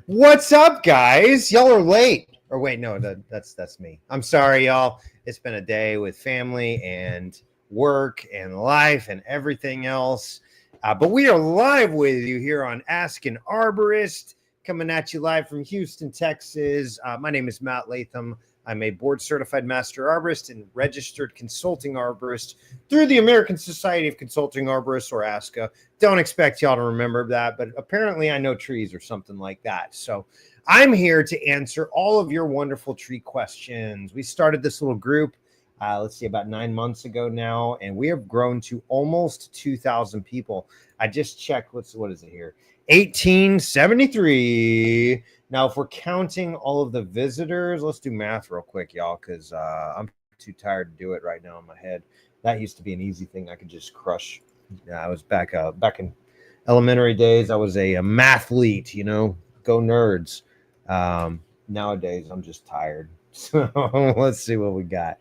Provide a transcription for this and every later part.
What's up, guys? Y'all are late. Or wait, no, that's me. I'm sorry, y'all. It's been a day with family and work and life and everything else. But we are live with you here on Ask an Arborist, coming at you live from Houston, Texas. My name is Matt Latham. I'm a board certified master arborist and registered consulting arborist through the American Society of Consulting Arborists, or ASCA. Don't expect y'all to remember that, but apparently I know trees or something like that. So I'm here to answer all of your wonderful tree questions. We started this little group, let's see, about 9 months ago now, and we have grown to almost 2,000 people. I just checked, what is it here? 1873. Now, if we're counting all of the visitors, let's do math real quick, y'all, because I'm too tired to do it right now in my head. That used to be an easy thing I could just crush. I was back in elementary days. I was a mathlete, go nerds. Nowadays, I'm just tired. So let's see what we got.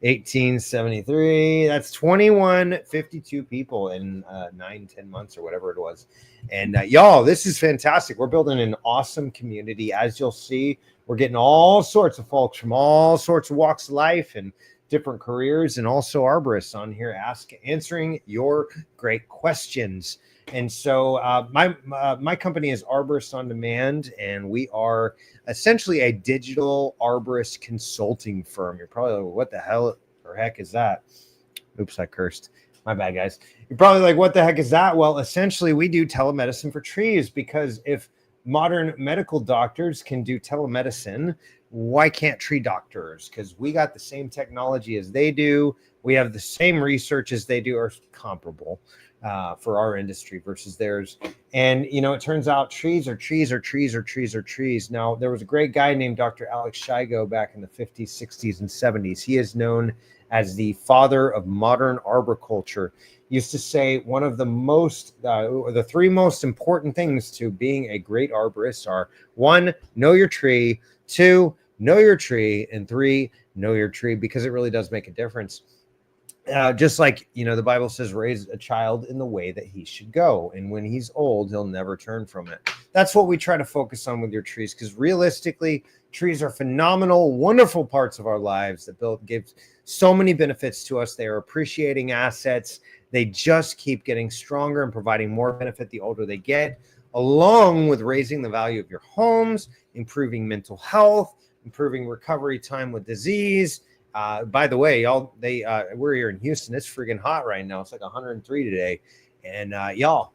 1873. That's 2152 people in 9-10 months or whatever it was. And y'all, this is fantastic. We're building an awesome community. As you'll see, we're getting all sorts of folks from all sorts of walks of life and different careers, and also arborists on here answering your great questions. And so my company is Arborist on Demand, and we are essentially a digital arborist consulting firm. You're probably like, what the hell or heck is that? Oops, I cursed. My bad, guys. You're probably like, what the heck is that? Well, essentially, we do telemedicine for trees, because if modern medical doctors can do telemedicine, why can't tree doctors? Because we got the same technology as they do. We have the same research as they do, or comparable for our industry versus theirs. And, it turns out trees are trees are trees are trees are trees. Now, there was a great guy named Dr. Alex Shigo back in the 50s, 60s, and 70s. He is known as the father of modern arboriculture. Used to say one of the three most important things to being a great arborist are: 1, know your tree; 2, know your tree; and 3, know your tree, because it really does make a difference. Just like, the Bible says, raise a child in the way that he should go, and when he's old, he'll never turn from it. That's what we try to focus on with your trees, because realistically, trees are phenomenal, wonderful parts of our lives that give so many benefits to us. They are appreciating assets. They just keep getting stronger and providing more benefit the older they get, along with raising the value of your homes, improving mental health, improving recovery time with disease. By the way, y'all, we're here in Houston. It's freaking hot right now. It's like 103 today. And y'all,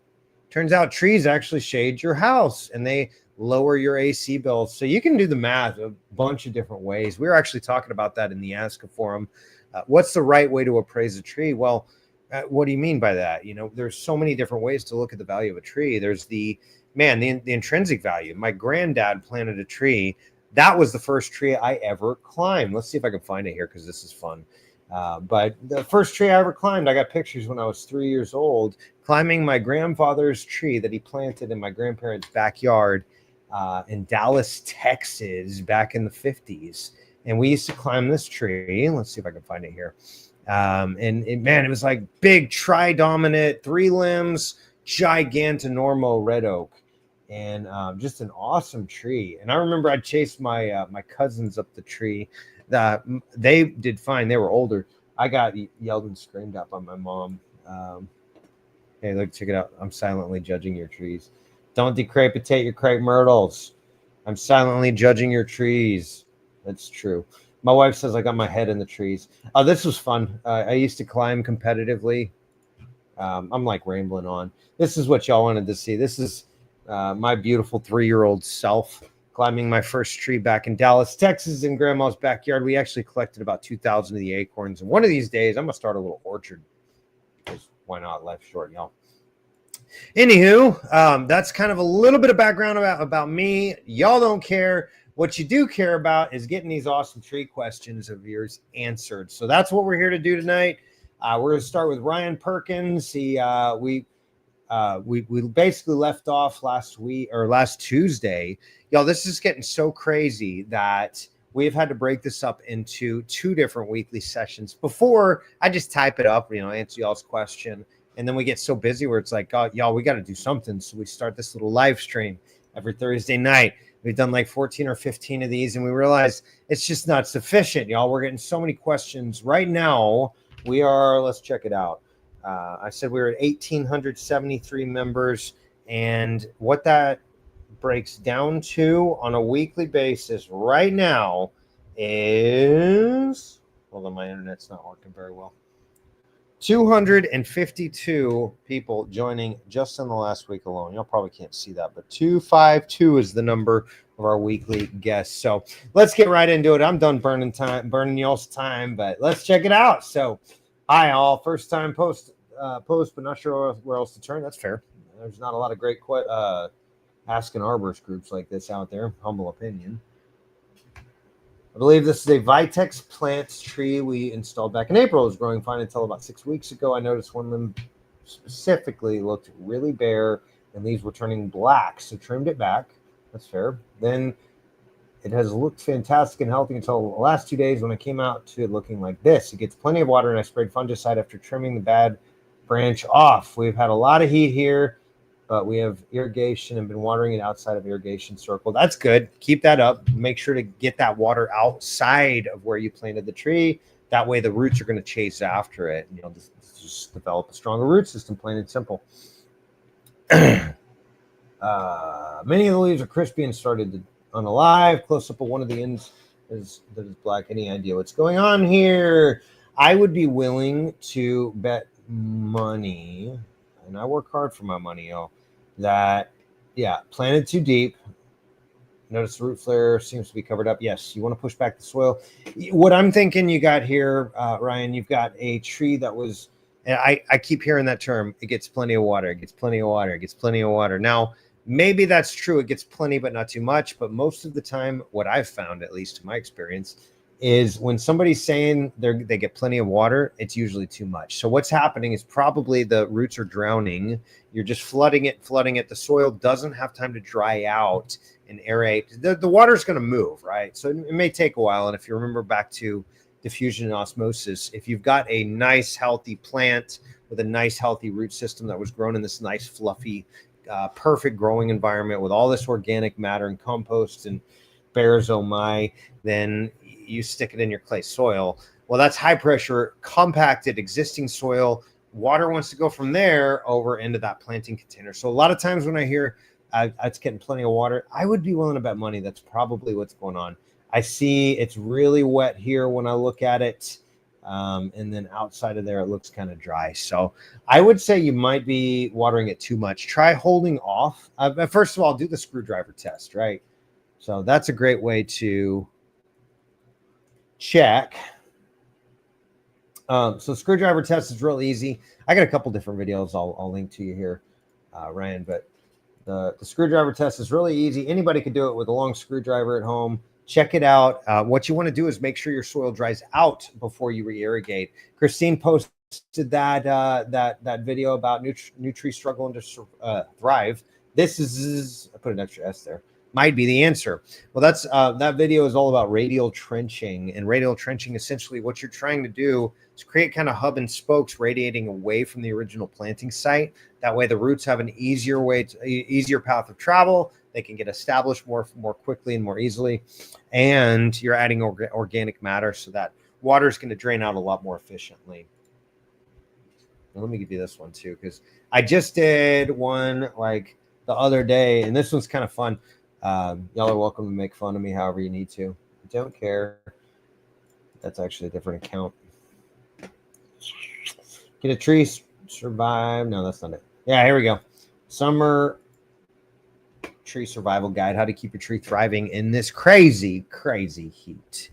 turns out trees actually shade your house, and they lower your AC bills. So you can do the math a bunch of different ways. We were actually talking about that in the ASCA forum. What's the right way to appraise a tree? Well, what do you mean by that? There's so many different ways to look at the value of a tree. There's the intrinsic value. My granddad planted a tree. That was the first tree I ever climbed. Let's see if I can find it here, because this is fun. But the first tree I ever climbed, I got pictures when I was 3 years old, climbing my grandfather's tree that he planted in my grandparents' backyard in Dallas, Texas, back in the 50s. And we used to climb this tree. Let's see if I can find it here. Man, it was like big tri-dominant, 3 limbs, gigantinormo red oak. And just an awesome tree. And I remember I chased my cousins up the tree. They did fine. They were older. I got yelled and screamed at by my mom. Hey, look, check it out. I'm silently judging your trees. Don't decrepitate your crepe myrtles. I'm silently judging your trees. That's true. My wife says I got my head in the trees. This was fun. I used to climb competitively. I'm like rambling on. This is what y'all wanted to see. This is my beautiful 3-year-old self climbing my first tree back in Dallas, Texas, in Grandma's backyard. We actually collected about 2,000 of the acorns. And one of these days, I'm going to start a little orchard. Because why not? Life's short, y'all. Anywho, that's kind of a little bit of background about me. Y'all don't care. What you do care about is getting these awesome tree questions of yours answered. So that's what we're here to do tonight. We're going to start with Ryan Perkins. We basically left off last Tuesday. Y'all, this is getting so crazy that we've had to break this up into 2 different weekly sessions. Before, I just type it up, answer y'all's question. And then we get so busy where it's like, oh, y'all, we got to do something. So we start this little live stream every Thursday night. We've done like 14 or 15 of these, and we realized it's just not sufficient, y'all. We're getting so many questions right now. We are, let's check it out. I said we were at 1,873 members, and what that breaks down to on a weekly basis right now is, hold on, my internet's not working very well. 252 people joining just in the last week alone. Y'all probably can't see that, but 252 is the number of our weekly guests. So let's get right into it. I'm done burning y'all's time, but let's check it out. So, hi all, first time post, but not sure where else to turn. That's fair. There's not a lot of great Ask an Arborist groups like this out there. Humble opinion. I believe this is a Vitex plant tree we installed back in April. It was growing fine until about 6 weeks ago. I noticed one limb specifically looked really bare and leaves were turning black, so trimmed it back. That's fair. Then it has looked fantastic and healthy until the last 2 days when I came out to it looking like this. It gets plenty of water, and I sprayed fungicide after trimming the bad branch off. We've had a lot of heat here, but we have irrigation and been watering it outside of irrigation circle. That's good. Keep that up. Make sure to get that water outside of where you planted the tree. That way the roots are going to chase after it. And you'll just develop a stronger root system, plain and simple. Many of the leaves are crispy and started to unalive. Close up of one of the ends that is black. Any idea what's going on here? I would be willing to bet money, and I work hard for my money, y'all, that, yeah, planted too deep. Notice the root flare seems to be covered up. Yes, you want to push back the soil. What I'm thinking you got here, Ryan, you've got a tree that was, and I keep hearing that term, it gets plenty of water, it gets plenty of water, it gets plenty of water. Now, maybe that's true, it gets plenty, but not too much. But most of the time, what I've found, at least in my experience, is when somebody's saying they get plenty of water, it's usually too much. So what's happening is probably the roots are drowning. You're just flooding it. The soil doesn't have time to dry out and aerate. The water's going to move, right? So it may take a while. And if you remember back to diffusion and osmosis, if you've got a nice, healthy plant with a nice, healthy root system that was grown in this nice, fluffy, perfect growing environment with all this organic matter and compost and bears, oh my, then you stick it in your clay soil. Well, that's high pressure, compacted existing soil. Water wants to go from there over into that planting container. So a lot of times when I hear it's getting plenty of water, I would be willing to bet money that's probably what's going on. I see it's really wet here when I look at it. And then outside of there, it looks kind of dry. So I would say you might be watering it too much. Try holding off. First of all, do the screwdriver test, right? So that's a great way to check. So screwdriver test is real easy. I got a couple different videos I'll link to you here, Ryan, but the screwdriver test is really easy. Anybody could do it with a long screwdriver at home. Check it out. What you want to do is make sure your soil dries out before you re-irrigate. Christine posted that video about new trees struggling to thrive. This is, I put an extra S there, might be the answer. Well, that's that video is all about radial trenching, and radial trenching, essentially what you're trying to do is create kind of hub and spokes radiating away from the original planting site. That way the roots have an easier path of travel. They can get established more quickly and more easily, and you're adding organic matter, so that water is going to drain out a lot more efficiently. Now, let me give you this one too, because I just did one like the other day, and this one's kind of fun. Y'all are welcome to make fun of me however you need to. I don't care. That's actually a different account. Get a tree survive. No, that's not it. Yeah, here we go. Summer tree survival guide, how to keep your tree thriving in this crazy heat.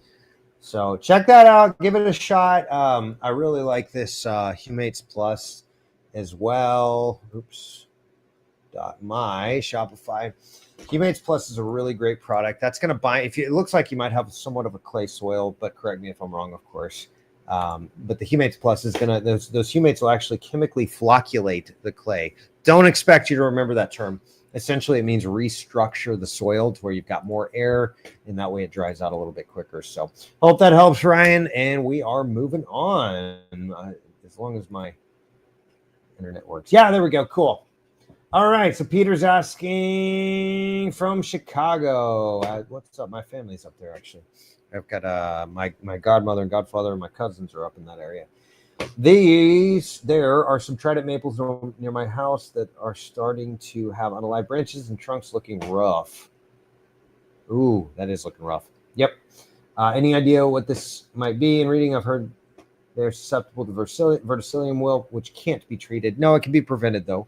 So check that out, give it a shot. I really like this Humates Plus as well. My Shopify. Humates Plus is a really great product. That's going to buy, it looks like you might have somewhat of a clay soil, but correct me if I'm wrong, of course. But the Humates Plus is going to, those Humates will actually chemically flocculate the clay. Don't expect you to remember that term. Essentially, it means restructure the soil to where you've got more air, and that way it dries out a little bit quicker. So hope that helps, Ryan, and we are moving on as long as my internet works. Yeah, there we go. Cool. All right, so Peter's asking from Chicago. What's up? My family's up there actually. I've got my godmother and godfather and my cousins are up in that area. There are some trident maples near my house that are starting to have unalive branches and trunks looking rough. Ooh, that is looking rough. Yep. Any idea what this might be? In reading, I've heard they're susceptible to verticillium wilt, which can't be treated. No, it can be prevented though.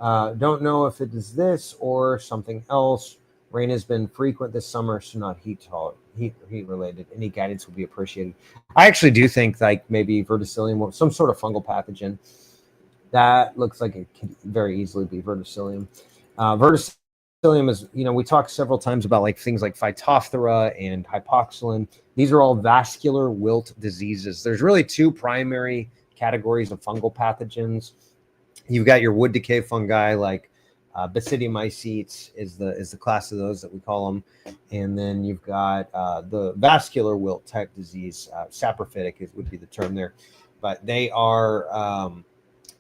Don't know if it is this or something else. Rain has been frequent this summer, so not heat related. Any guidance would be appreciated. I actually do think like maybe verticillium, some sort of fungal pathogen. That looks like it could very easily be verticillium. Verticillium is, we talked several times about like things like Phytophthora and hypoxylin. These are all vascular wilt diseases. There's really two primary categories of fungal pathogens. You've got your wood decay fungi like Basidiomycetes is the class of those that we call them, and then you've got the vascular wilt type disease. Saprophytic would be the term there, but they are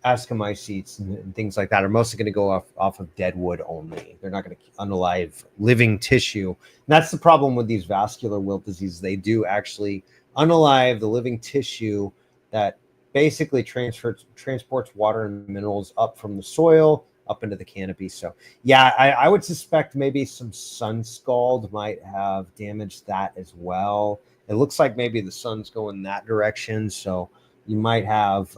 Ascomycetes and things like that are mostly going to go off of dead wood only. They're not going to unalive living tissue. And that's the problem with these vascular wilt diseases. They do actually unalive the living tissue that basically transports water and minerals up from the soil up into the canopy. So yeah, I would suspect maybe some sun scald might have damaged that as well. It looks like maybe the sun's going that direction, so you might have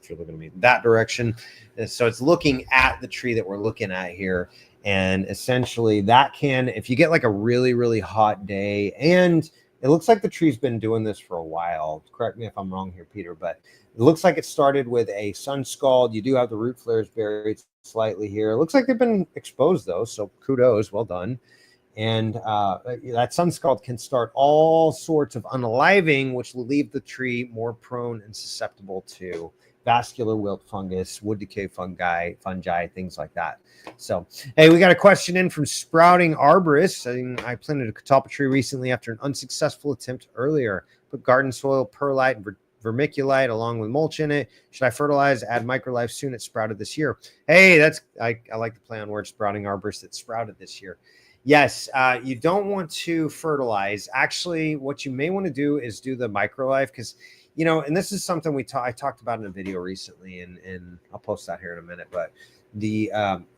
if you're looking at me that direction. And so it's looking at the tree that we're looking at here, and essentially that can, if you get like a really, really hot day, and it looks like the tree's been doing this for a while. Correct me if I'm wrong here, Peter, but it looks like it started with a sun scald. You do have the root flares buried slightly here. It looks like they've been exposed though, so kudos, well done. And that sun scald can start all sorts of unaliving, which will leave the tree more prone and susceptible to vascular wilt fungus, wood decay fungi, things like that. So, hey, we got a question in from Sprouting Arborist. I planted a catalpa tree recently after an unsuccessful attempt earlier. Put garden soil, perlite, and vermiculite along with mulch in it. Should I fertilize, add microlife soon? It sprouted this year. Hey, I like to play on words. Sprouting Arborist, it sprouted this year. Yes, you don't want to fertilize. Actually, what you may want to do is do the microlife, because and this is something I talked about in a video recently, and I'll post that here in a minute. But the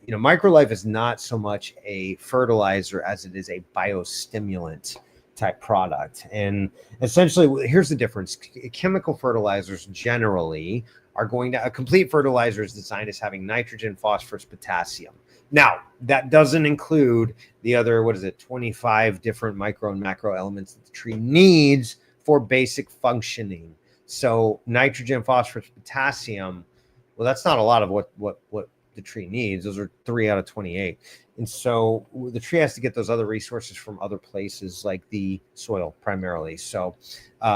microlife is not so much a fertilizer as it is a biostimulant type product. And essentially, here's the difference. Chemical fertilizers generally are going to, a complete fertilizer is designed as having nitrogen, phosphorus, potassium. Now, that doesn't include the other, 25 different micro and macro elements that the tree needs for basic functioning. So nitrogen, phosphorus, potassium, well, that's not a lot of what the tree needs. Those are 3 out of 28. And so the tree has to get those other resources from other places, like the soil primarily. So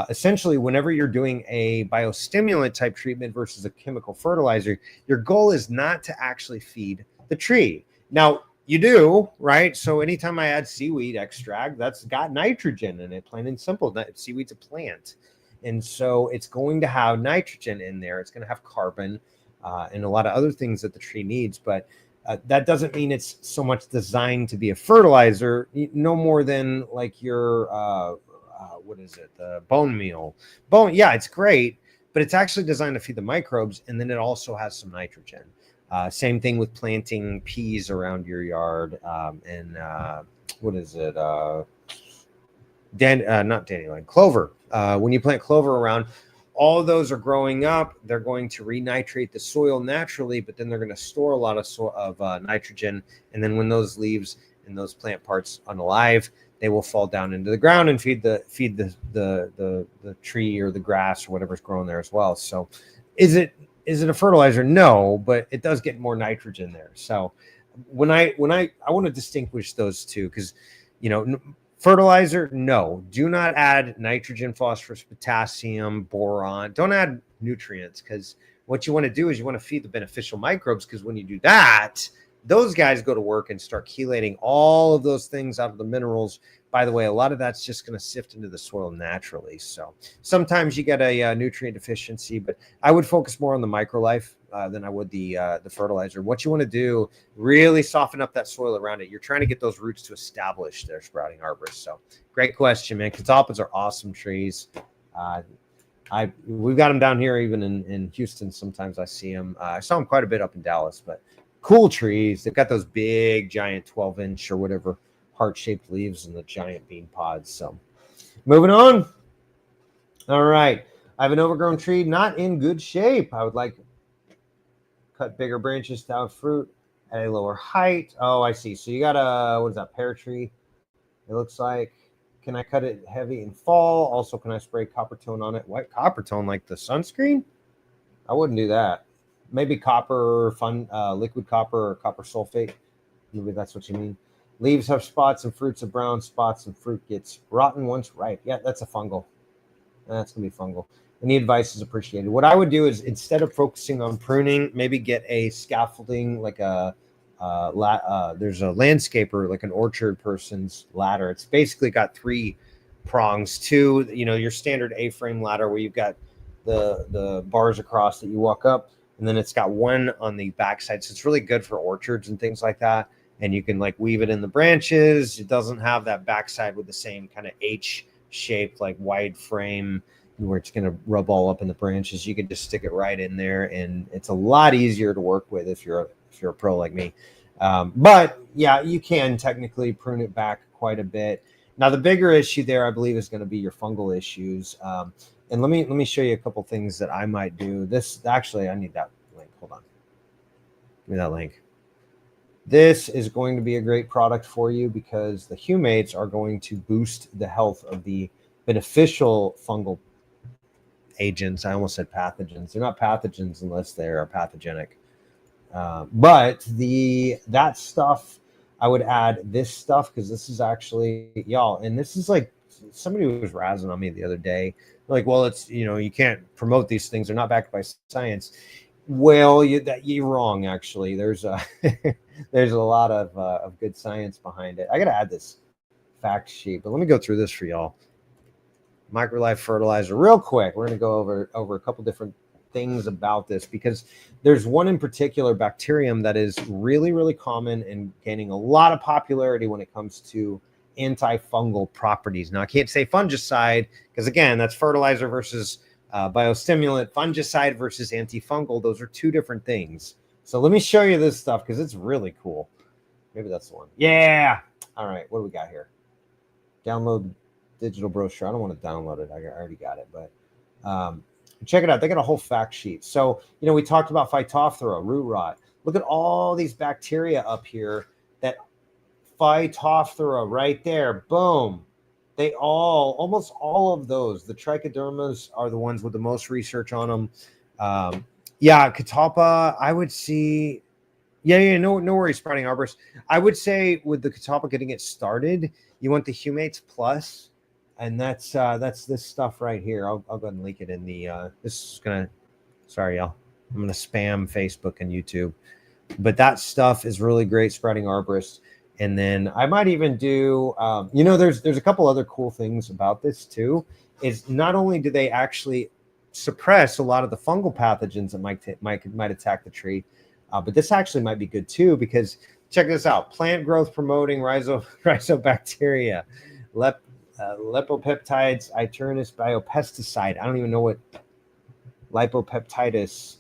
essentially, whenever you're doing a biostimulant type treatment versus a chemical fertilizer, your goal is not to actually feed the tree. Now, you do, right? So anytime I add seaweed extract, that's got nitrogen in it, plain and simple. Seaweed's a plant. And so it's going to have nitrogen in there. It's going to have carbon and a lot of other things that the tree needs. But that doesn't mean it's so much designed to be a fertilizer, no more than like your, the bone meal. Yeah, it's great, but it's actually designed to feed the microbes. And then it also has some nitrogen. Same thing with planting peas around your yard. Not dandelion, clover. When you plant clover around, all of those are growing up. They're going to renitrate the soil naturally, but then they're going to store a lot of nitrogen. And then when those leaves and those plant parts unalive, they will fall down into the ground and feed the tree or the grass or whatever's growing there as well. So, is it a fertilizer? No, but it does get more nitrogen there. So, when I want to distinguish those two, because fertilizer, no, do not add nitrogen, phosphorus, potassium, boron. Don't add nutrients, because what you want to do is you want to feed the beneficial microbes, because when you do that, Those guys go to work and start chelating all of those things out of the minerals. By the way, a lot of that's just going to sift into the soil naturally. So sometimes you get a nutrient deficiency, but I would focus more on the microlife than I would the fertilizer. What you want to do, really soften up that soil around it. You're trying to get those roots to establish their sprouting arborists. So great question, man. Catalpas are awesome trees. We've got them down here, even in Houston. Sometimes I see them. I saw them quite a bit up in Dallas, but cool trees. They've got those big, giant 12-inch or whatever heart-shaped leaves and the giant bean pods. So moving on. All right. I have an overgrown tree, not in good shape. I would like cut bigger branches to have fruit at a lower height. Oh, I see. So you got a, what is that, pear tree? It looks like. Can I cut it heavy in fall? Also, can I spray copper tone on it? White copper tone, like the sunscreen? I wouldn't do that. Maybe copper, liquid copper or copper sulfate. Maybe that's what you mean. Leaves have spots and fruits have brown spots and fruit gets rotten once ripe. Yeah, that's a fungal. That's going to be fungal. Any advice is appreciated. What I would do is, instead of focusing on pruning, maybe get a scaffolding, like there's a landscaper, like an orchard person's ladder. It's basically got 3 prongs. 2, your standard A-frame ladder where you've got the bars across that you walk up, and then it's got 1 on the backside. So it's really good for orchards and things like that. And you can like weave it in the branches. It doesn't have that backside with the same kind of H-shaped, like wide frame where it's going to rub all up in the branches. You can just stick it right in there, and it's a lot easier to work with if you're a pro like me. But yeah, you can technically prune it back quite a bit. Now, the bigger issue there, I believe, is going to be your fungal issues. And let me show you a couple things that I might do. This actually, I need that link. Hold on. Give me that link. This is going to be a great product for you because the humates are going to boost the health of the beneficial fungal agents. I almost said pathogens. They're not pathogens unless they are pathogenic. But that stuff, I would add this stuff because this is actually, y'all, and this is like, somebody was razzing on me the other day. Like, well, it's, you can't promote these things. They're not backed by science. Well, you're wrong, actually. There's a lot of good science behind it. I got to add this fact sheet, but let me go through this for y'all. Microlife fertilizer real quick. We're going to go over a couple different things about this because there's one in particular, bacterium, that is really, really common and gaining a lot of popularity when it comes to antifungal properties. Now, I can't say fungicide because, again, that's fertilizer versus biostimulant. Fungicide versus antifungal, those are 2 different things. So let me show you this stuff because it's really cool. Maybe that's the one. Yeah. All right. What do we got here? Download digital brochure. I don't want to download it. I already got it, but check it out. They got a whole fact sheet. So, we talked about Phytophthora, root rot. Look at all these bacteria up here. That Phytophthora right there. Boom. Almost all of those, the trichodermas are the ones with the most research on them. Yeah, Catalpa, I would see. Yeah, no worries, sprouting arborist. I would say with the Catalpa getting it started, you want the Humates Plus, and that's this stuff right here. I'll go ahead and link it in the. This is gonna. Sorry, y'all. I'm gonna spam Facebook and YouTube, but that stuff is really great, sprouting arborist. And then I might even do, there's a couple other cool things about this too. Is not only do they actually suppress a lot of the fungal pathogens that might attack the tree, but this actually might be good too because check this out: plant growth promoting rhizobacteria, lipopeptides, Iternus biopesticide. I don't even know what lipopeptitis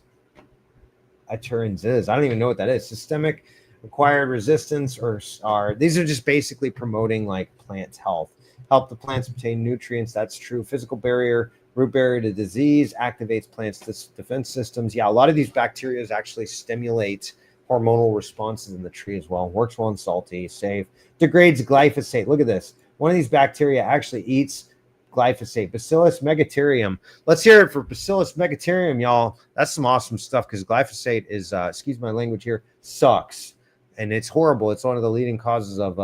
Iterans is. I don't even know what that is. Systemic acquired resistance, or these are just basically promoting like plant health, help the plants obtain nutrients. That's true. Physical barrier, root barrier to disease, activates plants' defense systems. Yeah, a lot of these bacteria actually stimulate hormonal responses in the tree as well. Works well in salty, safe, degrades glyphosate. Look at this. One of these bacteria actually eats glyphosate, Bacillus megaterium. Let's hear it for Bacillus megaterium, y'all. That's some awesome stuff because glyphosate is, excuse my language here, sucks. And it's horrible. It's one of the leading causes of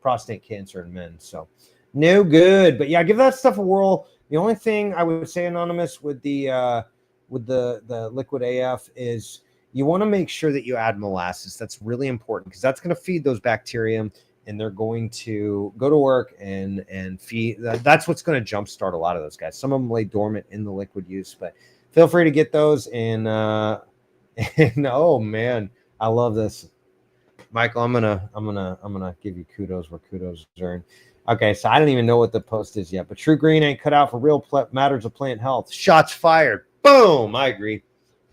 prostate cancer in men. So no good. But yeah, give that stuff a whirl. The only thing I would say, Anonymous, with the liquid AF is you want to make sure that you add molasses. That's really important because that's going to feed those bacteria, and they're going to go to work and feed. That's what's going to jumpstart a lot of those guys. Some of them lay dormant in the liquid use, but feel free to get those. And oh man, I love this. Michael, I'm gonna give you kudos where kudos is earned. Okay, so I don't even know what the post is yet, but True Green ain't cut out for real matters of plant health. Shots fired. Boom. I agree.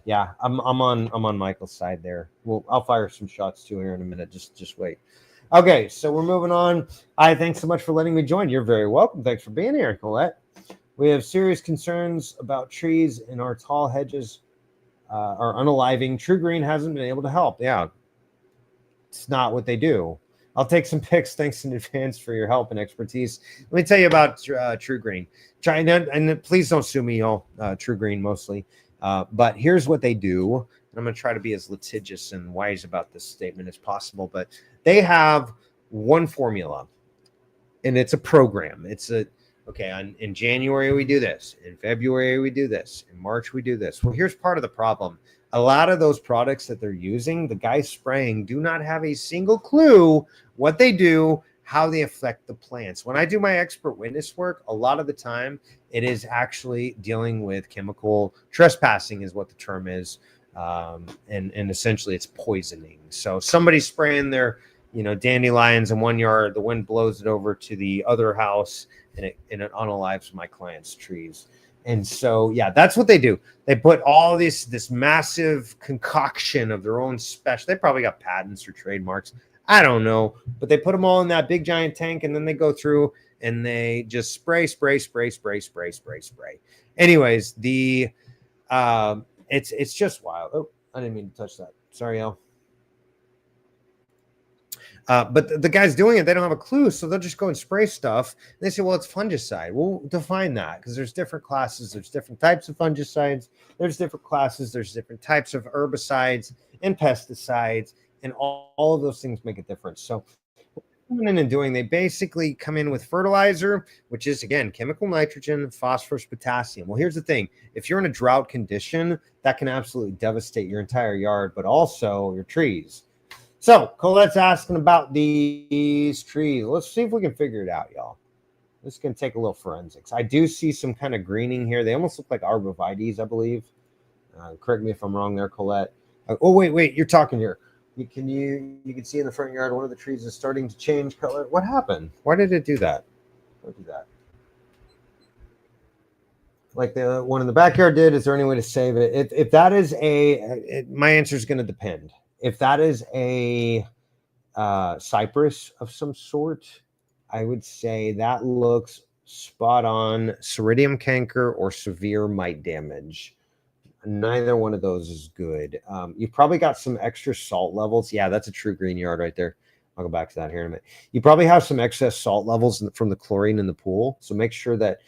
Yeah, I'm on Michael's side there. Well, I'll fire some shots too here in a minute. Just wait. Okay, so we're moving on. Thanks so much for letting me join. You're very welcome. Thanks for being here, Colette. We have serious concerns about trees and our tall hedges are unaliving. True Green hasn't been able to help. Yeah, it's not what they do. I'll take some pics. Thanks in advance for your help and expertise. Let me tell you about True Green. And please don't sue me, y'all. True Green mostly. But here's what they do. I'm going to try to be as litigious and wise about this statement as possible. But they have one formula, and it's a program. It's a okay. In January we do this. In February we do this. In March we do this. Well, here's part of the problem. A lot of those products that they're using, the guys spraying, do not have a single clue what they do, how they affect the plants. When I do my expert witness work, a lot of the time it is actually dealing with chemical trespassing is what the term is. And essentially it's poisoning. So somebody's spraying their, dandelions in one yard, the wind blows it over to the other house and it unalives my client's trees. And so, yeah, that's what they do. They put all this massive concoction of their own special. They probably got patents or trademarks. I don't know, but they put them all in that big giant tank, and then they go through and they just spray. Anyways, it's just wild. Oh, I didn't mean to touch that. Sorry, Al. But the guys doing it, they don't have a clue, so they'll just go and spray stuff. And they say, well, it's fungicide. We'll define that because there's different classes. There's different types of fungicides. There's different classes. There's different types of herbicides and pesticides, and all of those things make a difference. So what they're coming in and doing, they basically come in with fertilizer, which is, again, chemical nitrogen, phosphorus, potassium. Well, here's the thing. If you're in a drought condition, that can absolutely devastate your entire yard, but also your trees. So Colette's asking about these trees. Let's see if we can figure it out, y'all. This is going to take a little forensics. I do see some kind of greening here. They almost look like arborvitaes, I believe. Correct me if I'm wrong there, Colette. Oh, wait. You're talking here. You can see in the front yard, one of the trees is starting to change color. What happened? Why did it do that? What did that? Like the one in the backyard did. Is there any way to save it? If that is my answer is going to depend. If that is a cypress of some sort, I would say that looks spot on. Ceridium canker or severe mite damage. Neither one of those is good. You've probably got some extra salt levels. Yeah, that's a True Green yard right there. I'll go back to that here in a minute. You probably have some excess salt levels from the chlorine in the pool. So make sure that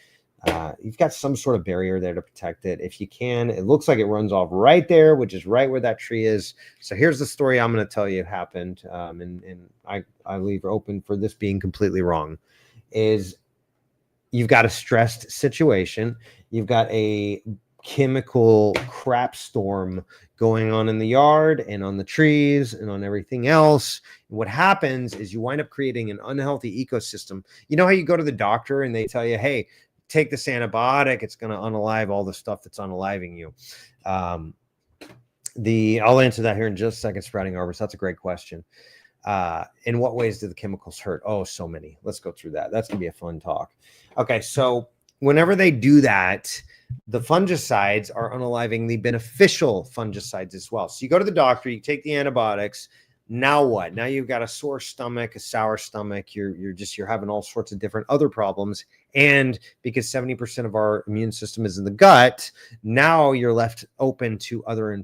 you've got some sort of barrier there to protect it. If you can, it looks like it runs off right there, which is right where that tree is. So here's the story I'm going to tell you happened. And I leave open for this being completely wrong. Is you've got a stressed situation. You've got a chemical crap storm going on in the yard and on the trees and on everything else. And what happens is you wind up creating an unhealthy ecosystem. You know how you go to the doctor and they tell you, hey, take this antibiotic, it's going to unalive all the stuff that's unaliving you. I'll answer that here in just a second, Sprouting Arborist. That's a great question. In what ways do the chemicals hurt? Oh, so many. Let's go through that. That's going to be a fun talk. Okay, so whenever they do that, the fungicides are unaliving the beneficial fungicides as well. So you go to the doctor, you take the antibiotics. Now what? Now you've got a sore stomach, a sour stomach. You're having all sorts of different other problems. And because 70% of our immune system is in the gut, now you're left open to other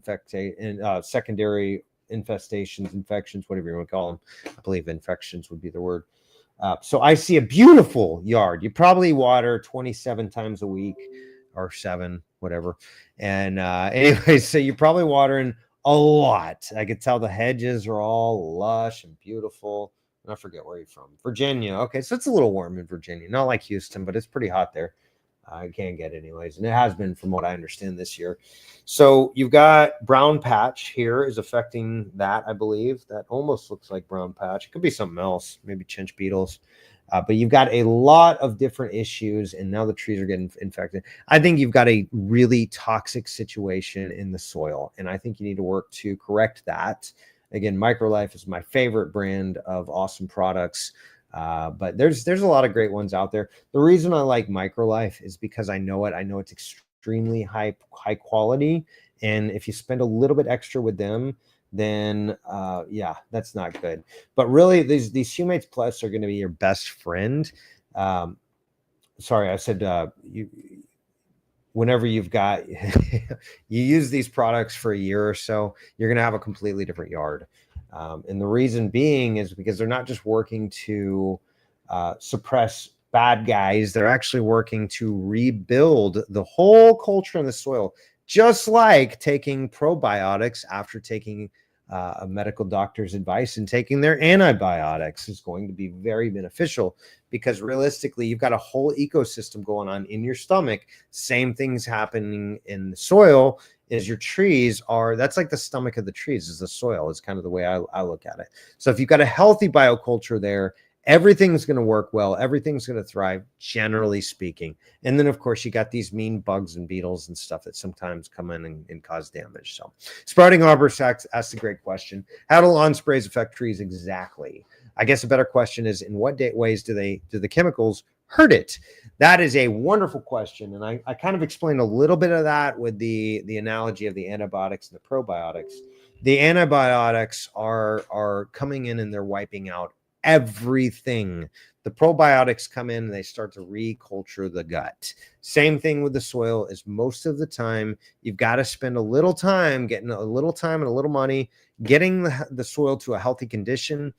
secondary infestations, infections, whatever you want to call them. I believe infections would be the word. So I see a beautiful yard. You probably water 27 times a week or 7, whatever. And anyway, so you're probably watering a lot. I could tell the hedges are all lush and beautiful. And I forget where you're from. Virginia. Okay, so it's a little warm in Virginia. Not like Houston, but it's pretty hot there. I can't get anyways, and it has been from what I understand this year. So you've got brown patch here is affecting that. I believe that almost looks like brown patch. It could be something else, maybe chinch beetles. But you've got a lot of different issues, and now the trees are getting infected. I think you've got a really toxic situation in the soil, and I think you need to work to correct that. Again, Microlife is my favorite brand of awesome products. But there's a lot of great ones out there. The reason I like Microlife is because I know it. I know it's extremely high quality, and if you spend a little bit extra with them, then yeah, that's not good. But really, these Humates Plus are going to be your best friend. Sorry, I said you. Whenever you've got you use these products for a year or so, you're going to have a completely different yard. And the reason being is because they're not just working to suppress bad guys, they're actually working to rebuild the whole culture in the soil, just like taking probiotics after taking a medical doctor's advice, and taking their antibiotics is going to be very beneficial, because realistically, you've got a whole ecosystem going on in your stomach. Same things happening in the soil. Is your trees are, that's like the stomach of the trees is the soil, is kind of the way I look at it. So if you've got a healthy bioculture there, everything's going to work well. Everything's going to thrive, generally speaking. And then, of course, you got these mean bugs and beetles and stuff that sometimes come in and cause damage. So Sprouting Arborist asked a great question. How do lawn sprays affect trees exactly? I guess a better question is, in what ways do the chemicals hurt it? That is a wonderful question. And I kind of explained a little bit of that with the analogy of the antibiotics and the probiotics. The antibiotics are coming in and they're wiping out everything. The probiotics come in and they start to reculture the gut. Same thing with the soil, is most of the time you've got to spend a little time, getting a little time and a little money, getting the soil to a healthy condition,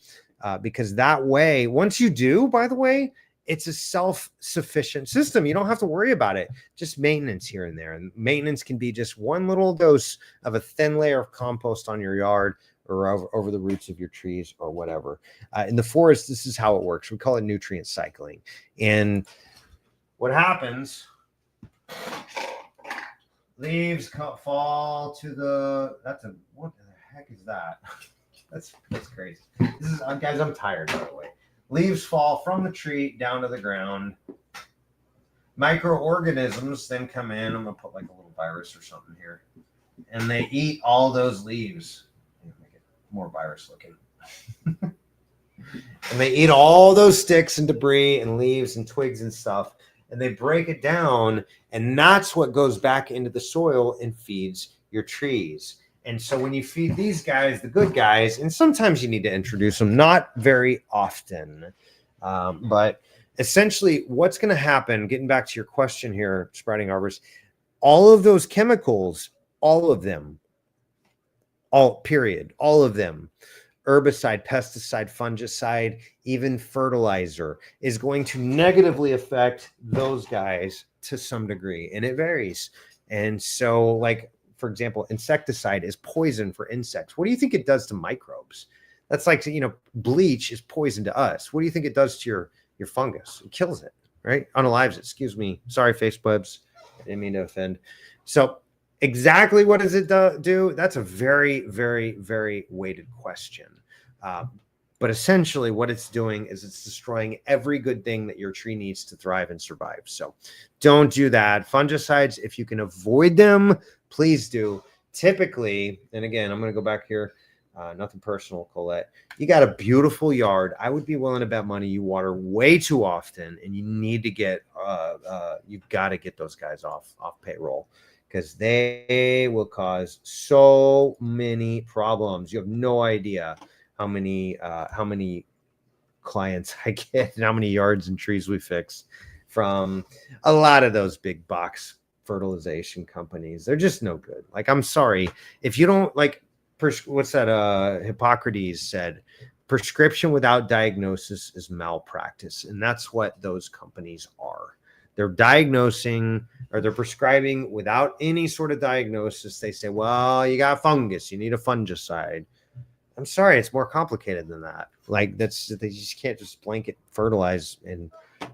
because that way, once you do, by the way, it's a self-sufficient system. You don't have to worry about it. Just maintenance here and there. And maintenance can be just one little dose of a thin layer of compost on your yard, or over the roots of your trees, or whatever. In the forest, this is how it works. We call it nutrient cycling. And what happens, leaves fall to what the heck is that? That's crazy. This is, guys, I'm tired, by the way. Leaves fall from the tree down to the ground. Microorganisms then come in. I'm going to put like a little virus or something here. And they eat all those leaves. Make it more virus looking. And they eat all those sticks and debris and leaves and twigs and stuff. And they break it down. And that's what goes back into the soil and feeds your trees. And so when you feed these guys, the good guys, and sometimes you need to introduce them, not very often, but essentially what's going to happen, getting back to your question here, Sprouting Arborist, all of those chemicals, all of them, all of them, herbicide, pesticide, fungicide, even fertilizer, is going to negatively affect those guys to some degree, and it varies. And so, like, for example, insecticide is poison for insects. What do you think it does to microbes? That's like, bleach is poison to us. What do you think it does to your fungus? It kills it, right? Unalives it. Excuse me. Sorry, Faceboobs. I didn't mean to offend. So exactly what does it do? That's a very, very, very weighted question. But essentially what it's doing is it's destroying every good thing that your tree needs to thrive and survive. So don't do that. Fungicides, if you can avoid them, please do. Typically, and again, I'm going to go back here. Nothing personal, Colette. You got a beautiful yard. I would be willing to bet money you water way too often, and you need to get, you've got to get those guys off payroll, because they will cause so many problems. You have no idea how many clients I get and how many yards and trees we fix from a lot of those big box fertilization companies. They're just no good. Like, I'm sorry, if you don't like, what's that? Hippocrates said, prescription without diagnosis is malpractice. And that's what those companies are. They're diagnosing, or they're prescribing without any sort of diagnosis. They say, well, you got fungus, you need a fungicide. I'm sorry, it's more complicated than that. Like, they just can't just blanket fertilize and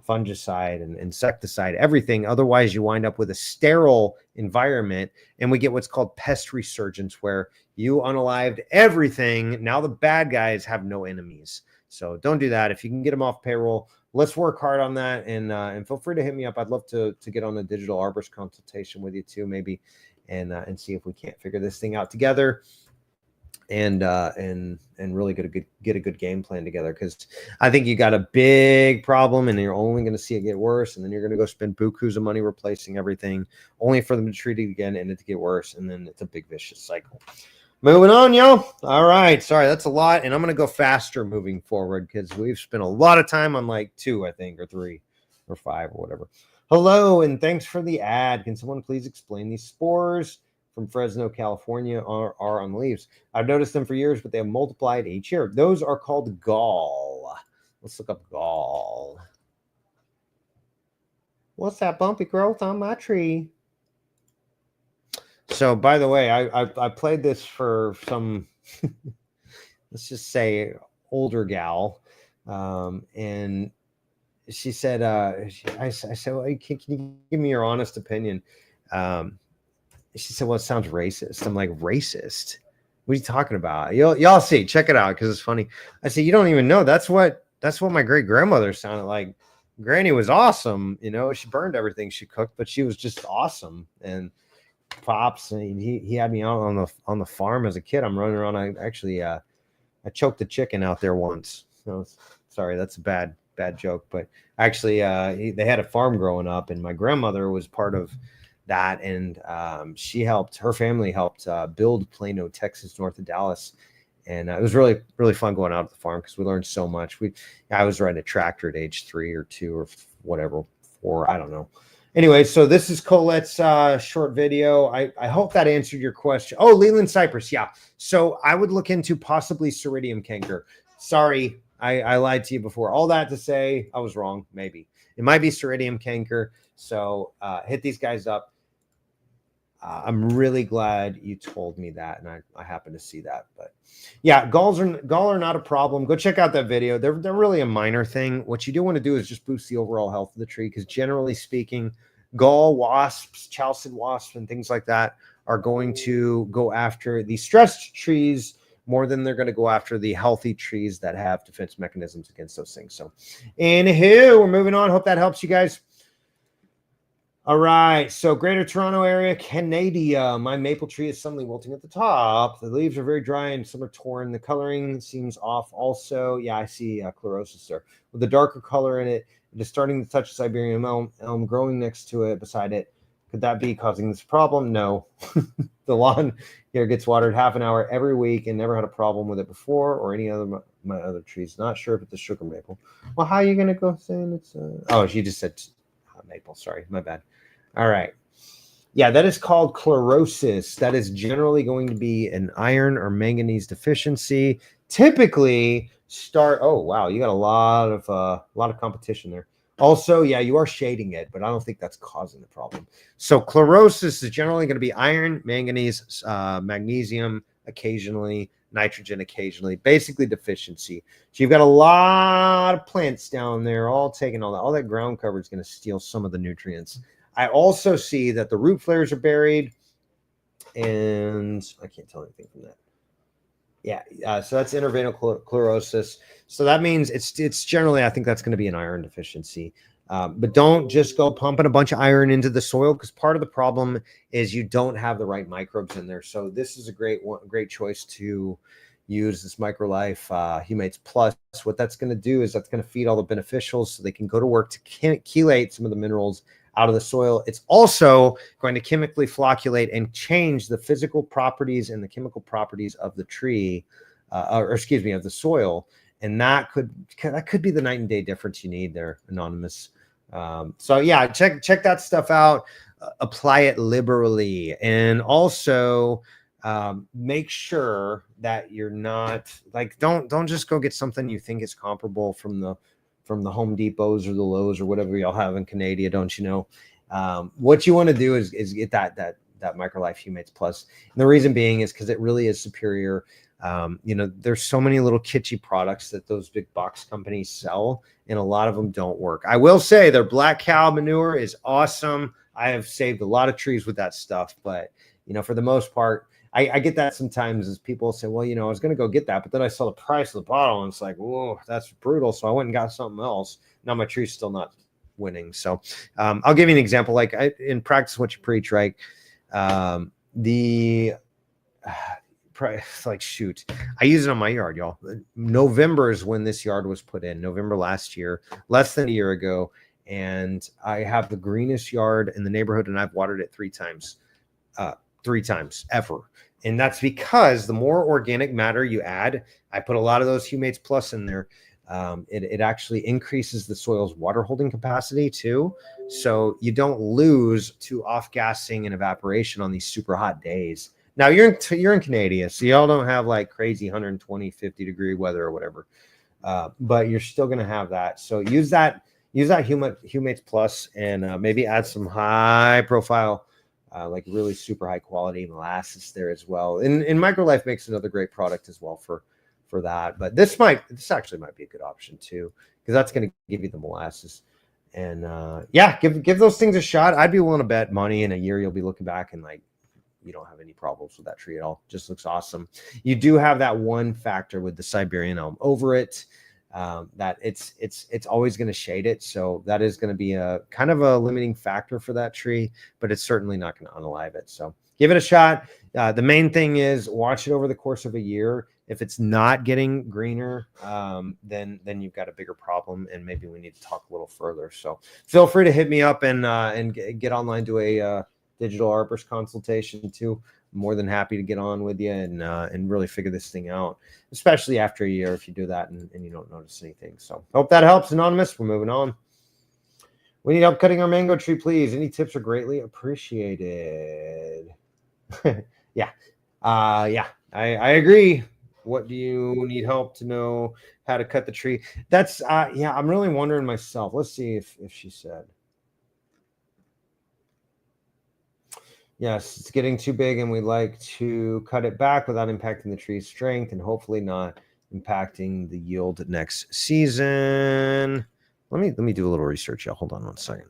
fungicide and insecticide, everything. Otherwise, you wind up with a sterile environment, and we get what's called pest resurgence, where you unalived everything. Now the bad guys have no enemies. So don't do that. If you can get them off payroll, let's work hard on that. And feel free to hit me up. I'd love to get on a digital arborist consultation with you too, maybe, and see if we can't figure this thing out together. And really get a good game plan together, because I think you got a big problem and you're only going to see it get worse, and then you're going to go spend bukus of money replacing everything, only for them to treat it again and it to get worse, and then it's a big vicious cycle. Moving on, y'all. All right, sorry, that's a lot, and I'm going to go faster moving forward because we've spent a lot of time on like 2, I think, or 3 or 5 or whatever. Hello, and thanks for the ad. Can someone please explain these spores from Fresno, California are on leaves? I've noticed them for years, but they have multiplied each year. Those are called gall. Let's look up gall. What's that bumpy growth on my tree? So, by the way, I played this for some, let's just say, older gal, and she said, I said, well, can you give me your honest opinion? She said, well, it sounds racist. I'm like, racist? What are you talking about? Y'all see, check it out, because it's funny. I said, you don't even know. That's what my great grandmother sounded like. Granny was awesome. You know, she burned everything she cooked, but she was just awesome. And Pops, and he had me out on the farm as a kid. I'm running around. I choked a chicken out there once. So, sorry, that's a bad joke. But actually, they had a farm growing up, and my grandmother was part of that, and her family helped build Plano, Texas, north of Dallas, and it was really, really fun going out to the farm because we learned so much. I was riding a tractor at age 3 or 2 or whatever, 4, I don't know. Anyway, so this is Colette's short video. I hope that answered your question. Oh, Leland cypress, yeah. So I would look into possibly Ceridium canker. Sorry, I lied to you before. All that to say, I was wrong. Maybe it might be Ceridium canker. So hit these guys up. I'm really glad you told me that, and I happen to see that. But yeah, gall are not a problem. Go check out that video. They're really a minor thing. What you do want to do is just boost the overall health of the tree, because generally speaking, gall, wasps, chalcid wasps, and things like that are going to go after the stressed trees more than they're going to go after the healthy trees that have defense mechanisms against those things. So anywho, we're moving on. Hope that helps you guys. All right, so Greater Toronto Area, Canada. My maple tree is suddenly wilting at the top. The leaves are very dry and some are torn. The coloring seems off also. Yeah, I see chlorosis there. With a darker color in it, it is starting to touch Siberian elm growing next to it, beside it. Could that be causing this problem? No. The lawn here gets watered half an hour every week and never had a problem with it before, or any other my other trees. Not sure if it's a sugar maple. Well, how are you going to go saying it's oh, she just said maple. Sorry, my bad. All right. Yeah, that is called chlorosis. That is generally going to be an iron or manganese deficiency. Typically oh, wow, you got a lot of competition there. Also, yeah, you are shading it, but I don't think that's causing the problem. So chlorosis is generally going to be iron, manganese, magnesium occasionally, nitrogen occasionally, basically deficiency. So you've got a lot of plants down there all taking all that ground cover is going to steal some of the nutrients. I also see that the root flares are buried, and I can't tell anything from that. Yeah, so that's interveinal chlorosis. So that means it's generally, I think that's going to be an iron deficiency. But don't just go pumping a bunch of iron into the soil, because part of the problem is you don't have the right microbes in there. So this is a great choice to use this MicroLife Humates Plus. What that's going to do is that's going to feed all the beneficials so they can go to work to chelate some of the minerals out of the soil. It's also going to chemically flocculate and change the physical properties and the chemical properties of the tree, or excuse me, of the soil. And that could be the night and day difference you need there, Anonymous. So yeah, check that stuff out. Apply it liberally, and also make sure that you're not like don't just go get something you think is comparable from the Home Depots or the Lowe's or whatever y'all have in Canada, don't you know? What you want to do is get that MicroLife Humates Plus. And the reason being is because it really is superior. There's so many little kitschy products that those big box companies sell, and a lot of them don't work. I will say their black cow manure is awesome. I have saved a lot of trees with that stuff, but for the most part, I get that sometimes as people say, well, I was going to go get that, but then I saw the price of the bottle and it's like, whoa, that's brutal. So I went and got something else. Now my tree's still not winning. So I'll give you an example. Like in practice what you preach, right? Like, shoot, I use it on my yard, y'all. November is when this yard was put in, November last year, less than a year ago. And I have the greenest yard in the neighborhood, and I've watered it three times ever. And that's because the more organic matter you add, I put a lot of those Humates Plus in there. It actually increases the soil's water holding capacity too. So you don't lose to off-gassing and evaporation on these super hot days. Now you're in Canada, so y'all don't have like crazy 120, 50 degree weather or whatever. But you're still going to have that. So use that Humates Plus and maybe add some high profile, like really super high quality molasses there as well. And MicroLife makes another great product as well for that. But this actually might be a good option too, because that's going to give you the molasses. And give those things a shot. I'd be willing to bet money in a year you'll be looking back and like, you don't have any problems with that tree at all. Just looks awesome. You do have that one factor with the Siberian elm over it, that it's always going to shade it. So that is going to be a kind of a limiting factor for that tree, but it's certainly not going to unalive it. So give it a shot. The main thing is watch it over the course of a year. If it's not getting greener, then you've got a bigger problem, and maybe we need to talk a little further. So feel free to hit me up and get online to a digital arborist consultation too. More than happy to get on with you and really figure this thing out, especially after a year if you do that and you don't notice anything. So hope that helps, Anonymous. We're moving on. We need help cutting our mango tree, please. Any tips are greatly appreciated. Yeah. I agree. What do you need help to know how to cut the tree? That's I'm really wondering myself. Let's see if she said. Yes, it's getting too big and we like to cut it back without impacting the tree's strength and hopefully not impacting the yield next season. Let me do a little research. Yeah, hold on one second.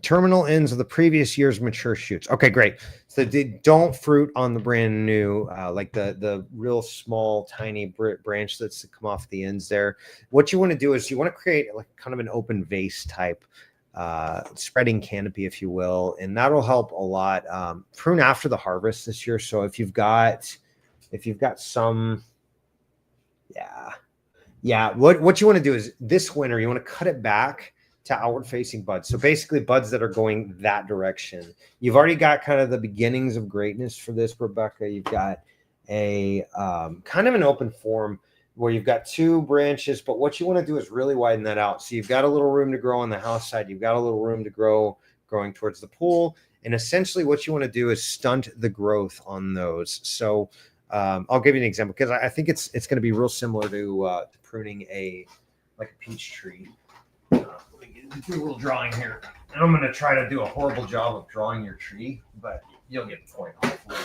Terminal ends of the previous year's mature shoots. Okay, great. So they don't fruit on the brand new, like the real small, tiny branch that's come off the ends there. What you want to do is you want to create like kind of an open vase type spreading canopy, if you will, and that'll help a lot. Prune after the harvest this year. So if you've got some, what you want to do is this winter you want to cut it back to outward facing buds. So basically buds that are going that direction. You've already got kind of the beginnings of greatness for this, Rebecca. You've got a kind of an open form where you've got two branches, but what you want to do is really widen that out. So you've got a little room to grow on the house side. You've got a little room to grow growing towards the pool. And essentially what you want to do is stunt the growth on those. So I'll give you an example because I think it's going to be real similar to pruning a peach tree. Do a little drawing here, and I'm going to try to do a horrible job of drawing your tree, but you'll get the point hopefully.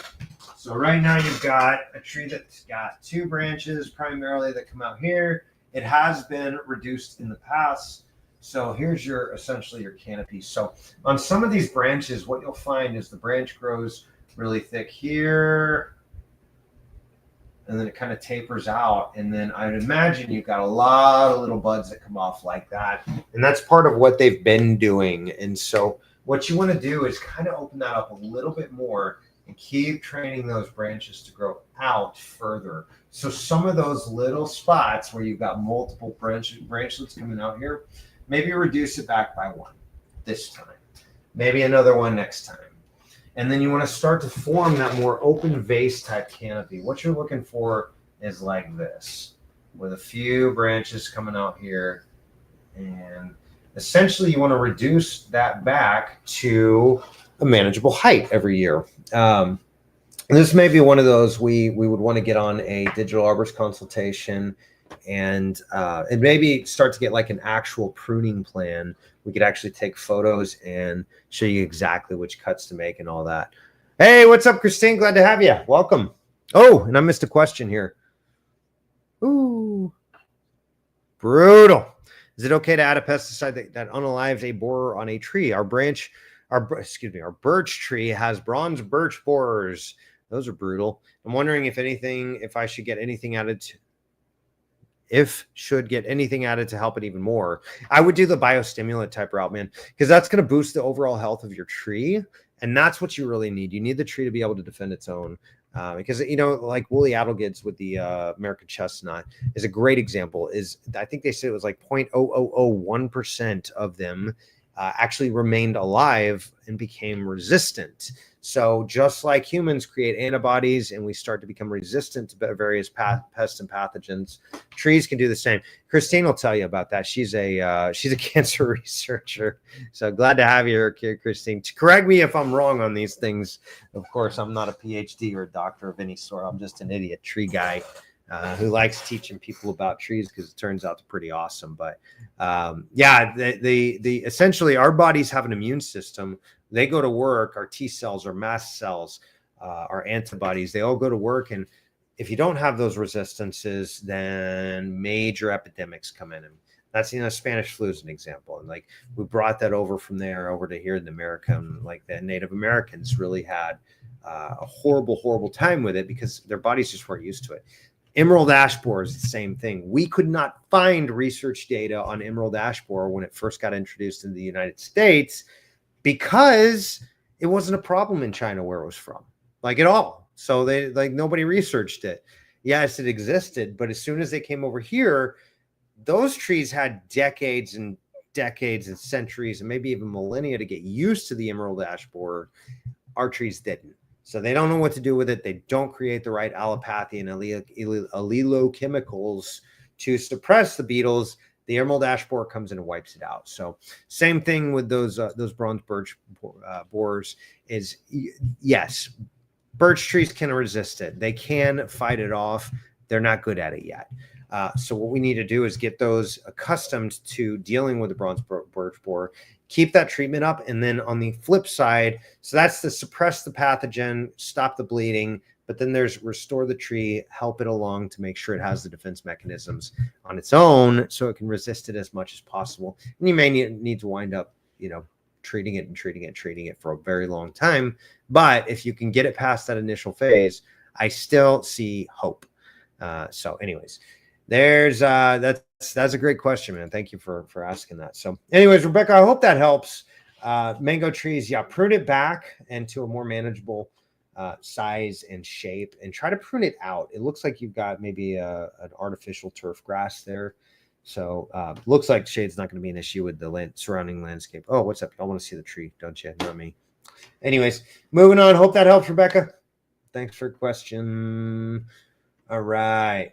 So right now you've got a tree that's got two branches primarily that come out here. It has been reduced in the past, so here's essentially your canopy. So on some of these branches, what you'll find is the branch grows really thick here, and then it kind of tapers out. And then I'd imagine you've got a lot of little buds that come off like that. And that's part of what they've been doing. And so what you want to do is kind of open that up a little bit more and keep training those branches to grow out further. So some of those little spots where you've got multiple branchlets coming out here, maybe reduce it back by one this time, maybe another one next time. And then you want to start to form that more open vase type canopy. What you're looking for is like this, with a few branches coming out here. And essentially you want to reduce that back to a manageable height every year. This may be one of those we would want to get on a digital arborist consultation, and maybe start to get like an actual pruning plan. We could actually take photos and show you exactly which cuts to make and all that. Hey, what's up, Christine? Glad to have you. Welcome. Oh, and I missed a question here. Ooh, brutal. Is it okay to add a pesticide that unalives a borer on a tree? Our birch tree has bronze birch borers. Those are brutal. I'm wondering if I should get anything added to help it even more. I would do the biostimulant type route, man, because that's going to boost the overall health of your tree. And that's what you really need. You need the tree to be able to defend its own. Because, like woolly adelgids with the American chestnut is a great example. I think they said it was like 0.0001% of them actually remained alive and became resistant. So just like humans create antibodies and we start to become resistant to various pests and pathogens, trees can do the same. Christine will tell you about that. She's a cancer researcher. So glad to have you here, Christine. Correct me if I'm wrong on these things. Of course, I'm not a PhD or a doctor of any sort. I'm just an idiot tree guy who likes teaching people about trees because it turns out pretty awesome. But essentially our bodies have an immune system. They go to work. Our T cells, our mast cells, our antibodies, they all go to work. And if you don't have those resistances, then major epidemics come in. And that's, Spanish flu is an example. And like we brought that over from there over to here in America. And like the Native Americans really had a horrible time with it because their bodies just weren't used to it. Emerald ash borer is the same thing. We could not find research data on emerald ash borer when it first got introduced in the United States because it wasn't a problem in China where it was from, like at all. So nobody researched it. Yes, it existed, but as soon as they came over here, those trees had decades and centuries and maybe even millennia to get used to the emerald ash borer. Our trees didn't. So they don't know what to do with it. They don't create the right allopathy and allelochemicals to suppress the beetles. The emerald ash borer comes in and wipes it out. So same thing with those bronze birch borers is, yes, birch trees can resist it. They can fight it off. They're not good at it yet. So what we need to do is get those accustomed to dealing with the bronze birch borer, keep that treatment up. And then on the flip side, so that's to suppress the pathogen, stop the bleeding, but then there's restore the tree, help it along to make sure it has the defense mechanisms on its own so it can resist it as much as possible. And you may need to wind up, treating it for a very long time. But if you can get it past that initial phase, I still see hope. So anyways, there's that's a great question, man. Thank you for asking that. So anyways, Rebecca, I hope that helps. Mango trees, prune it back into a more manageable size and shape and try to prune it out. It looks like you've got maybe an artificial turf grass there. So looks like shade's not going to be an issue with the surrounding landscape. Oh, what's up? I want to see the tree, don't you? Not me. Anyways, moving on. Hope that helps, Rebecca. Thanks for your question. All right.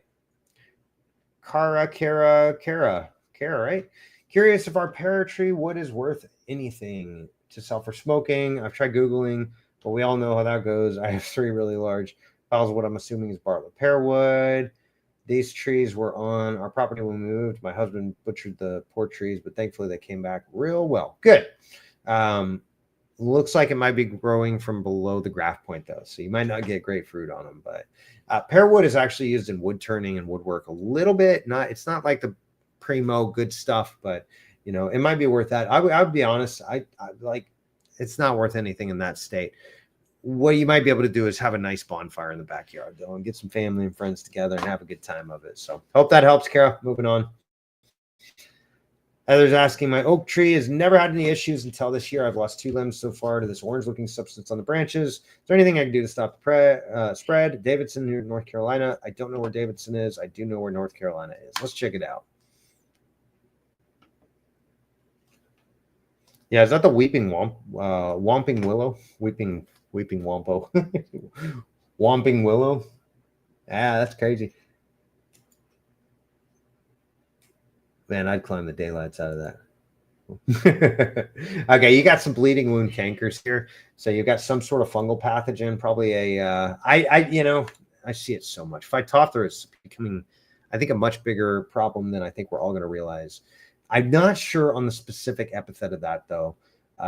Kara, right? Curious if our pear tree wood is worth anything to sell for smoking. I've tried Googling, but we all know how that goes. I have 3 really large piles of what I'm assuming is Bartlett pear wood. These trees were on our property when we moved. My husband butchered the poor trees, but thankfully they came back real well. Good. Looks like it might be growing from below the graft point, though, so you might not get great fruit on them. But pear wood is actually used in wood turning and woodwork a little bit. It's not like the primo good stuff, but it might be worth that. I would be honest. I like it's not worth anything in that state. What you might be able to do is have a nice bonfire in the backyard, though, and get some family and friends together and have a good time of it. So hope that helps, Kara. Moving on. Others asking, my oak tree has never had any issues until this year. I've lost 2 limbs so far to this orange-looking substance on the branches. Is there anything I can do to stop the spread? Davidson, here in North Carolina. I don't know where Davidson is. I do know where North Carolina is. Let's check it out. Yeah, is that the weeping whomping willow? Weeping wampo. Whomping willow. Ah, that's crazy. Man, I'd climb the daylights out of that. Okay, you got some bleeding wound cankers here. So you got some sort of fungal pathogen, probably I see it so much. Phytophthora is becoming, I think, a much bigger problem than I think we're all going to realize. I'm not sure on the specific epithet of that though.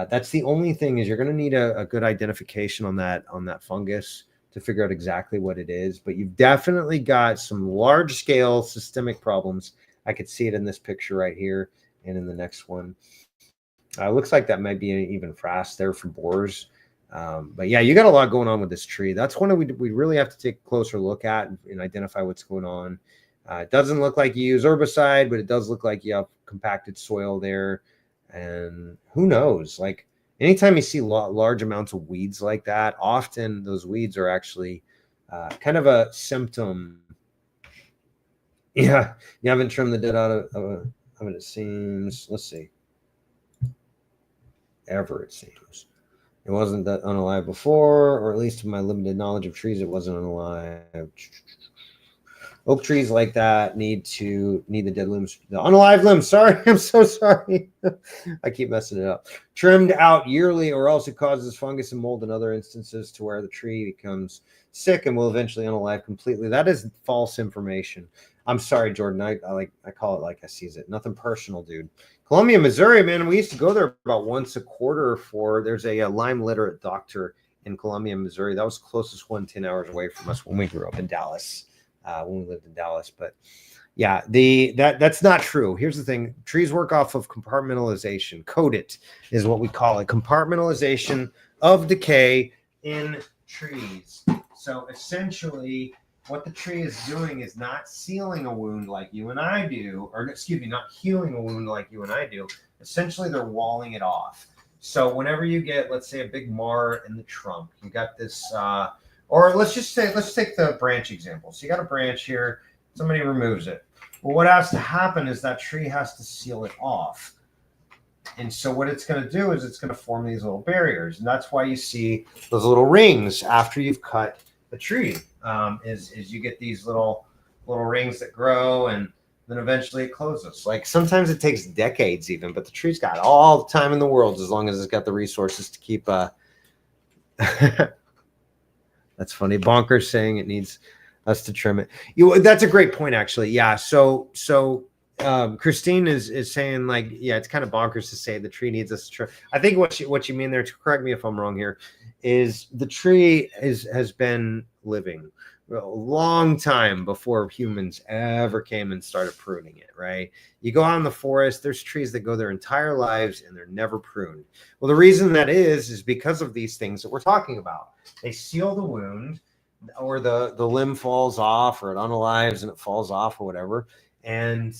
That's the only thing is you're going to need a good identification on that fungus to figure out exactly what it is. But you've definitely got some large scale systemic problems. I could see it in this picture right here and in the next one. Looks like that might be even frass there for borers. But yeah, you got a lot going on with this tree. That's one we really have to take a closer look at and identify what's going on. It doesn't look like you use herbicide, but it does look like you have compacted soil there. And who knows? Like anytime you see large amounts of weeds like that, often those weeds are actually kind of a symptom. Yeah, you haven't trimmed the dead out of it, it seems. Let's see. Ever, it seems. It wasn't that unalive before, or at least to my limited knowledge of trees, it wasn't unalive. Oak trees like that need the dead limbs, the unalive limbs. Sorry, I'm so sorry. I keep messing it up. Trimmed out yearly, or else it causes fungus and mold in other instances to where the tree becomes sick and will eventually unalive completely. That is false information. I'm sorry, Jordan. I call it like I sees it. Nothing personal, dude. Columbia, Missouri, man. We used to go there about once a quarter there's a Lyme literate doctor in Columbia, Missouri. That was the closest one 10 hours away from us when we grew up in Dallas, when we lived in Dallas. But yeah, that's not true. Here's the thing. Trees work off of compartmentalization. Code it is what we call it. Compartmentalization of decay in trees. So essentially, what the tree is doing is not sealing a wound like you and I do, or excuse me, not healing a wound like you and I do. Essentially, they're walling it off. So whenever you get, let's say, a big mar in the trunk, you got this, or let's take the branch example. So you got a branch here, somebody removes it. Well, what has to happen is that tree has to seal it off. And so what it's going to do is it's going to form these little barriers. And that's why you see those little rings after you've cut the tree. Is you get these little rings that grow and then eventually it closes. Like sometimes it takes decades even, but the tree's got all the time in the world as long as it's got the resources to keep that's funny. Bonkers saying it needs us to trim it. That's a great point actually. Yeah. So Christine is saying like, yeah, it's kind of bonkers to say the tree needs us to trim. I think what you mean there, to correct me if I'm wrong here, is the tree has been living a long time before humans ever came and started pruning it, right? You go out in the forest, there's trees that go their entire lives and they're never pruned. Well, the reason that is because of these things that we're talking about. They seal the wound, or the limb falls off, or it unalives and it falls off or whatever. And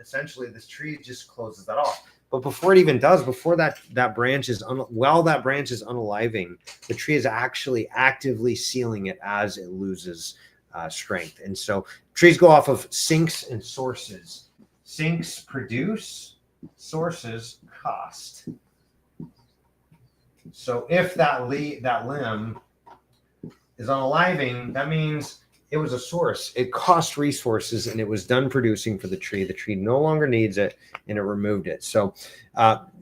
essentially this tree just closes that off. But before it even does, before that branch is while that branch is unaliving, the tree is actually actively sealing it as it loses strength. And so trees go off of sinks and sources. Sinks produce, sources cost. So if that limb is unaliving, that means it was a source. It cost resources and it was done producing for the tree. The tree no longer needs it and it removed it. So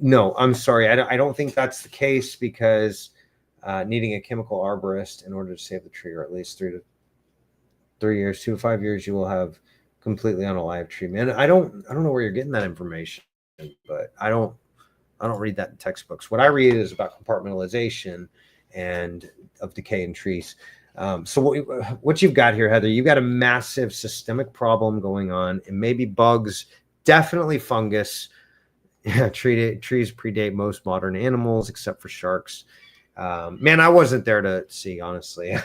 no, I'm sorry. I don't think that's the case, because needing a chemical arborist in order to save the tree, or at least 2 to 5 years, you will have completely unalive tree. Man, I don't know where you're getting that information, but I don't read that in textbooks. What I read is about compartmentalization and of decay in trees. So what you've got here, Heather, you've got a massive systemic problem going on, and maybe bugs, definitely fungus. Yeah, trees predate most modern animals except for sharks. Man, I wasn't there to see, honestly.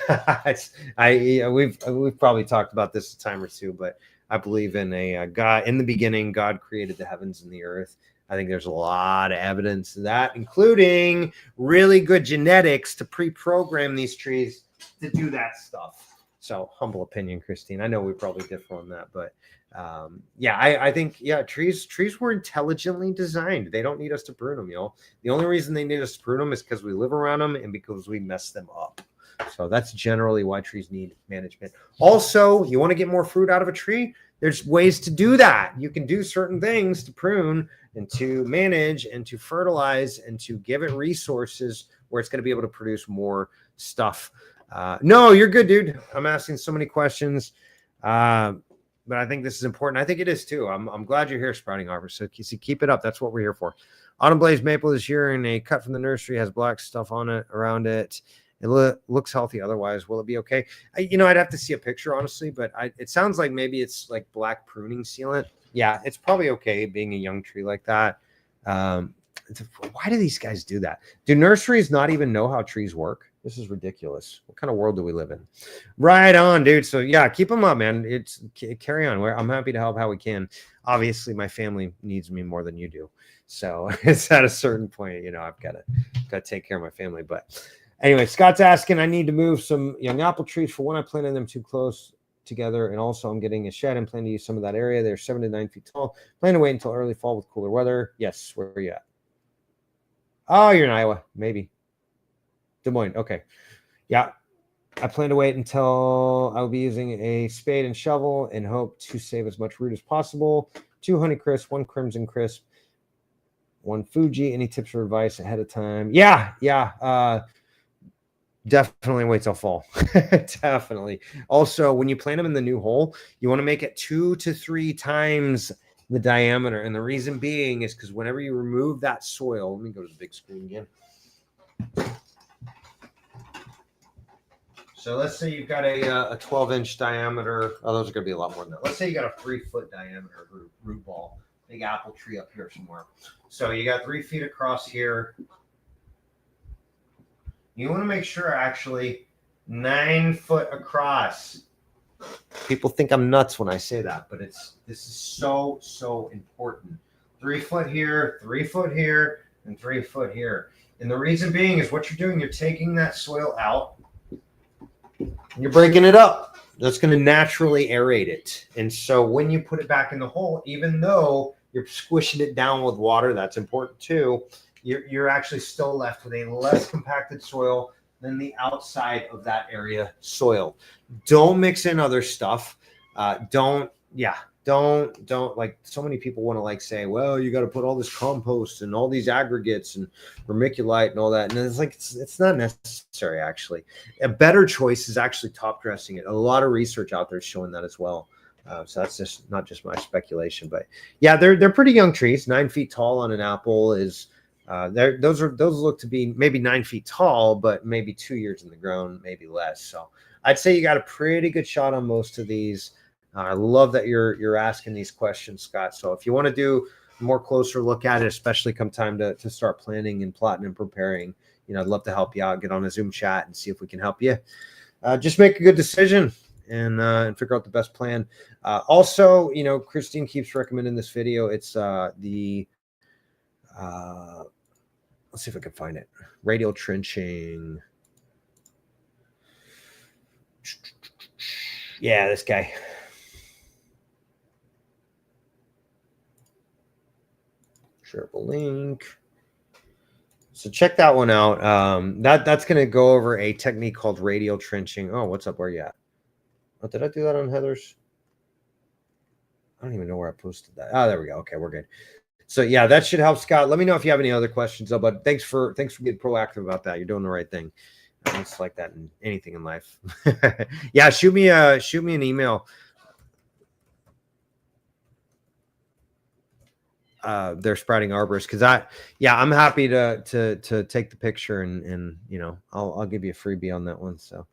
We've probably talked about this a time or two, but I believe in a God. In the beginning, God created the heavens and the earth. I think there's a lot of evidence of that, including really good genetics to pre-program these trees to do that stuff. So humble opinion, Christine. I know we probably differ on that, but I think trees were intelligently designed. They don't need us to prune them, y'all. The only reason they need us to prune them is because we live around them and because we mess them up. So that's generally why trees need management. Also, you want to get more fruit out of a tree? There's ways to do that. You can do certain things to prune and to manage and to fertilize and to give it resources where it's going to be able to produce more stuff. No, you're good, dude. I'm asking so many questions. But I think this is important. I think it is too. I'm glad you're here, Sprouting Arborist. So keep it up. That's what we're here for. Autumn Blaze Maple is here in a cut from the nursery, has black stuff on it, around it. It looks healthy. Otherwise, will it be okay? I'd have to see a picture, honestly, but it sounds like maybe it's like black pruning sealant. Yeah, it's probably okay being a young tree like that. Why do these guys do that? Do nurseries not even know how trees work? This is ridiculous. What kind of world do we live in? Right on, dude. So yeah, keep them up, man. It's carry on. I'm happy to help how we can. Obviously, my family needs me more than you do. So it's at a certain point, I've got to take care of my family. But anyway, Scott's asking, I need to move some young apple trees for when I planted them too close together. And also I'm getting a shed and plan to use some of that area. They're 7 to 9 feet tall. Plan to wait until early fall with cooler weather. Yes. Where are you at? Oh, you're in Iowa. Maybe. Des Moines. Okay. Yeah. I plan to wait until I'll be using a spade and shovel and hope to save as much root as possible. 2 Honey Crisp, 1 Crimson Crisp, 1 Fuji. Any tips or advice ahead of time? Yeah. Definitely wait till fall. Definitely. Also, when you plant them in the new hole, you want to make it 2 to 3 times the diameter. And the reason being is because whenever you remove that soil, let me go to the big screen again. So let's say you've got a 12-inch diameter. Oh, those are going to be a lot more than that. Let's say you got a 3-foot diameter root ball, big apple tree up here somewhere. So you got 3 feet across here. You want to make sure actually 9 foot across. People think I'm nuts when I say that, but this is so important. 3 foot here, 3 foot here, and 3 foot here. And the reason being is what you're doing, you're taking that soil out and you're breaking it up. That's going to naturally aerate it. And so when you put it back in the hole, even though you're squishing it down with water, that's important too, you're actually still left with a less compacted soil than the outside of that area soil. Don't mix in other stuff. Don't like so many people want to like say, well, you got to put all this compost and all these aggregates and vermiculite and all that. And it's like, it's not necessary actually. A better choice is actually top dressing it. A lot of research out there is showing that as well. So that's just not just my speculation, but yeah, they're pretty young trees. 9 feet tall on an apple is, those look to be maybe 9 feet tall, but maybe 2 years in the ground, maybe less. So I'd say you got a pretty good shot on most of these. I love that you're asking these questions, Scott. So if you want to do a more closer look at it, especially come time to start planning and plotting and preparing, I'd love to help you out. Get on a Zoom chat and see if we can help you. Just make a good decision and figure out the best plan. Also, Christine keeps recommending this video. It's let's see if I can find it. Radial trenching. Yeah, this guy. Shareable link. So check that one out. That's going to go over a technique called radial trenching. Oh, what's up? Where you at? Oh, did I do that on Heather's? I don't even know where I posted that. Oh, there we go. Okay, we're good. So yeah, that should help, Scott. Let me know if you have any other questions, though. But thanks for getting proactive about that. You're doing the right thing. It's like that in anything in life. Yeah, shoot me an email. They're Sprouting Arborist because I'm happy to take the picture and I'll give you a freebie on that one. So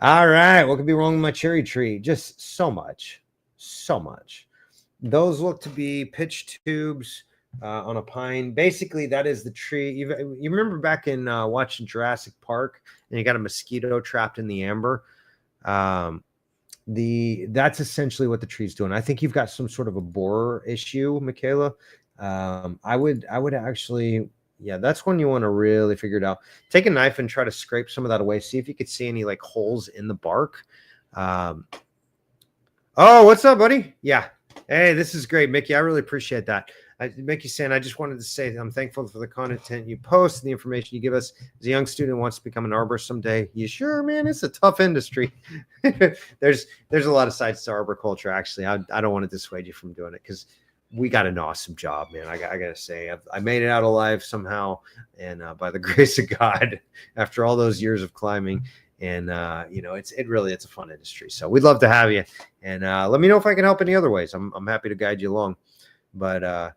all right, what could be wrong with my cherry tree? Just so much. Those look to be pitch tubes on a pine. Basically, that is the tree. You remember back in watching Jurassic Park, and you got a mosquito trapped in the amber. That's essentially what the tree's doing. I think you've got some sort of a borer issue, Michaela. I would actually, yeah, that's when you want to really figure it out. Take a knife and try to scrape some of that away. See if you could see any like holes in the bark. Oh, what's up, buddy? Yeah. Hey, this is great, Mickey. I really appreciate that. Mickey saying, I just wanted to say I'm thankful for the content you post and the information you give us. As a young student who wants to become an arborist someday, you sure, man? It's a tough industry. there's a lot of sides to arboriculture. Actually, I don't want to dissuade you from doing it because we got an awesome job, man. I gotta say, I made it out alive somehow, and by the grace of God, after all those years of climbing. And it's a fun industry. So we'd love to have you. And let me know if I can help any other ways. I'm happy to guide you along. But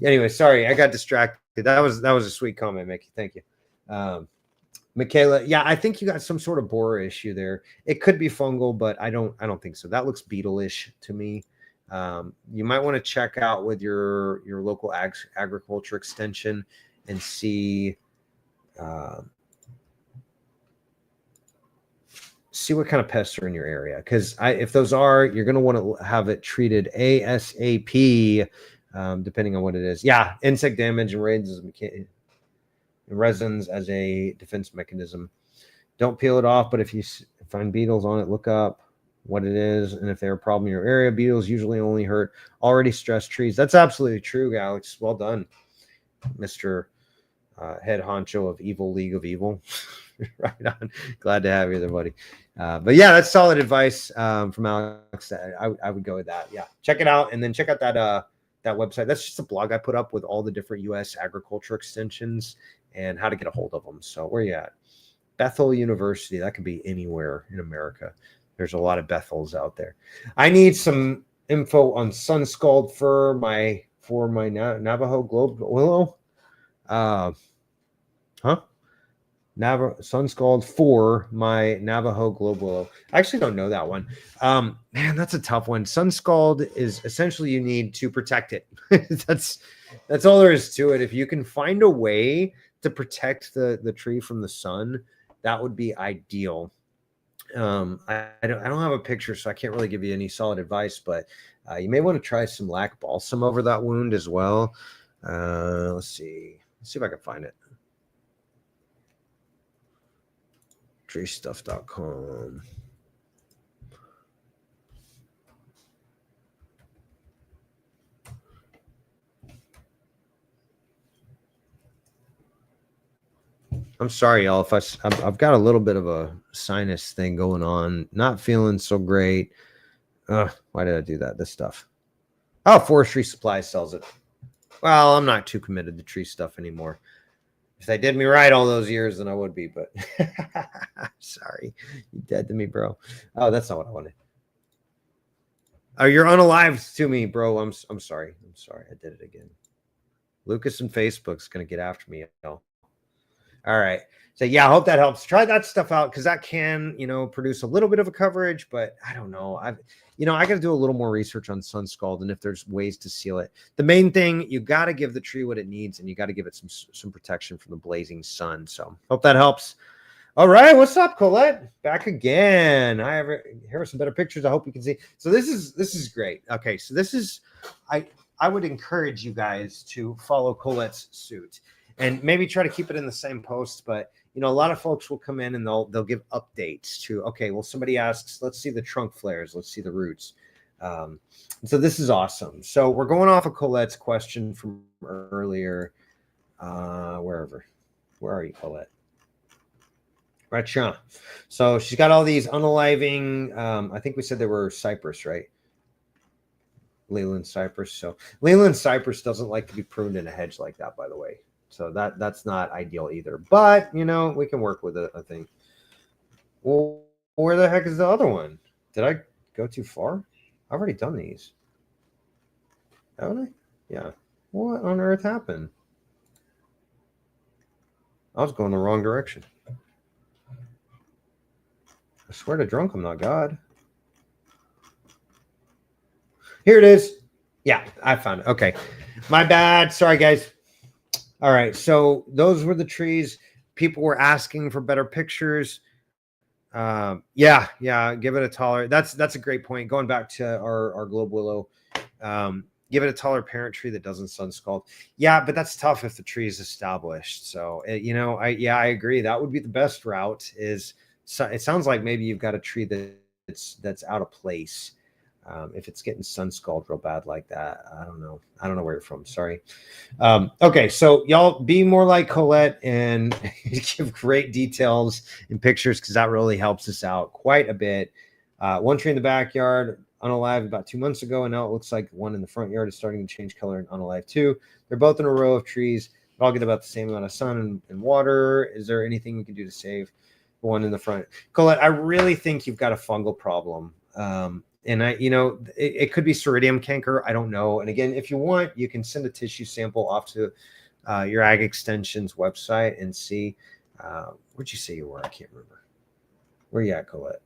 anyway, sorry, I got distracted. That was a sweet comment, Mickey. Thank you. Michaela, yeah, I think you got some sort of borer issue there. It could be fungal, but I don't think so. That looks beetle-ish to me. You might want to check out with your local agriculture extension and see what kind of pests are in your area. Because if those are, you're going to want to have it treated ASAP, depending on what it is. Yeah, insect damage and resins as a defense mechanism. Don't peel it off, but if you find beetles on it, look up what it is. And if they're a problem in your area, beetles usually only hurt already stressed trees. That's absolutely true, Alex. Well done, Mr. Head honcho of Evil League of Evil. Right on. Glad to have you there, buddy. But yeah, that's solid advice from Alex. I would go with that. Yeah, check it out, and then check out that website. That's just a blog I put up with all the different U.S. agriculture extensions and how to get a hold of them. So where you at? Bethel University. That could be anywhere in America. There's a lot of Bethels out there. I need some info on sun scald fir for my Navajo globe willow. Sun scald for my Navajo globe willow. I actually don't know that one. Man, that's a tough one. Sun scald is essentially you need to protect it. That's all there is to it. If you can find a way to protect the tree from the sun, that would be ideal. I don't have a picture, so I can't really give you any solid advice, but you may want to try some lac balsam over that wound as well. Let's see if I can find it. treestuff.com. I'm sorry, y'all. If I've got a little bit of a sinus thing going on, not feeling so great. Why did I do that? This stuff. Oh, Forestry Supply sells it. Well, I'm not too committed to tree stuff anymore. If they did me right all those years, then I would be, but sorry. You dead to me, bro. Oh, that's not what I wanted. Oh, you're unalived to me, bro. I'm sorry. I'm sorry. I did it again. Lucas and Facebook's going to get after me, y'all. All right. So yeah, I hope that helps. Try that stuff out because that can, produce a little bit of a coverage, but I don't know. I got to do a little more research on sun scald and if there's ways to seal it. The main thing, you got to give the tree what it needs and you got to give it some protection from the blazing sun. So hope that helps. All right. What's up, Colette? Back again. Here are some better pictures. I hope you can see. So this is great. Okay. So this is, I would encourage you guys to follow Colette's suit. And maybe try to keep it in the same post, but a lot of folks will come in and they'll give updates to. Okay, well, somebody asks, let's see the trunk flares, let's see the roots. So this is awesome. So we're going off of Colette's question from earlier. Where are you, Colette? Right, Sean. So she's got all these unaliving. I think we said they were cypress, right? Leyland cypress. So Leyland cypress doesn't like to be pruned in a hedge like that, by the way. So that's not ideal either. But, we can work with a thing. Well, where the heck is the other one? Did I go too far? I've already done these. Haven't I? Yeah. What on earth happened? I was going the wrong direction. I swear to drunk, I'm not God. Here it is. Yeah, I found it. Okay. My bad. Sorry, guys. All right, so those were the trees. People were asking for better pictures. Yeah, give it a taller. That's a great point. Going back to our globe willow, give it a taller parent tree that doesn't sun scald. Yeah, but that's tough if the tree is established. So I agree. That would be the best route. It sounds like maybe you've got a tree that's out of place. If it's getting sun scald real bad like that, I don't know. I don't know where you're from. Sorry. Okay, so y'all be more like Colette and give great details and pictures because that really helps us out quite a bit. One tree in the backyard, unalive about 2 months ago, and now it looks like one in the front yard is starting to change color and unalive too. They're both in a row of trees. They all get about the same amount of sun and water. Is there anything we can do to save the one in the front? Colette, I really think you've got a fungal problem. And it could be Ceridium canker. I don't know. And again, if you want, you can send a tissue sample off to your Ag Extension's website and see. Where'd you say you were? I can't remember. Where you at, Colette?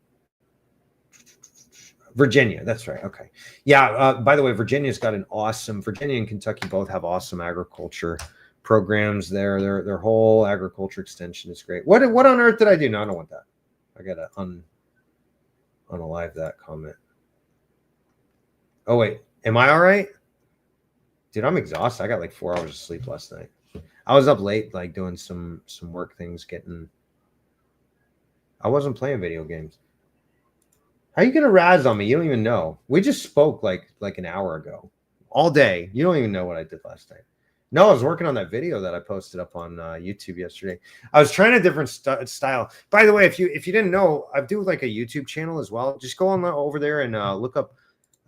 Virginia. That's right. Okay. Yeah. By the way, Virginia and Kentucky both have awesome agriculture programs there. Their whole agriculture extension is great. What on earth did I do? No, I don't want that. I got to unalive that comment. Oh, wait. Am I all right? Dude, I'm exhausted. I got like 4 hours of sleep last night. I was up late, like doing some work things, I wasn't playing video games. How are you going to razz on me? You don't even know. We just spoke like an hour ago. All day. You don't even know what I did last night. No, I was working on that video that I posted up on YouTube yesterday. I was trying a different style. By the way, if you didn't know, I do like a YouTube channel as well. Just go on over there and look up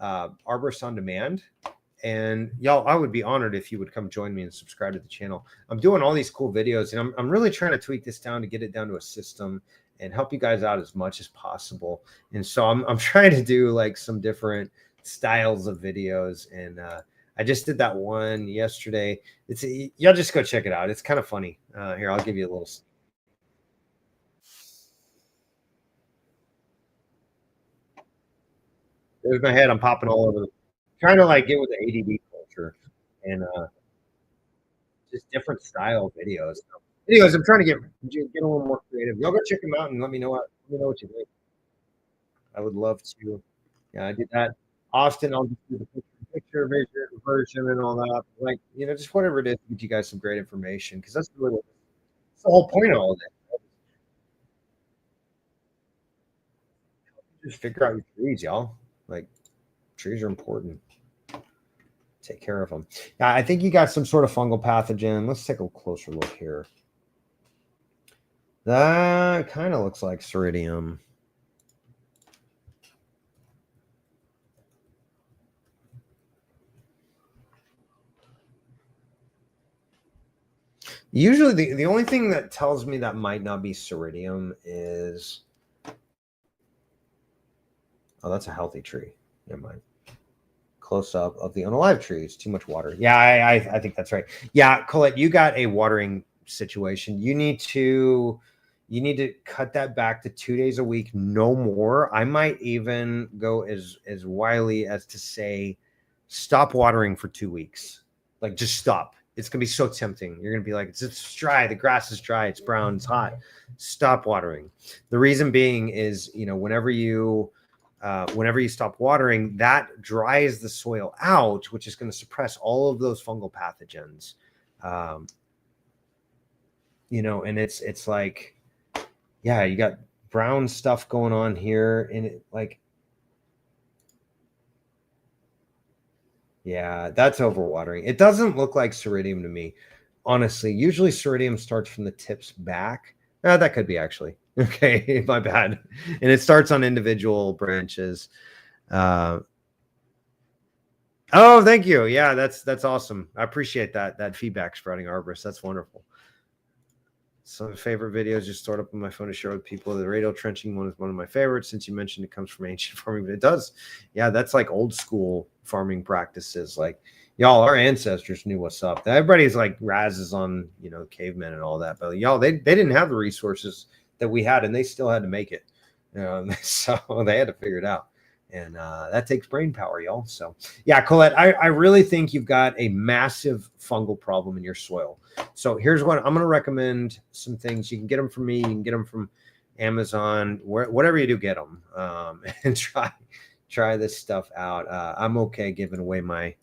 Arborist on Demand. And y'all, I would be honored if you would come join me and subscribe to the channel. I'm doing all these cool videos, and I'm really trying to tweak this down to get it down to a system and help you guys out as much as possible. And so I'm trying to do like some different styles of videos. And I just did that one yesterday. Y'all just go check it out. It's kind of funny. Here, I'll give you a little. There's my head. I'm popping all over trying to like get with the ADD culture and just different style videos. Anyways, I'm trying to get a little more creative. Y'all go check them out and let me know what you think. I would love to. Yeah, I did that. Austin, I'll just do the picture version and all that. Like, just whatever it is, give you guys some great information because that's really that's the whole point of all of that. Just figure out your trees, y'all. Like, trees are important. Take care of them. Yeah, I think you got some sort of fungal pathogen. Let's take a closer look here. That kind of looks like Ceridium. Usually the only thing that tells me that might not be Ceridium is, oh, that's a healthy tree. Never mind. Close up of the unalive trees. Too much water. Yeah, I think that's right. Yeah, Colette, you got a watering situation. You need to cut that back to 2 days a week, no more. I might even go as wily as to say, stop watering for 2 weeks. Like, just stop. It's gonna be so tempting. You're gonna be like, it's dry. The grass is dry. It's brown. It's hot. Stop watering. The reason being is, whenever you stop watering, that dries the soil out, which is going to suppress all of those fungal pathogens. And it's like, yeah, you got brown stuff going on here, and it like, yeah, that's overwatering. It doesn't look like Ceridium to me, honestly. Usually Ceridium starts from the tips back. That could be actually. Okay, my bad. And it starts on individual branches. Oh, thank you. Yeah, that's awesome. I appreciate that feedback, Sprouting Arborist. That's wonderful. Some favorite videos just stored up on my phone to share with people. The radial trenching one is one of my favorites since you mentioned it comes from ancient farming, but it does. Yeah, that's like old school farming practices. Like, y'all, our ancestors knew what's up. Everybody's like razzes on, cavemen and all that, but y'all, they didn't have the resources that we had, and they still had to make it. So they had to figure it out. And that takes brain power, y'all. So yeah, Colette, I really think you've got a massive fungal problem in your soil. So here's what I'm going to recommend. Some things. You can get them from me. You can get them from Amazon, whatever you do, get them and try this stuff out. I'm okay giving away my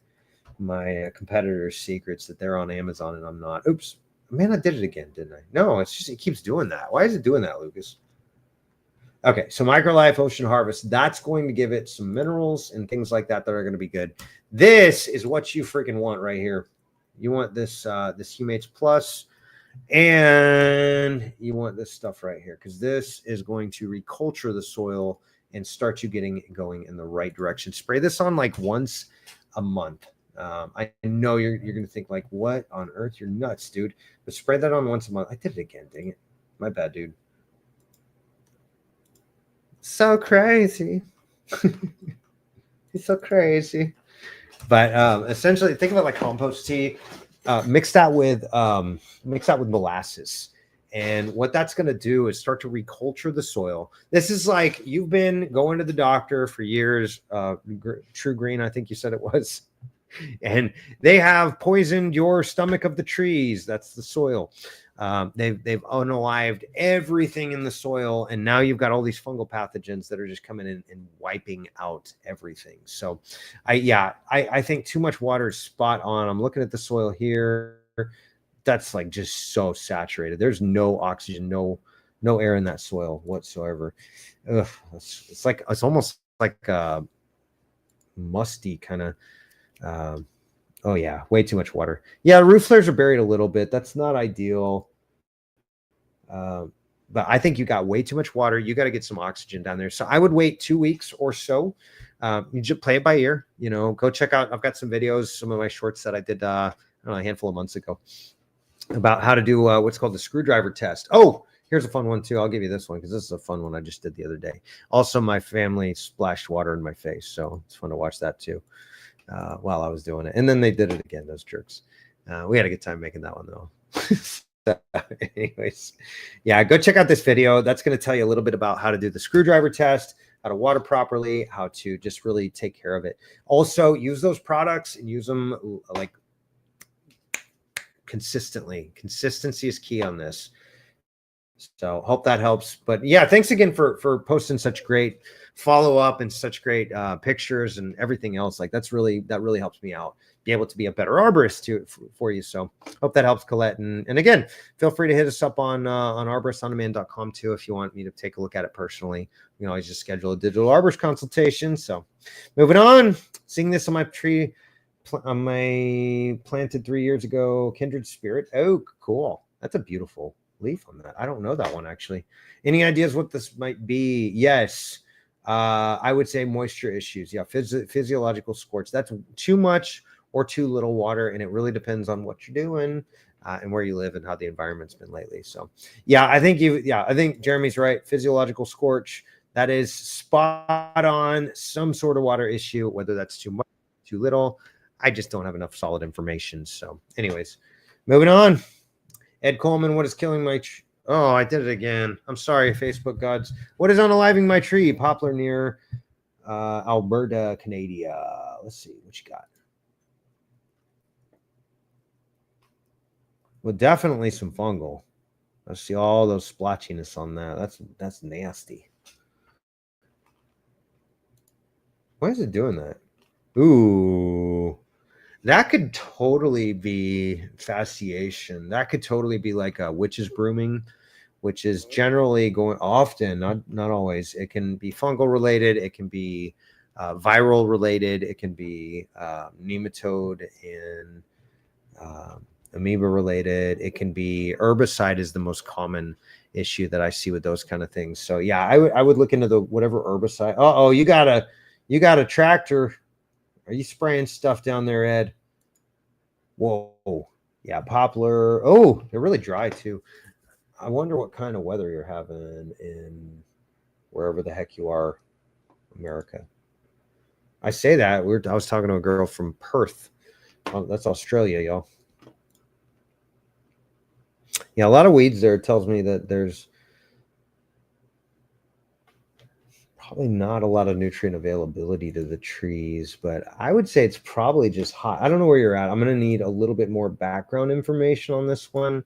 competitors' secrets that they're on Amazon and I'm not. Oops, man, I did it again, didn't I? No, it's just, it keeps doing that. Why is it doing that, Lucas? Okay, so Microlife Ocean Harvest, that's going to give it some minerals and things like that that are going to be good. This is what you freaking want right here. You want this this Humates Plus, and you want this stuff right here because this is going to reculture the soil and start you getting going in the right direction. Spray this on like once a month. I know you're going to think like, what on earth? You're nuts, dude. But spray that on once a month. I did it again. Dang it. My bad, dude. So crazy. He's so crazy. But essentially, think of it like compost tea. Mix that with molasses. And what that's going to do is start to reculture the soil. This is like you've been going to the doctor for years. True Green, I think you said it was. And they have poisoned your stomach of the trees. That's the soil. They've unalived everything in the soil, and now you've got all these fungal pathogens that are just coming in and wiping out everything. So, I think too much water is spot on. I'm looking at the soil here. That's like just so saturated. There's no oxygen, no air in that soil whatsoever. Ugh, it's almost like a musty kind of. Oh yeah, way too much water. Yeah, roof flares are buried a little bit. That's not ideal. But I think you got way too much water. You got to get some oxygen down there. So I would wait 2 weeks or so. You just play it by ear. You know, go check out. I've got some videos, some of my shorts that I did I don't know, a handful of months ago about how to do what's called the screwdriver test. Oh, here's a fun one too. I'll give you this one because this is a fun one I just did the other day. Also, my family splashed water in my face, so it's fun to watch that too. While I was doing it, and then they did it again, those jerks. We had a good time making that one though. So, anyways, yeah, go check out this video. That's going to tell you a little bit about how to do the screwdriver test, how to water properly, how to just really take care of it. Also, use those products and use them like consistently. Consistency is key on this. So hope that helps. But yeah, thanks again for posting such great follow up and such great pictures and everything else. Like that really helps me out, be able to be a better arborist for you. So hope that helps, Colette. And again, feel free to hit us up on arboristonDemand.com too if you want me to take a look at it personally. You can always just schedule a digital arborist consultation. So moving on, seeing this on my tree, on my planted 3 years ago, Kindred Spirit Oak. Cool. That's a beautiful leaf on that. I don't know that one actually. Any ideas what this might be? Yes. I would say moisture issues. Yeah, physiological scorch. That's too much or too little water, and it really depends on what you're doing and where you live and how the environment's been lately. So, yeah, I think Jeremy's right. Physiological scorch. That is spot on. Some sort of water issue, whether that's too much, too little. I just don't have enough solid information. So, anyways, moving on. Ed Coleman, what is killing my tree? Oh, I did it again. I'm sorry, Facebook gods. What is unaliving my tree? Poplar near Alberta, Canada. Let's see what you got. Well, definitely some fungal. I see all those splotchiness on that. That's nasty. Why is it doing that? Ooh. That could totally be fasciation. That could totally be like a witch's brooming, which is generally often, not always. It can be fungal related. It can be viral related. It can be nematode and amoeba related. It can be herbicide is the most common issue that I see with those kind of things. So yeah, I would look into the whatever herbicide. Oh, you got a tractor. Are you spraying stuff down there, Ed? Whoa. Yeah, poplar. Oh, they're really dry too. I wonder what kind of weather you're having in wherever the heck you are, America. I say that. I was talking to a girl from Perth. Oh, that's Australia, y'all. Yeah, a lot of weeds there. It tells me that there's probably not a lot of nutrient availability to the trees, but I would say it's probably just hot. I don't know where you're at. I'm going to need a little bit more background information on this one.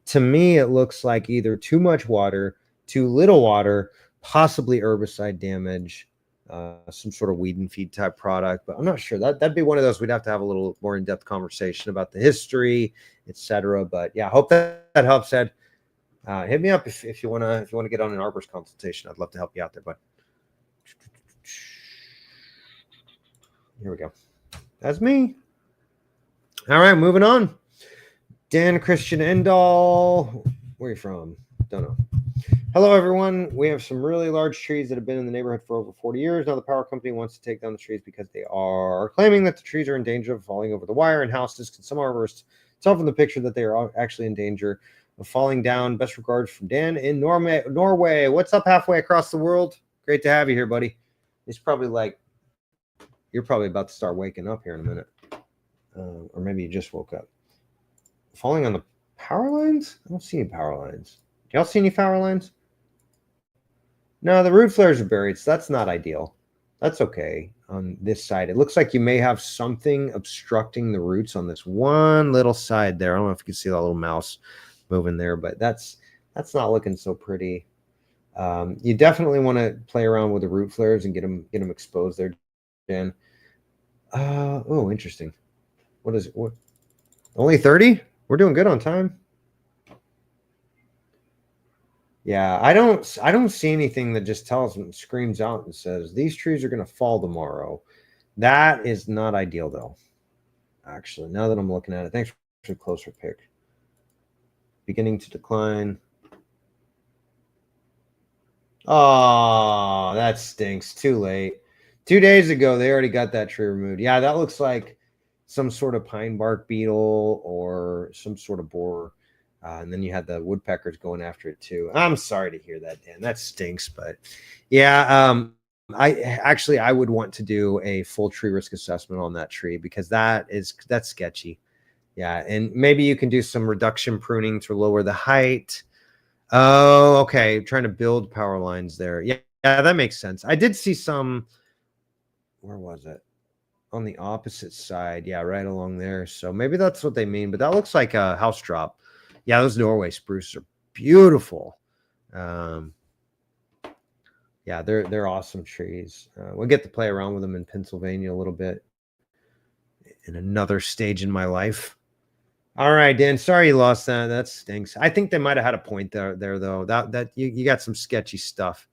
To me, it looks like either too much water, too little water, possibly herbicide damage, some sort of weed and feed type product, but I'm not sure. That'd be one of those we'd have to have a little more in-depth conversation about the history, etc. But yeah, I hope that helps, Ed. Hit me up if you wanna get on an arborist consultation. I'd love to help you out there, bud. Here we go. That's me. All right, moving on. Dan Christian Endall. Where are you from? Don't know. Hello, everyone. We have some really large trees that have been in the neighborhood for over 40 years. Now the power company wants to take down the trees because they are claiming that the trees are in danger of falling over the wire and houses. Can some arborists tell from the picture that they are actually in danger of falling down? Best regards from Dan in Norway. What's up halfway across the world? Great to have you here, buddy. It's probably like you're probably about to start waking up here in a minute. Or maybe you just woke up. Falling on the power lines? I don't see any power lines. Do y'all see any power lines? No, the root flares are buried, so that's not ideal. That's okay on this side. It looks like you may have something obstructing the roots on this one little side there. I don't know if you can see that little mouse moving there, but that's not looking so pretty. You definitely want to play around with the root flares and get them exposed there, Dan. Oh, interesting. What is it? What? Only 30? We're doing good on time. Yeah, I don't see anything that just tells and screams out and says these trees are going to fall tomorrow. That is not ideal, though. Actually, now that I'm looking at it, thanks for a closer pick. Beginning to decline. Oh, that stinks. Too late. 2 days ago, they already got that tree removed. Yeah, that looks like some sort of pine bark beetle or some sort of borer. And then you had the woodpeckers going after it too. I'm sorry to hear that, Dan. That stinks, but yeah, I would want to do a full tree risk assessment on that tree because that's sketchy. Yeah, and maybe you can do some reduction pruning to lower the height. Oh, okay. Trying to build power lines there. Yeah, that makes sense. I did see some. Where was it? On the opposite side. Yeah, right along there. So maybe that's what they mean. But that looks like a house drop. Yeah, those Norway spruces are beautiful. Yeah, they're awesome trees. We'll get to play around with them in Pennsylvania a little bit in another stage in my life. All right, Dan. Sorry you lost that. That stinks. I think they might have had a point there though. That you got some sketchy stuff.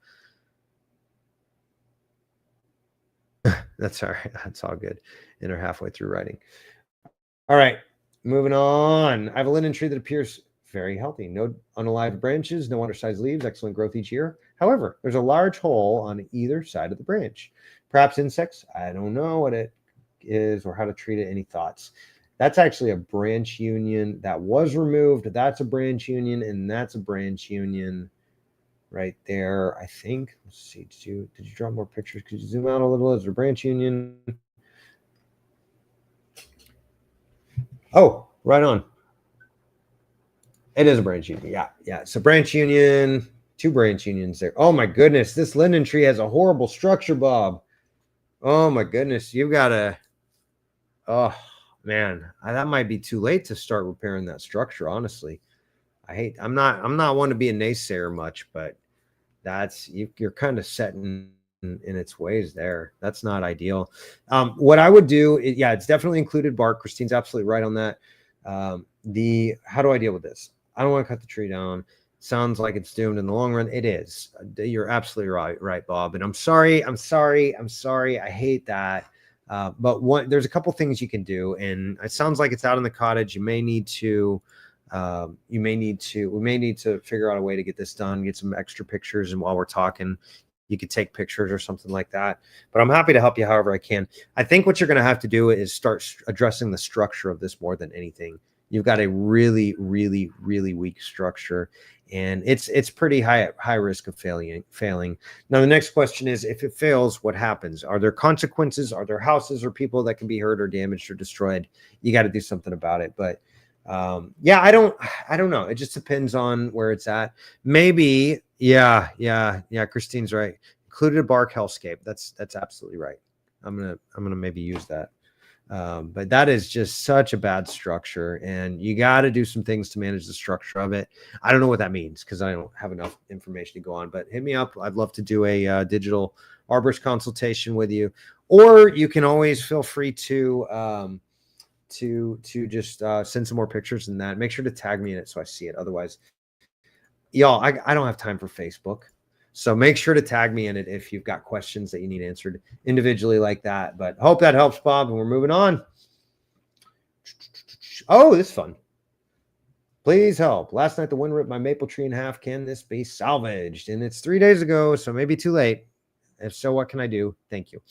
That's all right. That's all good. And they're halfway through writing. All right, moving on. I have a linden tree that appears very healthy. No unalived branches, no undersized leaves, excellent growth each year. However, there's a large hole on either side of the branch. Perhaps insects. I don't know what it is or how to treat it. Any thoughts? That's actually a branch union that was removed. That's a branch union, and that's a branch union right there. I think. Let's see. Did you draw more pictures? Could you zoom out a little? Is there a branch union? Oh, right on. It is a branch union. Yeah. It's a branch union. 2 branch unions there. Oh my goodness, this linden tree has a horrible structure, Bob. Oh my goodness, you've got to. Oh man, that might be too late to start repairing that structure. Honestly, I'm not one to be a naysayer much, but you're kind of setting in its ways there. That's not ideal. What I would do, it's definitely included bark. Christine's absolutely right on that. How do I deal with this? I don't want to cut the tree down. Sounds like it's doomed in the long run. It is. You're absolutely right, Bob. And I'm sorry. I hate that. But there's a couple things you can do, and it sounds like it's out in the cottage. We may need to figure out a way to get this done, get some extra pictures, and while we're talking, you could take pictures or something like that. But I'm happy to help you however I can. I think what you're going to have to do is start addressing the structure of this more than anything. You've got a really, really, really weak structure, and it's pretty high risk of failing. Now, the next question is, if it fails, what happens? Are there consequences? Are there houses or people that can be hurt or damaged or destroyed? You got to do something about it. But I don't know. It just depends on where it's at. Maybe. Yeah. Christine's right. Included a bark hellscape. That's absolutely right. I'm gonna maybe use that. But that is just such a bad structure, and you got to do some things to manage the structure of it. I don't know what that means because I don't have enough information to go on, but hit me up. I'd love to do a digital arborist consultation with you, or you can always feel free to just send some more pictures than that. Make sure to tag me in it so I see it. Otherwise, y'all, I don't have time for Facebook. So make sure to tag me in it if you've got questions that you need answered individually like that. But hope that helps, Bob. And we're moving on. Oh, this is fun. Please help. Last night the wind ripped my maple tree in half. Can this be salvaged? And it's 3 days ago, so maybe too late. If so, what can I do? Thank you.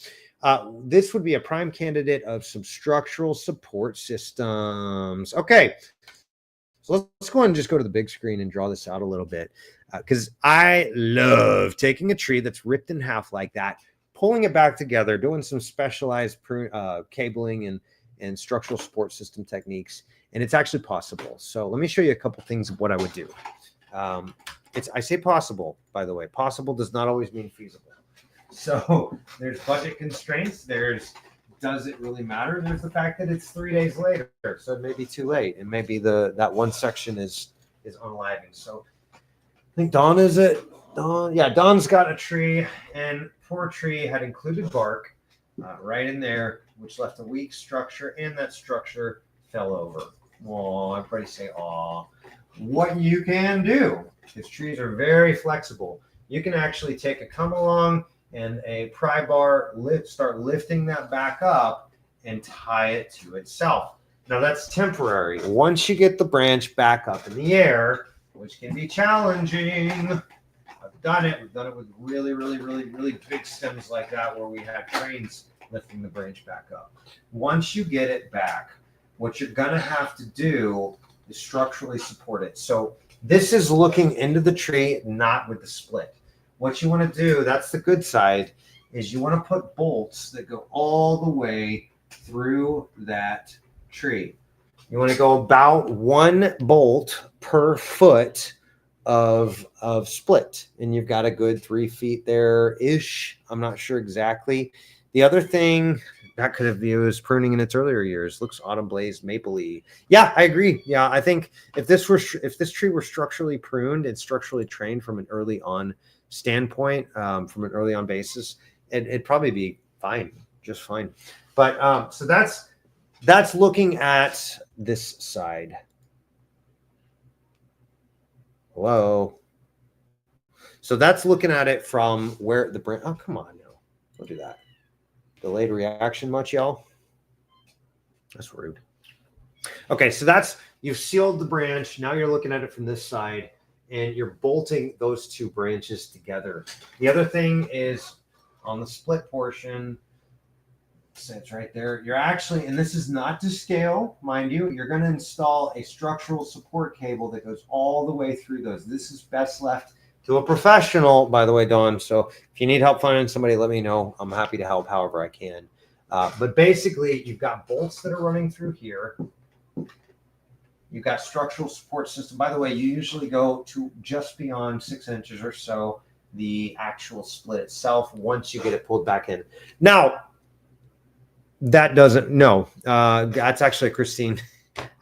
This would be a prime candidate of some structural support systems. Okay, so let's go ahead and just go to the big screen and draw this out a little bit, because I love taking a tree that's ripped in half like that, pulling it back together, doing some specialized cabling and structural support system techniques, and it's actually possible. So let me show you a couple things of what I would do. I say possible, by the way. Possible does not always mean feasible. So there's budget constraints. There's does it really matter? There's the fact that it's 3 days later, so it may be too late, and maybe that one section is unaliving. So I think Dawn is it. Dawn, yeah, Dawn's got a tree, and poor tree had included bark right in there, which left a weak structure, and that structure fell over. Oh, everybody say, "Aw." What you can do, because trees are very flexible, you can actually take a come along and a pry bar, start lifting that back up and tie it to itself. Now that's temporary. Once you get the branch back up in the air, which can be challenging, I've done it. We've done it with really, really, really, really big stems like that where we had cranes lifting the branch back up. Once you get it back, what you're going to have to do is structurally support it. So this is looking into the tree, not with the split. What you want to do, that's the good side, is you want to put bolts that go all the way through that tree. You want to go about 1 bolt per foot of split, and you've got a good 3 feet there-ish. I'm not sure exactly. The other thing that could have used pruning in its earlier years. Looks autumn blazed mapley. Yeah, I agree. Yeah, I think if this tree were structurally pruned and structurally trained from an early on standpoint, from an early on basis, it'd probably be fine, just fine. But so that's looking at this side. Hello. So that's looking at it from where the branch. Oh, come on now, don't do that. Delayed reaction much, y'all? That's rude. Okay, so that's, you've sealed the branch. Now you're looking at it from this side, and you're bolting those 2 branches together. The other thing is on the split portion, sits right there. You're actually, and this is not to scale, mind you, you're going to install a structural support cable that goes all the way through those. This is best left to a professional, by the way, Dawn. So if you need help finding somebody, let me know. I'm happy to help however I can. But basically, you've got bolts that are running through here. You've got structural support system. By the way, you usually go to just beyond 6 inches or so the actual split itself once you get it pulled back in. Now, that doesn't, no, that's actually, Christine,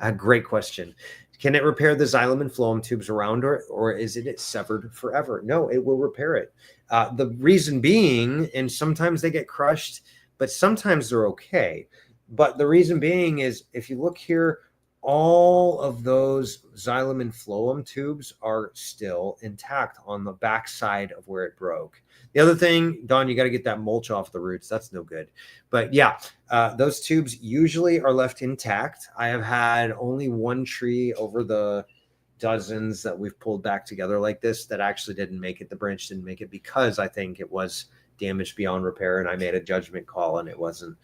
a great question. Can it repair the xylem and phloem tubes around or is it severed forever? No, it will repair it. The reason being, and sometimes they get crushed, but sometimes they're okay. But the reason being is if you look here, all of those xylem and phloem tubes are still intact on the back side of where it broke. The other thing, Don, you got to get that mulch off the roots. That's no good. But yeah, those tubes usually are left intact. I have had only 1 tree over the dozens that we've pulled back together like this that actually didn't make it. The branch didn't make it because I think it was damaged beyond repair, and I made a judgment call, and it wasn't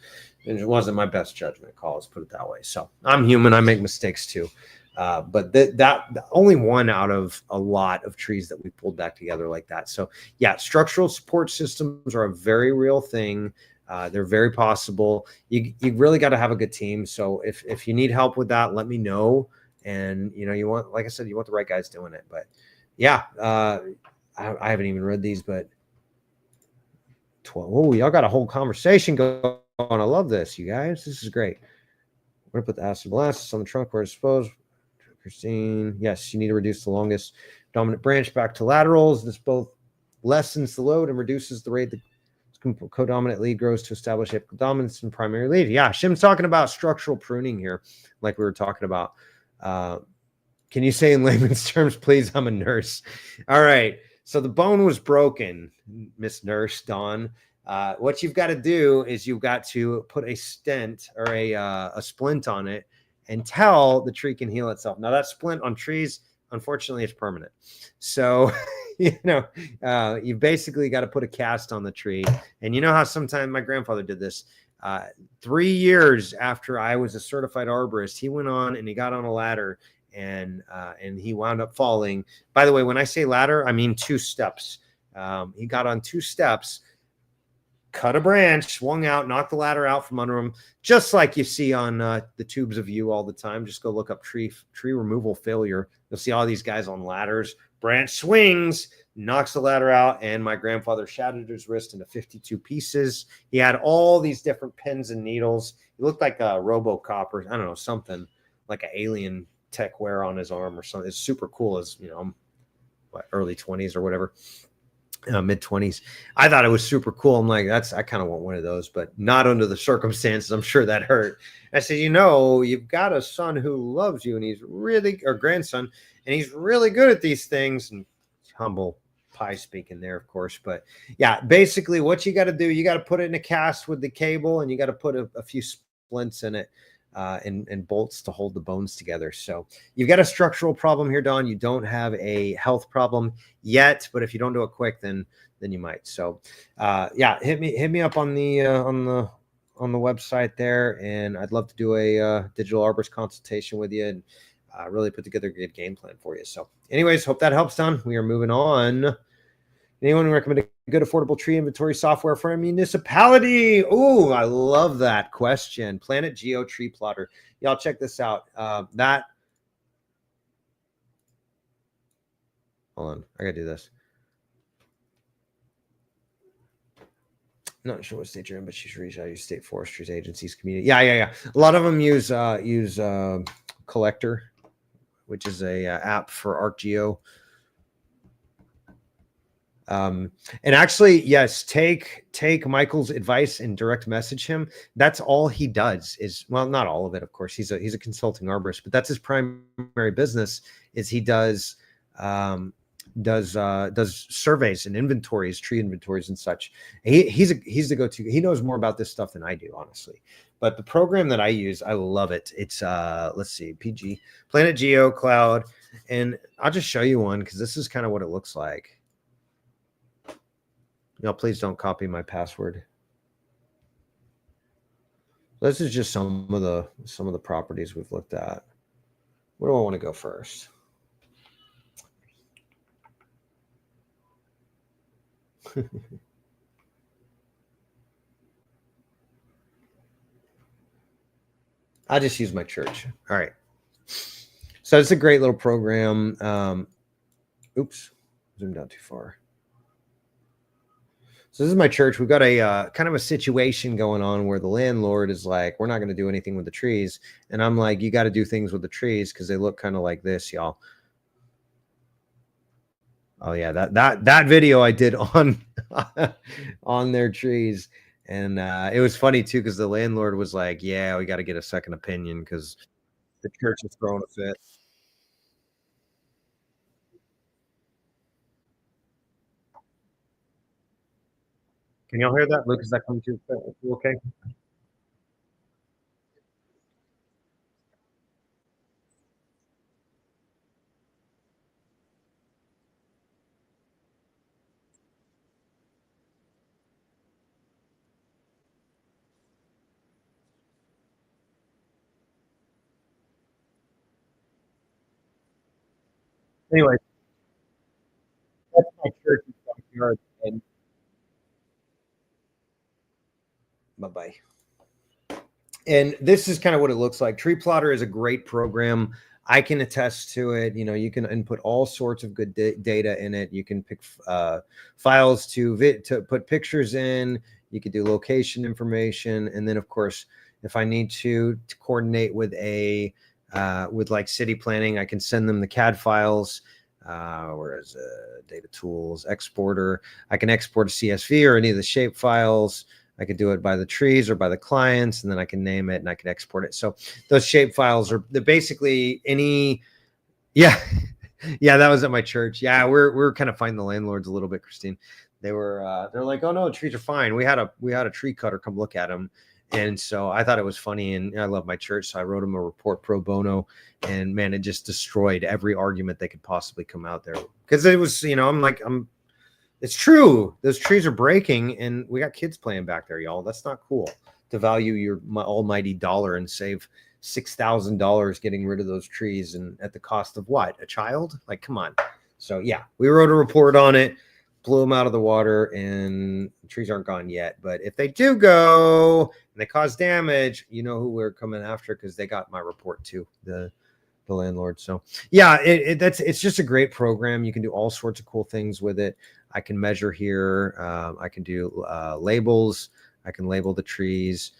my best judgment call. Let's put it that way. So I'm human. I make mistakes too. But that only 1 out of a lot of trees that we pulled back together like that. So yeah, structural support systems are a very real thing. They're very possible. You really got to have a good team. So if you need help with that, let me know. And you want, like I said, you want the right guys doing it. But yeah, I haven't even read these, but 12. Oh, y'all got a whole conversation going on. I love this, you guys. This is great. We're gonna put the acid molasses on the trunk where it's supposed. Christine, yes, you need to reduce the longest dominant branch back to laterals. This both lessens the load and reduces the rate the codominant lead grows to establish apical dominance in primary lead. Yeah, Shim's talking about structural pruning here, like we were talking about. Can you say in layman's terms, please? I'm a nurse. All right. So the bone was broken, Miss Nurse Dawn. What you've got to do is you've got to put a stent or a splint on it until the tree can heal itself. Now that splint on trees, unfortunately, is permanent. So, you basically got to put a cast on the tree. And you know how sometimes my grandfather did this. 3 years after I was a certified arborist, he went on and he got on a ladder and he wound up falling. By the way, when I say ladder, I mean 2 steps. He got on 2 steps, cut a branch, swung out, knocked the ladder out from under him, just like you see on the tubes of you all the time. Just go look up tree removal failure. You'll see all these guys on ladders. Branch swings, knocks the ladder out, and my grandfather shattered his wrist into 52 pieces. He had all these different pins and needles. He looked like a RoboCop or I don't know, something like an alien tech wear on his arm or something. It's super cool. As early 20s or whatever. Mid 20s. I thought it was super cool. I'm like, I kind of want one of those, but not under the circumstances. I'm sure that hurt. I said, you've got a son who loves you, and he's really, or grandson, and he's really good at these things. And humble pie speaking there, of course. But yeah, basically what you got to do, you got to put it in a cast with the cable, and you got to put a few splints in it. And bolts to hold the bones together. So you've got a structural problem here, Don. You don't have a health problem yet, but if you don't do it quick, then you might. So hit me up on the website there, and I'd love to do a digital arborist consultation with you and really put together a good game plan for you. So anyways, hope that helps, Don. We are moving on. Anyone recommend a good affordable tree inventory software for a municipality? Oh, I love that question. Planet Geo Tree Plotter. Y'all check this out. Hold on. I got to do this. Not sure what state you're in, but she's reached out to state forestries agencies, community. Yeah. A lot of them use Collector, which is a app for ArcGeo. And actually, yes, take Michael's advice and direct message him. That's all he does is, well, not all of it, of course. He's a consulting arborist, but that's his primary business. Is he does surveys and inventories, tree inventories and such. He's the go-to. He knows more about this stuff than I do, honestly. But the program that I use, I love it. It's let's see, PG Planet Geo Cloud, and I'll just show you one because this is kind of what it looks like. Please don't copy my password. This is just some of the properties we've looked at. Where do I want to go first? I'll just use my church. All right. So it's a great little program. Oops, zoomed out too far. So this is my church. We've got a kind of a situation going on where the landlord is like, we're not going to do anything with the trees. And I'm like, you got to do things with the trees because they look kind of like this, y'all. Oh yeah, that video I did on on their trees. And it was funny too, because the landlord was like, yeah, we got to get a second opinion because the church is throwing a fit. Can y'all hear that? Luke, is that coming through okay? Anyway, that's my church's backyard. And bye-bye. And this is kind of what it looks like. Tree Plotter is a great program. I can attest to it. You can input all sorts of good data in it. You can pick files to put pictures in. You could do location information. And then, of course, if I need to coordinate with with like city planning, I can send them the CAD files. Whereas data tools, exporter, I can export a CSV or any of the shape files. I could do it by the trees or by the clients, and then I can name it and I can export it. So those shape files they're basically any Yeah. Yeah, that was at my church. Yeah, we're kind of fighting the landlords a little bit, Christine. They're like, oh no, the trees are fine. We had a tree cutter come look at them. And so I thought it was funny, and I love my church, so I wrote them a report pro bono, and man, it just destroyed every argument they could possibly come out there, because it was, it's true. Those trees are breaking, and we got kids playing back there, y'all. That's not cool to value your almighty dollar and save $6,000 getting rid of those trees, and at the cost of what? A child? Like, come on. So yeah, we wrote a report on it, blew them out of the water, and the trees aren't gone yet. But if they do go and they cause damage, you know who we're coming after, because they got my report too. The landlord. So yeah, it's just a great program. You can do all sorts of cool things with it. I can measure here. I can do labels. I can label the trees.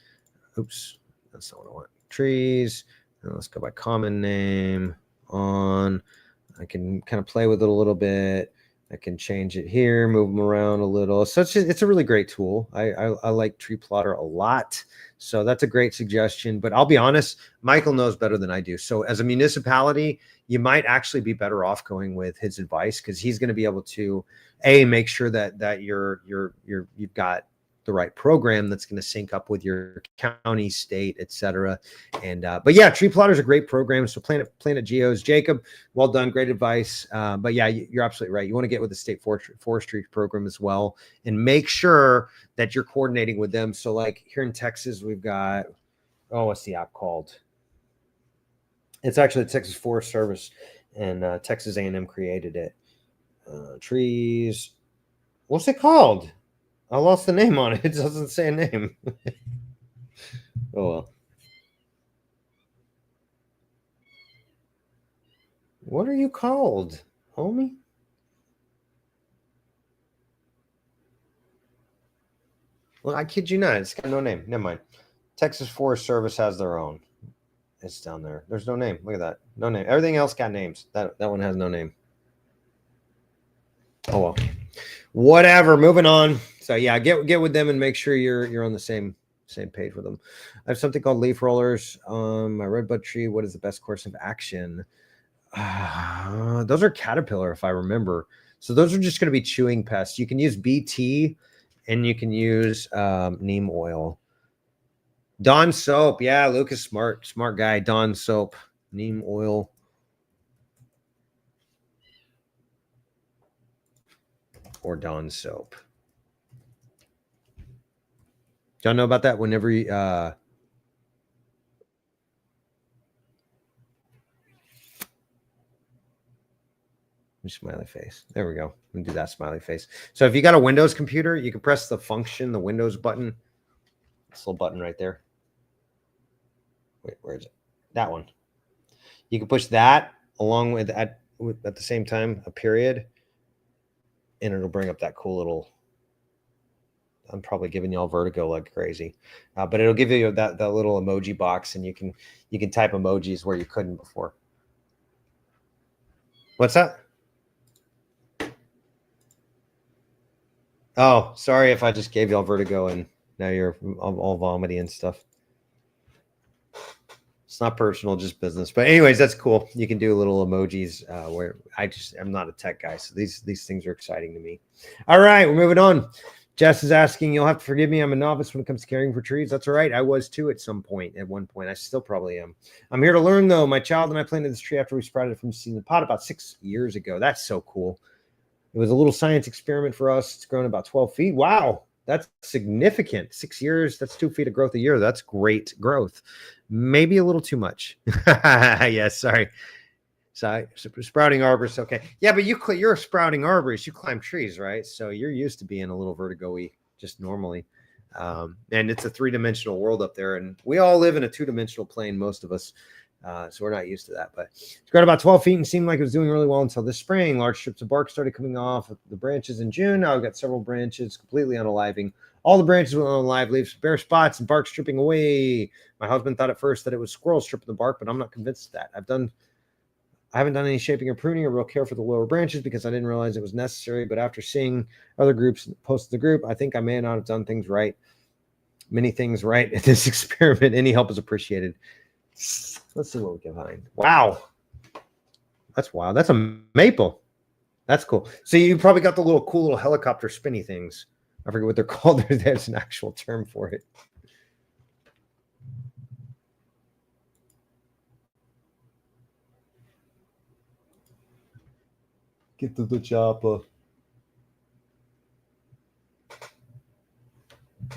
Oops, that's not what I want. Trees. Let's go by common name on. I can kind of play with it a little bit. I can change it here, move them around a little. So it's a really great tool. I like Tree Plotter a lot. So that's a great suggestion. But I'll be honest, Michael knows better than I do. So as a municipality, you might actually be better off going with his advice, because he's going to be able to make sure that you've got the right program that's going to sync up with your county, state, etc. And but yeah, Tree Plotter is a great program. So Planet Geos, Jacob, well done, great advice. But yeah, you're absolutely right. You want to get with the state forestry program as well, and make sure that you're coordinating with them. So like here in Texas, we've got, what's the app called? It's actually the Texas Forest Service, and Texas A&M created it. Trees, what's it called? I lost the name on it. It doesn't say a name. Oh well. What are you called, homie? Well, I kid you not. It's got no name. Never mind. Texas Forest Service has their own. It's down there. There's no name. Look at that. No name. Everything else got names. That one has no name. Oh well. Whatever. Moving on. So yeah, get with them and make sure you're on the same page with them. I have something called leaf rollers on my redbud tree. What is the best course of action? Those are caterpillar, if I remember. So those are just going to be chewing pests. You can use BT, and you can use neem oil. Dawn soap. Yeah, Lucas, smart guy. Dawn soap, neem oil. Or Dawn soap. Y'all know about that? Whenever you smiley face. There we go. We can do that smiley face. So if you got a Windows computer, you can press the function, the Windows button. This little button right there. Wait, where is it? That one. You can push that along with at the same time a period, and it'll bring up that cool little. I'm probably giving y'all vertigo like crazy, but it'll give you that little emoji box, and you can type emojis where you couldn't before. What's that? Oh, sorry if I just gave y'all vertigo and now you're all vomity and stuff. It's not personal, just business. But anyways, that's cool. You can do little emojis where I'm not a tech guy, so these things are exciting to me. All right, we're moving on. Jess is asking, you'll have to forgive me. I'm a novice when it comes to caring for trees. That's all right. I was too at one point. I still probably am. I'm here to learn, though. My child and I planted this tree after we sprouted it from seed in the pot about 6 years ago. That's so cool. It was a little science experiment for us. It's grown about 12 feet. Wow, that's significant. 6 years, that's 2 feet of growth a year. That's great growth. Maybe a little too much. Yeah, sorry. Sprouting arborist. Okay. Yeah, but you're a sprouting arborist. You climb trees, right? So you're used to being a little vertigo-y just normally. And it's a 3-dimensional world up there. And we all live in a 2-dimensional plane, most of us. So we're not used to that. But it's grown about 12 feet and seemed like it was doing really well until this spring. Large strips of bark started coming off the branches in June. Now I've got several branches completely unaliving. All the branches with unalive leaves, bare spots, and bark stripping away. My husband thought at first that it was squirrels stripping the bark, but I'm not convinced of that. I haven't done any shaping or pruning or real care for the lower branches because I didn't realize it was necessary. But after seeing other groups post the group, I think I may not have done things right. Many things right in this experiment. Any help is appreciated. Let's see what we can find. Wow. That's wild. That's a maple. That's cool. So you probably got the cool little helicopter spinny things. I forget what they're called. There's an actual term for it. Get to the chopper.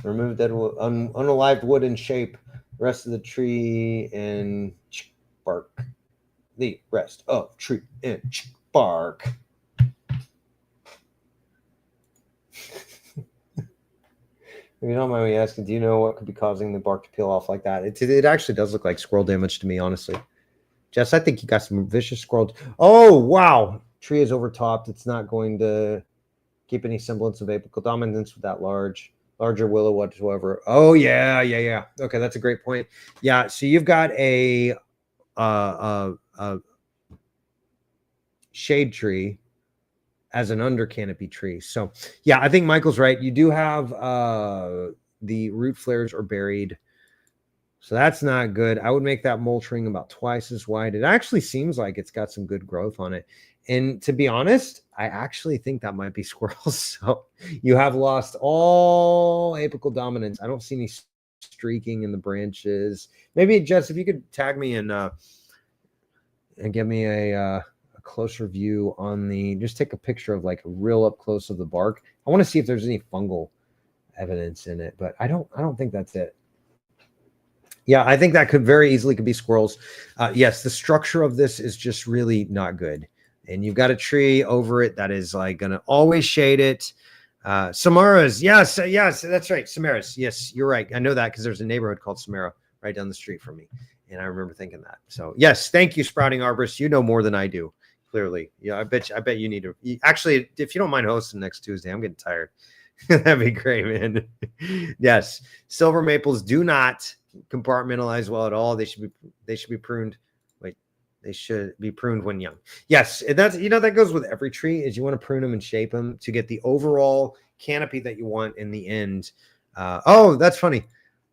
Remove that unalived wood and shape the rest of the tree and bark. The rest of tree and bark. If you don't mind me asking, do you know what could be causing the bark to peel off like that? It actually does look like squirrel damage to me, honestly. Jess, I think you got some vicious squirrels. Oh, wow. Tree is overtopped. It's not going to keep any semblance of apical dominance with that larger willow whatsoever. Oh, yeah. Okay, that's a great point. Yeah, so you've got a shade tree as an under canopy tree. So yeah, I think Michael's right. You do have the root flares are buried. So that's not good. I would make that mulch ring about twice as wide. It actually seems like it's got some good growth on it. And to be honest, I actually think that might be squirrels. So you have lost all apical dominance. I don't see any streaking in the branches. Maybe, Jess, if you could tag me and give me a closer view on just take a picture of like a real up close of the bark. I want to see if there's any fungal evidence in it, but I don't think that's it. Yeah, I think that could very easily be squirrels. Yes, the structure of this is just really not good. And you've got a tree over it that is like going to always shade it. Samaras, yes, that's right. Samaras, yes, you're right. I know that because there's a neighborhood called Samara right down the street from me. And I remember thinking that. So yes, thank you, Sprouting Arborist. You know more than I do. Clearly, yeah. I bet you need to. Actually, if you don't mind hosting next Tuesday, I'm getting tired. That'd be great, man. Yes, silver maples do not compartmentalize well at all. They should be pruned. Wait, they should be pruned when young. Yes, that's that goes with every tree. Is you want to prune them and shape them to get the overall canopy that you want in the end. Oh, that's funny.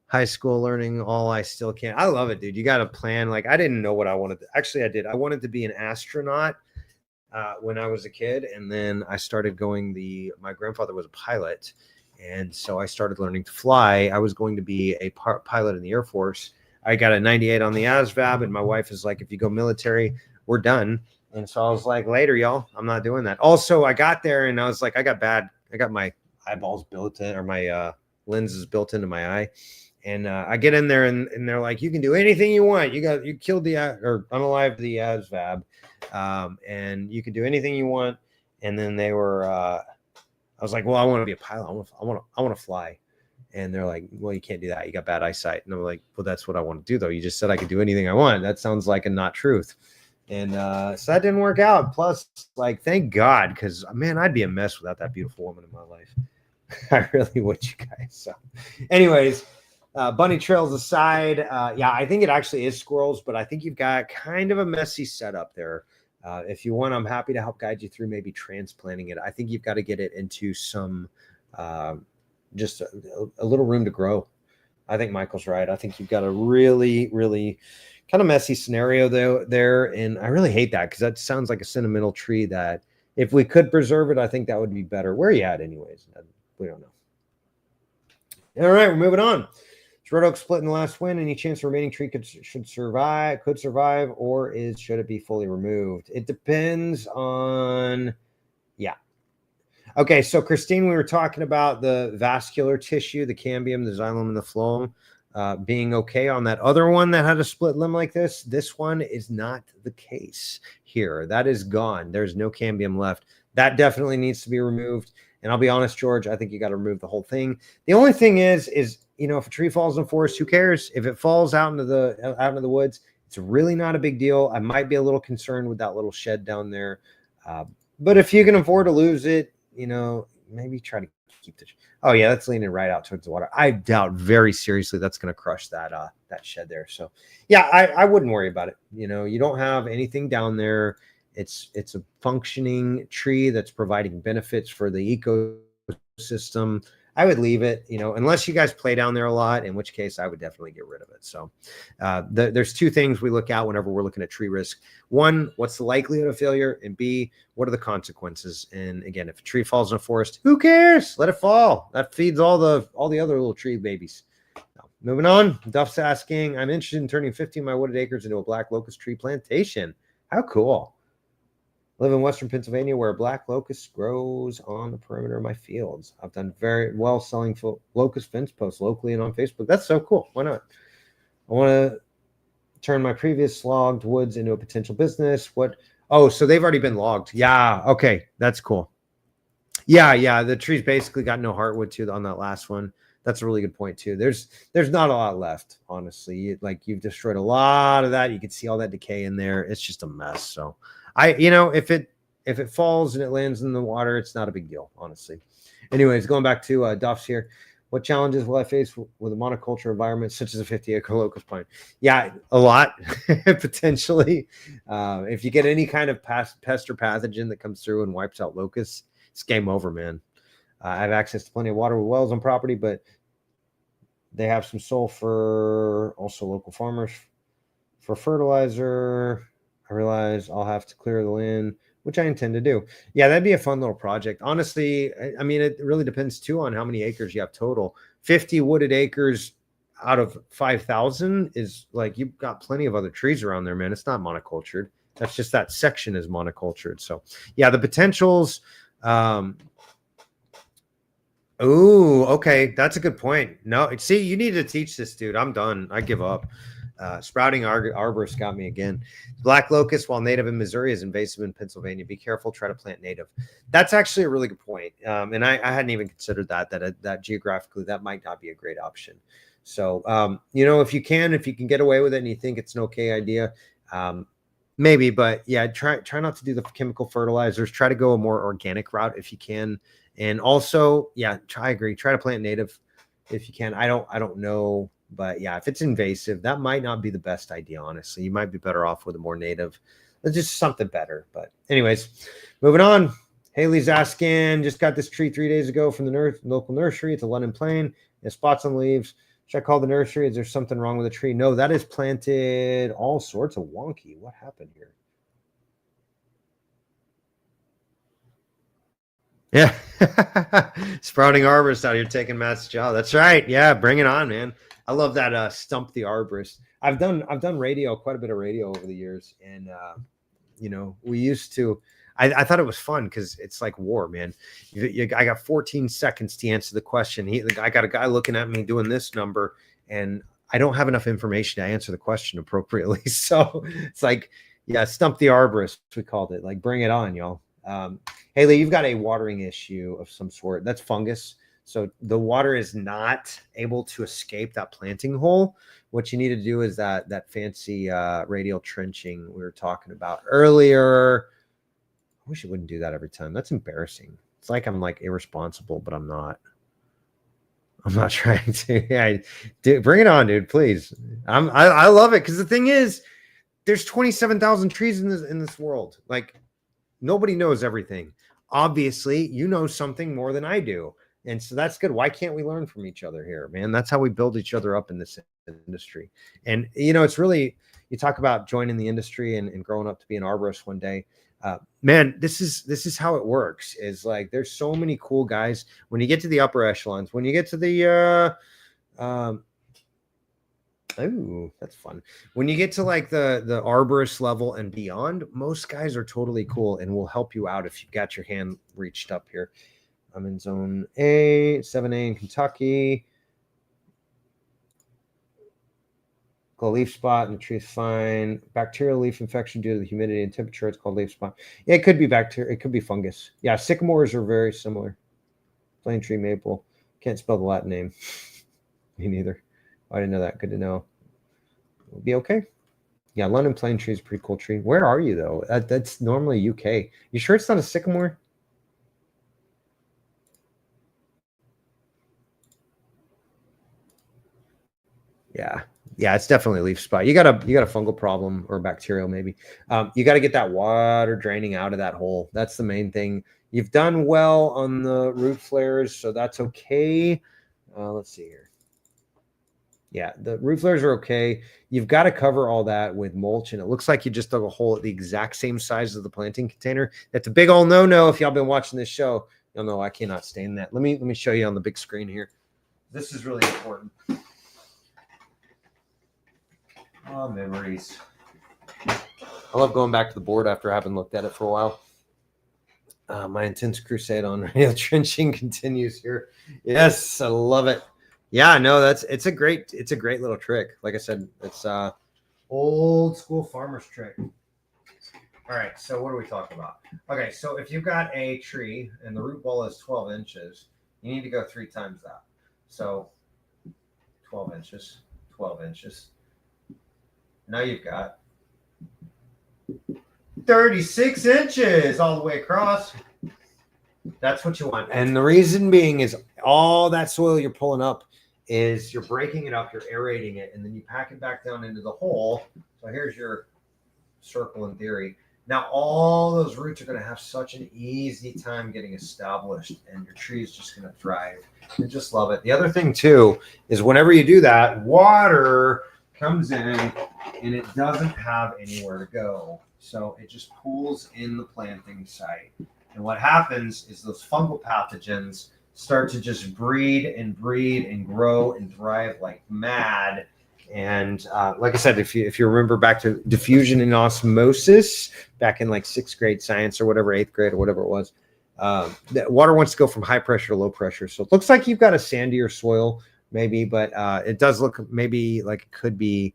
High school learning, all I still can't. I love it, dude. You got a plan. Like I didn't know what I wanted. Actually, I did. I wanted to be an astronaut when I was a kid, and then I started going. My grandfather was a pilot, and so I started learning to fly. I was going to be a pilot in the Air Force. I got a 98 on the ASVAB, and my wife is like, "If you go military, we're done." And so I was like, "Later, y'all. I'm not doing that." Also, I got there, and I was like, I got my eyeballs built in, or my lenses built into my eye. And I get in there and they're like, you can do anything you want. You killed or unalived the ASVAB, and you can do anything you want. And then they were, I was like, well, I want to be a pilot. I want to fly. And they're like, well, you can't do that. You got bad eyesight. And I'm like, well, that's what I want to do, though. You just said I could do anything I want. That sounds like a not truth. And so that didn't work out. Plus, like, thank God, because man, I'd be a mess without that beautiful woman in my life. I really would, you guys. So, anyways. Bunny trails aside, yeah, I think it actually is squirrels, but I think you've got kind of a messy setup there. If you want, I'm happy to help guide you through maybe transplanting it. I think you've got to get it into some just a little room to grow. I think Michael's right. I think you've got a really, really kind of messy scenario there. And I really hate that because that sounds like a sentimental tree that if we could preserve it, I think that would be better. Where are you at anyways? We don't know. All right, we're moving on. Red oak split in the last wind. Any chance the remaining tree could survive, or should it be fully removed? It depends on, yeah. Okay, so Christine, we were talking about the vascular tissue, the cambium, the xylem, and the phloem being okay on that other one that had a split limb like this. This one is not the case here. That is gone. There's no cambium left. That definitely needs to be removed. And I'll be honest, George, I think you got to remove the whole thing. The only thing is, if a tree falls in the forest, who cares? If it falls out into the woods, it's really not a big deal. I might be a little concerned with that little shed down there. But if you can afford to lose it, maybe try to keep the. Oh yeah, that's leaning right out towards the water. I doubt very seriously that's going to crush that shed there. So yeah, I wouldn't worry about it. You don't have anything down there. It's a functioning tree that's providing benefits for the ecosystem. I would leave it, you know, unless you guys play down there a lot, in which case I would definitely get rid of it. So there's two things we look at whenever we're looking at tree risk. One, what's the likelihood of failure? And B, what are the consequences? And again, if a tree falls in a forest, who cares? Let it fall. That feeds all the other little tree babies. Now, moving on, Duff's asking, I'm interested in turning 15 of my wooded acres into a black locust tree plantation. How cool. I live in Western Pennsylvania where black locust grows on the perimeter of my fields. I've done very well selling locust fence posts locally and on Facebook. That's so cool. Why not? I want to turn my previous logged woods into a potential business. What? Oh, so they've already been logged. Yeah. Okay. That's cool. Yeah. The tree's basically got no heartwood too on that last one. That's a really good point too. There's not a lot left, honestly. Like you've destroyed a lot of that. You can see all that decay in there. It's just a mess. So if it falls and it lands in the water, it's not a big deal, honestly. Anyways, going back to Duff's here. What challenges will I face with a monoculture environment such as a 50-acre locust pine? Yeah, a lot, potentially. If you get any kind of pest or pathogen that comes through and wipes out locusts, it's game over, man. I have access to plenty of water with wells on property, but they have some sulfur. Also, local farmers for fertilizer. I realize I'll have to clear the land, which I intend to do. Yeah, that'd be a fun little project. Honestly, I mean, it really depends too on how many acres you have total. 50 wooded acres out of 5,000 is like you've got plenty of other trees around there, man. It's not monocultured. That's just that section is monocultured. So yeah, the potentials. Oh, okay. That's a good point. No, see, you need to teach this, dude. I'm done. I give up. Sprouting arborist got me again. Black locust, while native in Missouri, is invasive in Pennsylvania. Be careful. Try to plant native. That's actually a really good point. And I hadn't even considered that geographically, that might not be a great option. So, if you can get away with it and you think it's an okay idea, maybe, but yeah, try not to do the chemical fertilizers. Try to go a more organic route if you can. And also, yeah, I agree. Try to plant native if you can. I don't know, but yeah, if it's invasive, that might not be the best idea, honestly. You might be better off with a more native. It's just something better. But anyways, moving on. Haley's asking, just got this tree 3 days ago from the local nursery. It's a London plane. There's spots on the leaves. Should I call the nursery? Is there something wrong with the tree? No, that is planted all sorts of wonky. What happened here? Yeah. Sprouting arborist out here taking Matt's job. That's right. Yeah, bring it on, man. I love that stump the arborist. I've done radio, quite a bit of radio over the years. And we used to I thought it was fun because it's like war, man. I got 14 seconds to answer the question. I got a guy looking at me doing this number, and I don't have enough information to answer the question appropriately. So it's like, yeah, stump the arborist, we called it. Like, bring it on, y'all. Haley, you've got a watering issue of some sort. That's fungus. So the water is not able to escape that planting hole. What you need to do is that fancy radial trenching we were talking about earlier. I wish you wouldn't do that every time. That's embarrassing. It's like I'm like irresponsible, but I'm not. I'm not trying to. Yeah, dude, bring it on, dude. Please. I love it because the thing is, there's 27,000 trees in this world. Like, nobody knows everything. Obviously, you know something more than I do. And so that's good. Why can't we learn from each other here, man? That's how we build each other up in this industry. And, it's really, you talk about joining the industry and growing up to be an arborist one day. Man, this is how it works. Is like, there's so many cool guys. When you get to the upper echelons, when you get to the, oh, that's fun. When you get to like the arborist level and beyond, most guys are totally cool and will help you out if you've got your hand reached up here. I'm in zone A, 7A in Kentucky. Called leaf spot and the tree's fine. Bacterial leaf infection due to the humidity and temperature. It's called leaf spot. Yeah, it could be bacteria. It could be fungus. Yeah, sycamores are very similar. Plain tree maple. Can't spell the Latin name. Me neither. I didn't know that. Good to know. It'll be okay. Yeah, London plane tree is a pretty cool tree. Where are you though? That's normally UK. You sure it's not a sycamore? Yeah, Yeah, it's definitely a leaf spot. You got a fungal problem or bacterial maybe. You got to get that water draining out of that hole. That's the main thing. You've done well on the root flares, so that's okay. Let's see here. Yeah, the root flares are okay. You've got to cover all that with mulch, and it looks like you just dug a hole at the exact same size as the planting container. That's a big old no-no. If y'all been watching this show, you'll know I cannot stand that. Let me show you on the big screen here. This is really important. Oh, memories. I love going back to the board after having looked at it for a while. My intense crusade on radio trenching continues here. Yes, I love it. Yeah, no, it's a great little trick. Like I said, it's old school farmer's trick. All right, so what are we talking about? Okay, so if you've got a tree and the root ball is 12 inches, you need to go 3 times that. So 12 inches, 12 inches. Now you've got 36 inches all the way across. That's what you want. And the reason being is all that soil you're pulling up is you're breaking it up, you're aerating it, and then you pack it back down into the hole. So here's your circle in theory. Now all those roots are going to have such an easy time getting established, and your tree is just going to thrive. I just love it. The other thing too is whenever you do that, water comes in and it doesn't have anywhere to go. So it just pools in the planting site. And what happens is those fungal pathogens start to just breed and grow and thrive like mad. And like I said, if you remember back to diffusion and osmosis back in like 6th grade science or whatever, 8th grade or whatever it was, the water wants to go from high pressure to low pressure. So it looks like you've got a sandier soil maybe, but it does look maybe like it could be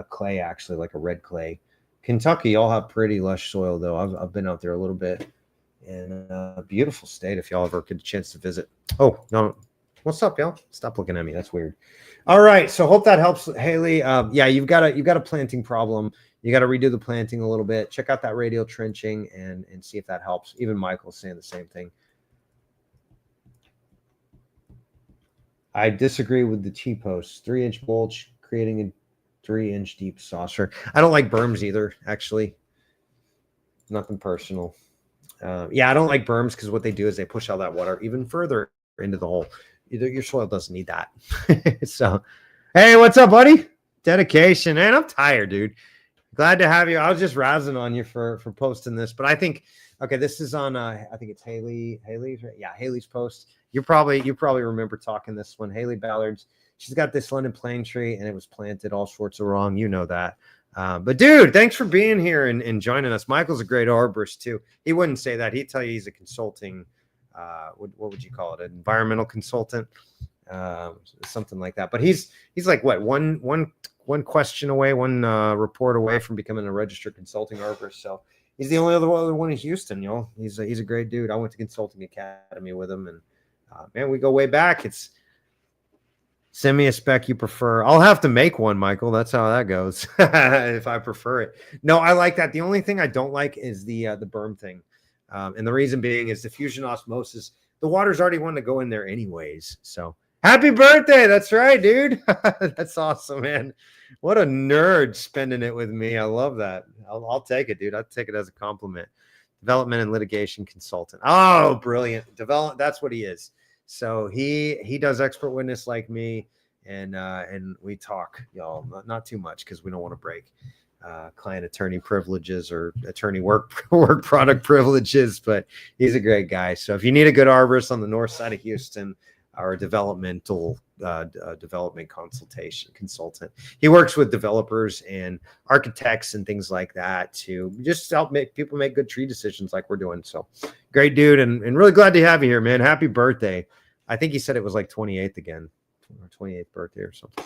clay, actually, like a red clay. Kentucky all have pretty lush soil though. I've been out there a little bit, and a beautiful state if y'all ever get a chance to visit. Oh no, what's up, y'all? Stop looking at me, that's weird. All right, so hope that helps, Haley. Yeah, you've got a planting problem. You got to redo the planting a little bit. Check out that radial trenching and see if that helps. Even Michael's saying the same thing. I disagree with the T-posts. 3-inch mulch creating a 3-inch deep saucer. I don't like berms either, actually. Nothing personal. Yeah, I don't like berms because what they do is they push all that water even further into the hole. Your soil doesn't need that. So, hey, what's up, buddy? Dedication. Man, I'm tired, dude. Glad to have you. I was just razzing on you for posting this, but I think, okay, this is on, I think it's Haley's, right? Yeah, Haley's post. You probably remember talking this one. Haley Ballard's. She's got this London plane tree, and it was planted all sorts of wrong. You know that. But dude, thanks for being here and joining us. Michael's a great arborist too. He wouldn't say that. He'd tell you he's a consulting, what would you call it? An environmental consultant, something like that. But he's like what, one question away, one report away from becoming a registered consulting arborist. So he's the only other one in Houston, y'all. He's a great dude. I went to consulting academy with him, and man, we go way back. It's send me a spec you prefer. I'll have to make one, Michael. That's how that goes. If I prefer it. No, I like that. The only thing I don't like is the berm thing. And the reason being is diffusion osmosis. The water's already wanting to go in there anyways. So happy birthday. That's right, dude. That's awesome, man. What a nerd spending it with me. I love that. I'll take it, dude. I'll take it as a compliment. Development and litigation consultant. Oh, brilliant. That's what he is. So he does expert witness like me, and we talk, y'all, not too much because we don't want to break client attorney privileges or attorney work product privileges, but he's a great guy. So if you need a good arborist on the north side of Houston, or a development consultant, he works with developers and architects and things like that to just help make people make good tree decisions like we're doing. So great dude, and really glad to have you here, man. Happy birthday. I think he said it was like 28th again, or 28th birthday or something.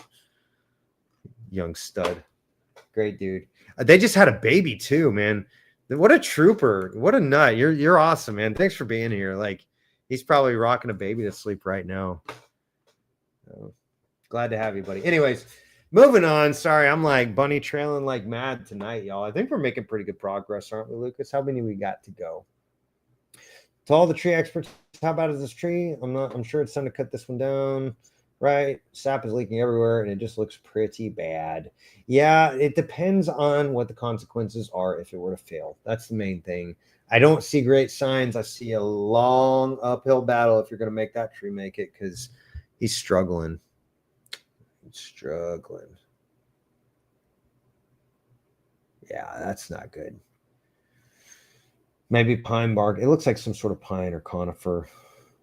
Young stud. Great dude. They just had a baby too, man. What a trooper. What a nut. You're awesome, man. Thanks for being here. Like, he's probably rocking a baby to sleep right now. So, glad to have you, buddy. Anyways, moving on. Sorry, I'm like bunny trailing like mad tonight, y'all. I think we're making pretty good progress, aren't we, Lucas? How many we got to go? To all the tree experts, how bad is this tree? I'm sure it's time to cut this one down. right? Sap is leaking everywhere and it just looks pretty bad. Yeah, it depends on what the consequences are if it were to fail. That's the main thing. I don't see great signs. I see a long uphill battle if you're going to make that tree make it because he's struggling. He's struggling. Yeah, that's not good. Maybe pine bark. It looks like some sort of pine or conifer.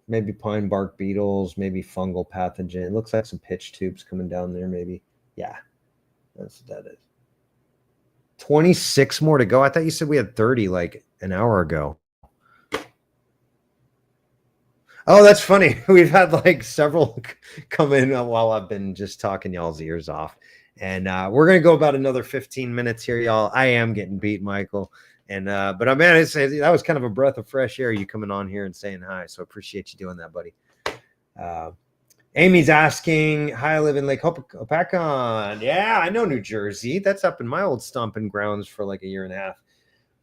Maybe pine bark beetles, maybe fungal pathogen. It looks like some pitch tubes coming down there, maybe. Yeah, that's what that is. 26 more to go. I thought you said we had 30 like an hour ago. Oh, that's funny. We've had like several come in while I've been just talking y'all's ears off. And we're going to go about another 15 minutes here, y'all. I am getting beat, Michael. And but man, that was kind of a breath of fresh air, you coming on here and saying hi. So appreciate you doing that, buddy. Amy's asking, hi, I live in Lake Hopatcong. Yeah, I know New Jersey. That's up in my old stomping grounds for like a year and a half.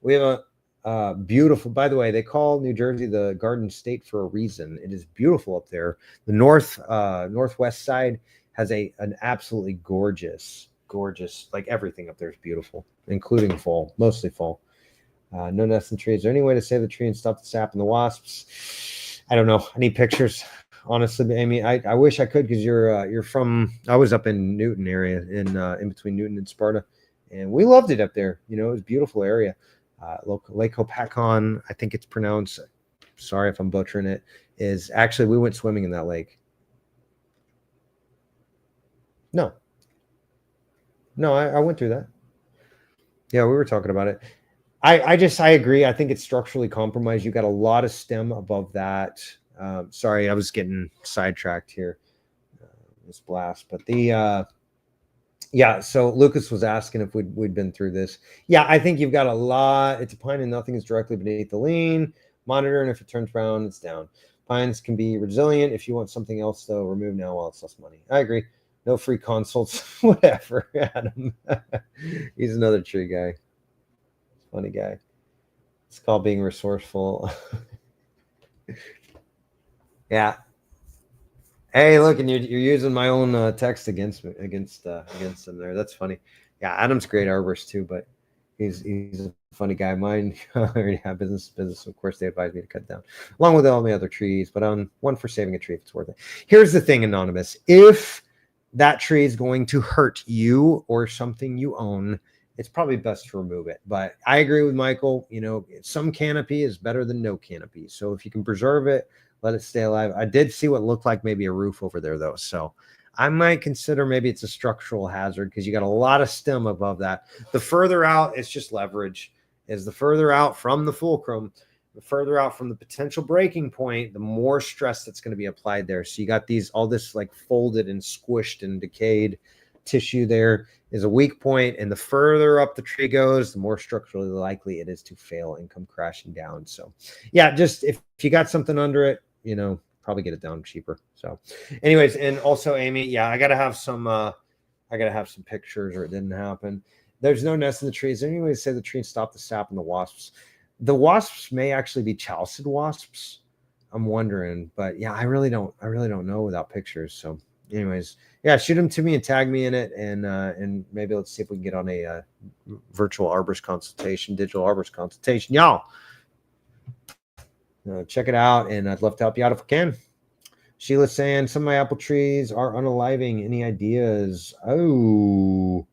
We have a beautiful, by the way, they call New Jersey the Garden State for a reason. It is beautiful up there. The northwest side has an absolutely gorgeous, like everything up there is beautiful, including fall, mostly fall. No nests in trees. Is there any way to save the tree and stop the sap and the wasps? I don't know. I need pictures. Honestly, Amy, I wish I could because you're from. I was up in Newton area in between Newton and Sparta, and we loved it up there. You know, it was a beautiful area. Lake Hopatcong, I think it's pronounced. Sorry if I'm butchering it. Is actually we went swimming in that lake. No, I went through that. Yeah, we were talking about it. I agree. I think it's structurally compromised. You got a lot of stem above that. Sorry, I was getting sidetracked here. This blast, but the yeah. So Lucas was asking if we'd been through this. Yeah, I think you've got a lot. It's a pine and nothing is directly beneath the lean. Monitor, and if it turns brown, it's down. Pines can be resilient. If you want something else, though, remove now while it's less money. I agree. No free consults. Whatever, Adam. He's another tree guy. Funny guy. It's called being resourceful. Yeah. Hey, look, and you're using my own text against him there. That's funny. Yeah, Adam's a great arborist too, but he's a funny guy. Mine already have business. Of course, they advise me to cut down, along with all my other trees. But on one for saving a tree, if it's worth it. Here's the thing, Anonymous. If that tree is going to hurt you or something you own, it's probably best to remove it. But I agree with Michael. You know, some canopy is better than no canopy. So if you can preserve it, let it stay alive. I did see what looked like maybe a roof over there, though. So I might consider maybe it's a structural hazard because you got a lot of stem above that. The further out, it's just leverage. Is the further out from the fulcrum, the further out from the potential breaking point, the more stress that's going to be applied there. So you got all this like folded and squished and decayed tissue there is a weak point, and the further up the tree goes, the more structurally likely it is to fail and come crashing down. So yeah, just if you got something under it, you know, probably get it down cheaper. So anyways, and also Amy, yeah, I gotta have some pictures or it didn't happen. There's no nest in the trees. Anyway, to say the tree and stop the sap and the wasps. The wasps may actually be chalcid wasps. I'm wondering, but yeah, I really don't know without pictures. So anyways, yeah, shoot them to me and tag me in it, and maybe let's see if we can get on a virtual arborist consultation, digital arborist consultation, y'all. Check it out, and I'd love to help you out if I can. Sheila's saying some of my apple trees are unaliving. Any ideas? Oh,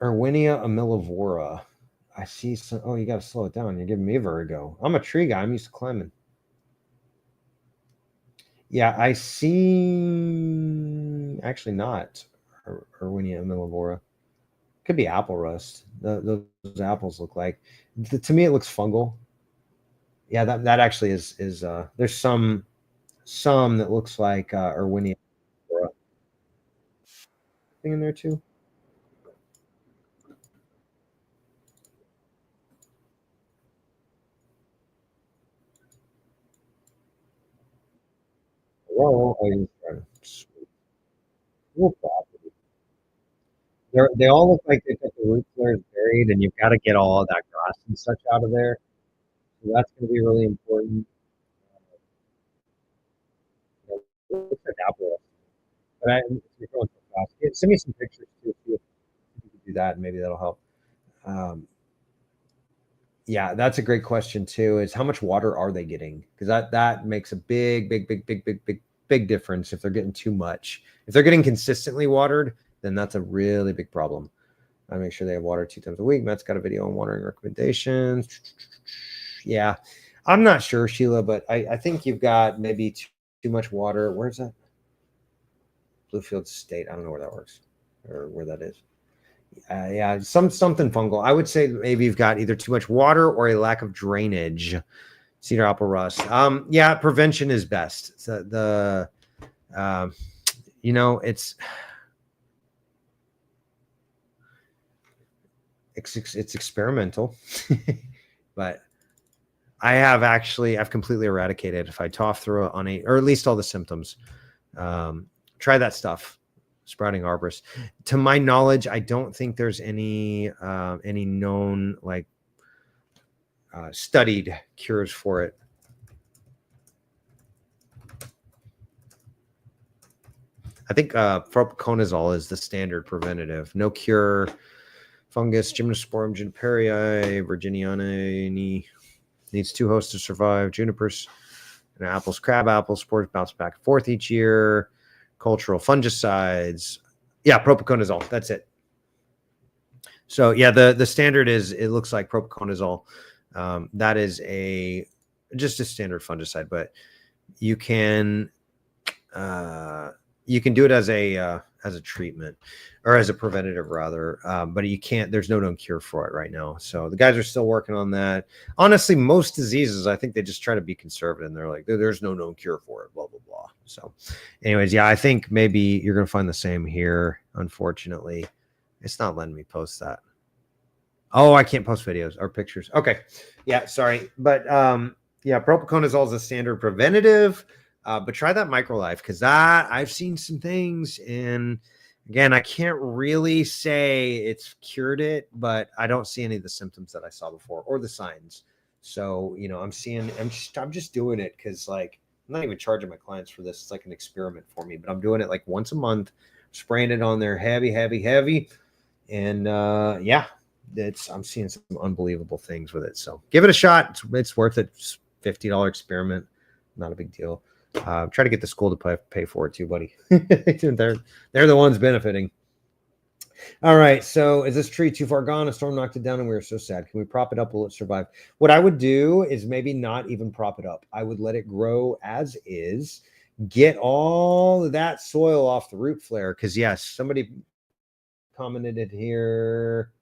Erwinia amilivora. I see some. Oh, you got to slow it down. You're giving me vertigo. I'm a tree guy. I'm used to climbing. Yeah, I see. Actually, not Erwinia amilivora. Could be apple rust. Those apples look like. To me, it looks fungal. Yeah, that actually is. There's some that looks like Erwinia thing in there too. Whoa, they all look like they got the root flares buried, and you've got to get all of that grass and such out of there. So that's going to be really important. But you're going so fast. Yeah, send me some pictures too, if you could do that, and maybe that'll help. Um, yeah, that's a great question too. Is how much water are they getting? Because that makes a big difference. If they're getting too much, if they're getting consistently watered, then that's a really big problem. I make sure they have water 2 times a week. Matt's got a video on watering recommendations. Yeah, I'm not sure, Sheila, but I think you've got maybe too much water. Where's that? Bluefield State. I don't know where that works or where that is. Yeah, something fungal. I would say maybe you've got either too much water or a lack of drainage. Cedar apple rust. Yeah, prevention is best. So it's experimental, but I've completely eradicated phytophthora on or at least all the symptoms. Try that stuff. Sprouting arborist. To my knowledge, I don't think there's any known studied cures for it. I think propiconazole is the standard preventative. No cure. Fungus, Gymnosporium juniperii, virginiana, needs 2 hosts to survive. Junipers and apples, crab apples, spores bounce back and forth each year. Cultural fungicides. Yeah, propiconazole. That's it. So yeah, the standard is, it looks like propiconazole. That is just a standard fungicide, but you can do it as a treatment or as a preventative rather, but you can't. There's no known cure for it right now. So the guys are still working on that. Honestly, most diseases, I think they just try to be conservative, and they're like, there's no known cure for it, blah blah blah. So, anyways, yeah, I think maybe you're gonna find the same here. Unfortunately, it's not letting me post that. Oh, I can't post videos or pictures. Okay, yeah, sorry, but yeah, propiconazole is a standard preventative. But try that MicroLife, because I've seen some things, and again, I can't really say it's cured it, but I don't see any of the symptoms that I saw before or the signs. So, I'm just doing it because I'm not even charging my clients for this. It's like an experiment for me, but I'm doing it like once a month, spraying it on there heavy. And yeah, I'm seeing some unbelievable things with it. So give it a shot. It's worth it. It's $50 experiment. Not a big deal. Try to get the school to pay for it too, buddy. they're the ones benefiting. All right. So is this tree too far gone? A storm knocked it down and we were so sad. Can we prop it up? Will it survive? What I would do is maybe not even prop it up. I would let it grow as is. Get all of that soil off the root flare. Because yes, somebody commented it here.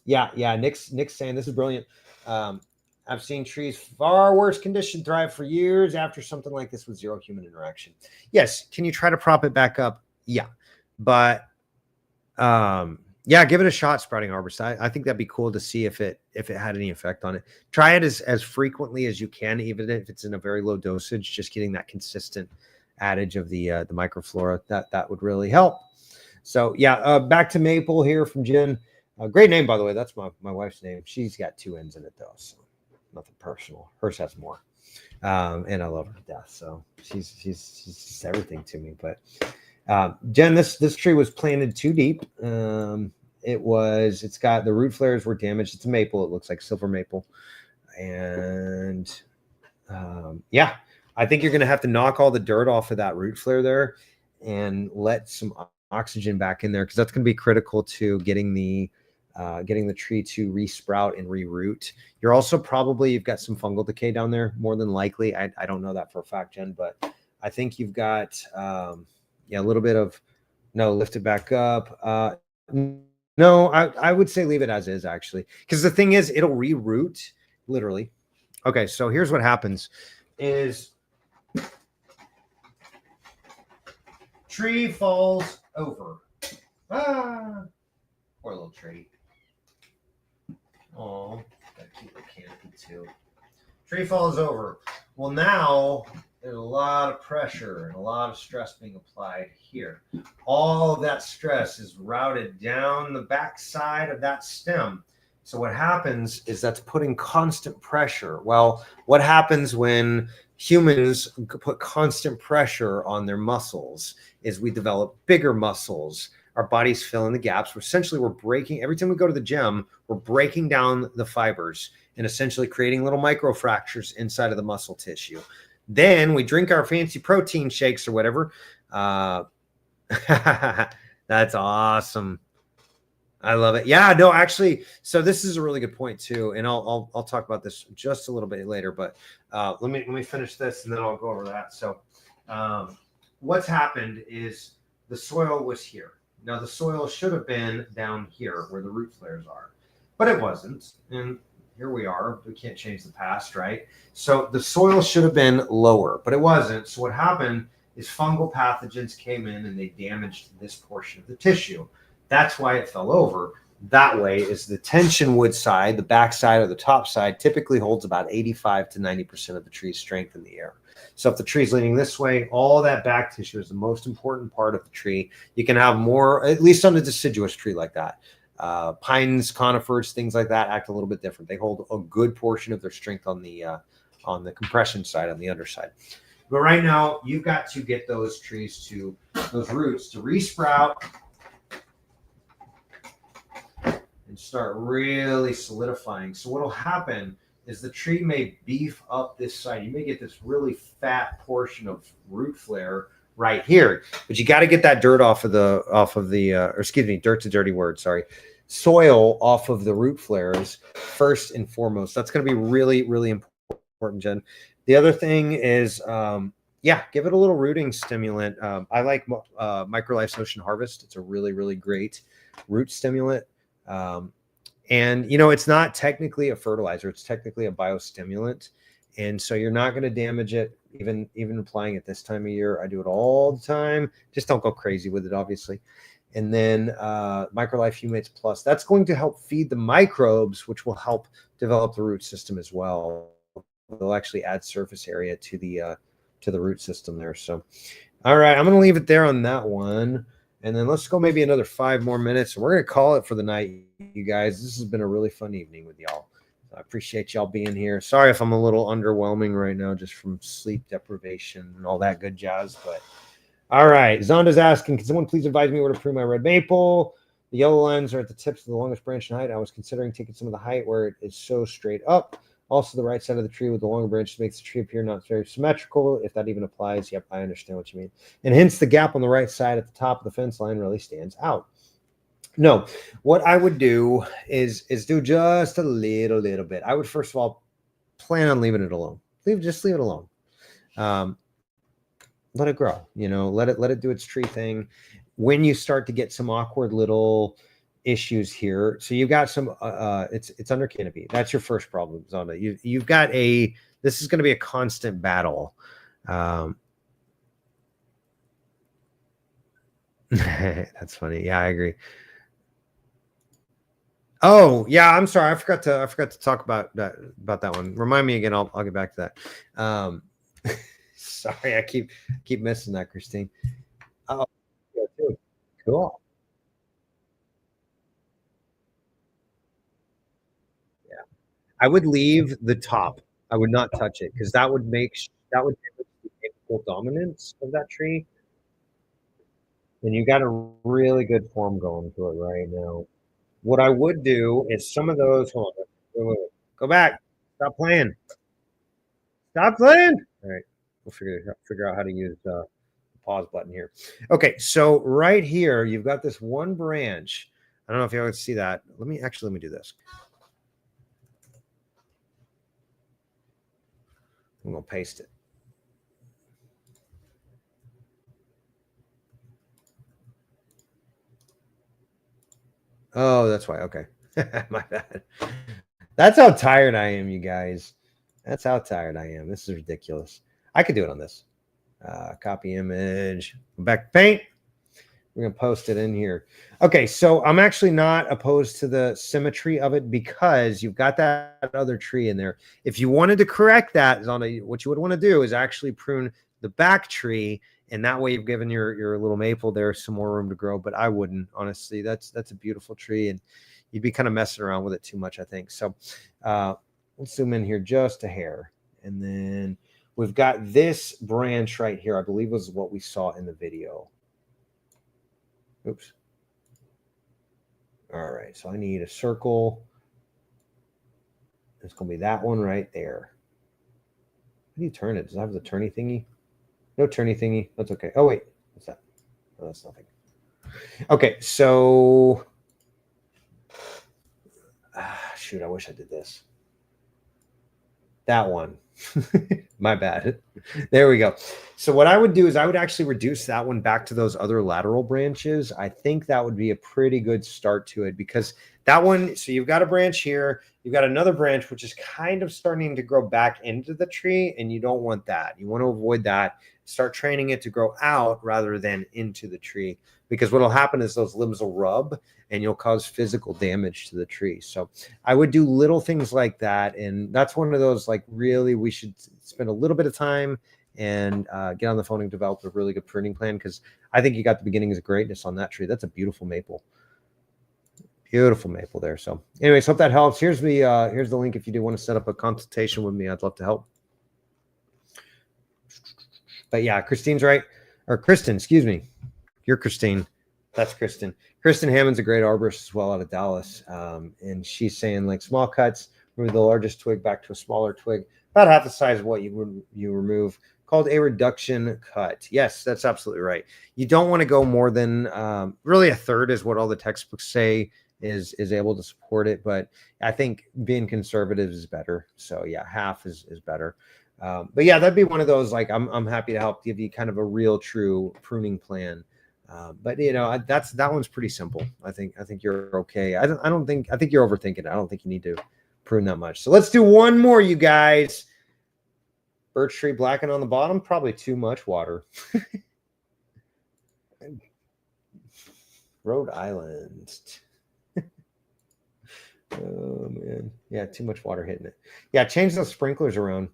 Yeah. Nick's saying this is brilliant. I've seen trees far worse condition thrive for years after something like this with zero human interaction. Yes. Can you try to prop it back up? Yeah. But yeah, give it a shot, sprouting arborist. I think that'd be cool to see if it had any effect on it. Try it as frequently as you can, even if it's in a very low dosage, just getting that consistent adage of the microflora. That would really help. So yeah, back to maple here from Jen. Great name, by the way. That's my wife's name. She's got 2 N's in it though. So nothing personal. Hers has more. And I love her to death. So she's just everything to me. But Jen, this tree was planted too deep. It's got the root flares were damaged. It's a maple. It looks like silver maple. And yeah, I think you're going to have to knock all the dirt off of that root flare there and let some oxygen back in there, because that's going to be critical to getting the tree to resprout and reroot. You're also you've got some fungal decay down there, more than likely. I don't know that for a fact, Jen, but I think you've got a little bit of lift it back up. No, I would say leave it as is, actually, because the thing is, it'll reroot literally. Okay, so here's what happens is tree falls over. Poor little tree. Oh, gotta keep the canopy too. Tree falls over. Well, now there's a lot of pressure and a lot of stress being applied here. All of that stress is routed down the backside of that stem. So what happens is that's putting constant pressure. Well, what happens when humans put constant pressure on their muscles. As we develop bigger muscles, our bodies fill in the gaps. We're breaking, every time we go to the gym, we're breaking down the fibers and essentially creating little micro fractures inside of the muscle tissue. Then we drink our fancy protein shakes or whatever. That's awesome. I love it. Yeah, no, actually, so this is a really good point too, and I'll talk about this just a little bit later. But let me finish this, and then I'll go over that. So, what's happened is the soil was here. Now, the soil should have been down here where the root flares are, but it wasn't, and here we are. We can't change the past, right? So the soil should have been lower, but it wasn't. So what happened is fungal pathogens came in and they damaged this portion of the tissue. That's why it fell over. That way is the tension wood side, the back side or the top side typically holds about 85 to 90% of the tree's strength in the air. So if the tree's leaning this way, all that back tissue is the most important part of the tree. You can have more, at least on a deciduous tree like that. Pines, conifers, things like that act a little bit different. They hold a good portion of their strength on the compression side, on the underside. But right now, you've got to get those trees to, those roots to resprout and start really solidifying. So what'll happen is the tree may beef up this side. You may get this really fat portion of root flare right here, but you got to get that dirt off of the or excuse me, dirt to dirty word, sorry, soil off of the root flares first and foremost. That's going to be really, really important, Jen. The other thing is, yeah, give it a little rooting stimulant. I like Microlife's Ocean Harvest. It's a really, really great root stimulant. And you know, it's not technically a fertilizer, it's technically a biostimulant. And so you're not going to damage it, even applying it this time of year. I do it all the time. Just don't go crazy with it, obviously. And then Microlife Humates Plus, that's going to help feed the microbes, which will help develop the root system as well. They'll actually add surface area to the root system there. So, all right, I'm going to leave it there on that one. And then let's go maybe another 5 more minutes. We're going to call it for the night, you guys. This has been a really fun evening with y'all. I appreciate y'all being here. Sorry if I'm a little underwhelming right now, just from sleep deprivation and all that good jazz. But all right, Zonda's asking, can someone please advise me where to prune my red maple? The yellow lines are at the tips of the longest branch in height. I was considering taking some of the height where it is so straight up. Also, the right side of the tree with the longer branches makes the tree appear not very symmetrical, if that even applies. Yep, I understand what you mean. And hence, the gap on the right side at the top of the fence line really stands out. No, what I would do is do just a little bit. I would first of all plan on leaving it alone. Just leave it alone. Let it grow. You know, let it do its tree thing. When you start to get some awkward little issues here, so you've got some. It's under canopy. That's your first problem, Zonda. You've got a. This is going to be a constant battle. That's funny. Yeah, I agree. Oh, yeah, I'm sorry. I forgot to talk about that one. Remind me again. I'll get back to that. Sorry, I keep missing that, Christine. Oh, yeah, cool. Yeah, I would leave the top. I would not touch it because that would damage the apical dominance of that tree. And you got a really good form going to it right now. What I would do is some of those. Hold on, wait. Go back. Stop playing. Stop playing. All right, we'll figure out how to use the pause button here. Okay, so right here you've got this one branch. I don't know if you can see that. Let me do this. I'm gonna paste it. Oh, that's why. Okay, my bad. That's how tired I am, you guys. That's how tired I am. This is ridiculous. I could do it on this. Copy image. Back to paint. We're going to post it in here. Okay, so I'm actually not opposed to the symmetry of it because you've got that other tree in there. If you wanted to correct that, what you would want to do is actually prune the back tree, and that way you've given your little maple there some more room to grow. But I wouldn't, honestly. That's a beautiful tree, and you'd be kind of messing around with it too much, I think. So let's zoom in here just a hair, and then We've got this branch right here. I believe was what we saw in the video. Oops. All right, so I need a circle. It's going to be that one right there. How do you turn it? Does it have the turny thingy? No turny thingy. That's okay. Oh, wait. What's that? Oh, that's nothing. Okay, so... shoot, I wish I did this. That one. My bad. There we go. So what I would do is I would actually reduce that one back to those other lateral branches. I think that would be a pretty good start to it, because that one, so you've got a branch here, you've got another branch which is kind of starting to grow back into the tree, and you don't want that. You want to avoid that. Start training it to grow out rather than into the tree, because what will happen is those limbs will rub and you'll cause physical damage to the tree. So I would do little things like that. And that's one of those, like, really, we should spend a little bit of time and get on the phone and develop a really good pruning plan, because I think you got the beginnings of greatness on that tree. That's a beautiful maple. Beautiful maple there. So anyways, hope that helps. Here's the link if you do want to set up a consultation with me. I'd love to help. But yeah, Christine's right. Or Kristen, excuse me. You're Christine. That's Kristen. Kristen Hammond's a great arborist as well out of Dallas. And she's saying, like, small cuts, move the largest twig back to a smaller twig, about half the size of what you remove, called a reduction cut. Yes, that's absolutely right. You don't want to go more than really a third is what all the textbooks say is able to support it. But I think being conservative is better. So yeah, half is better. But yeah, that'd be one of those, like, I'm happy to help give you kind of a real true pruning plan. But you know, that one's pretty simple. I think you're okay. I think you're overthinking it. I don't think you need to prune that much. So let's do one more, you guys. Birch tree blackened on the bottom, probably too much water. Rhode Island. Oh man, yeah, too much water hitting it. Yeah, change those sprinklers around.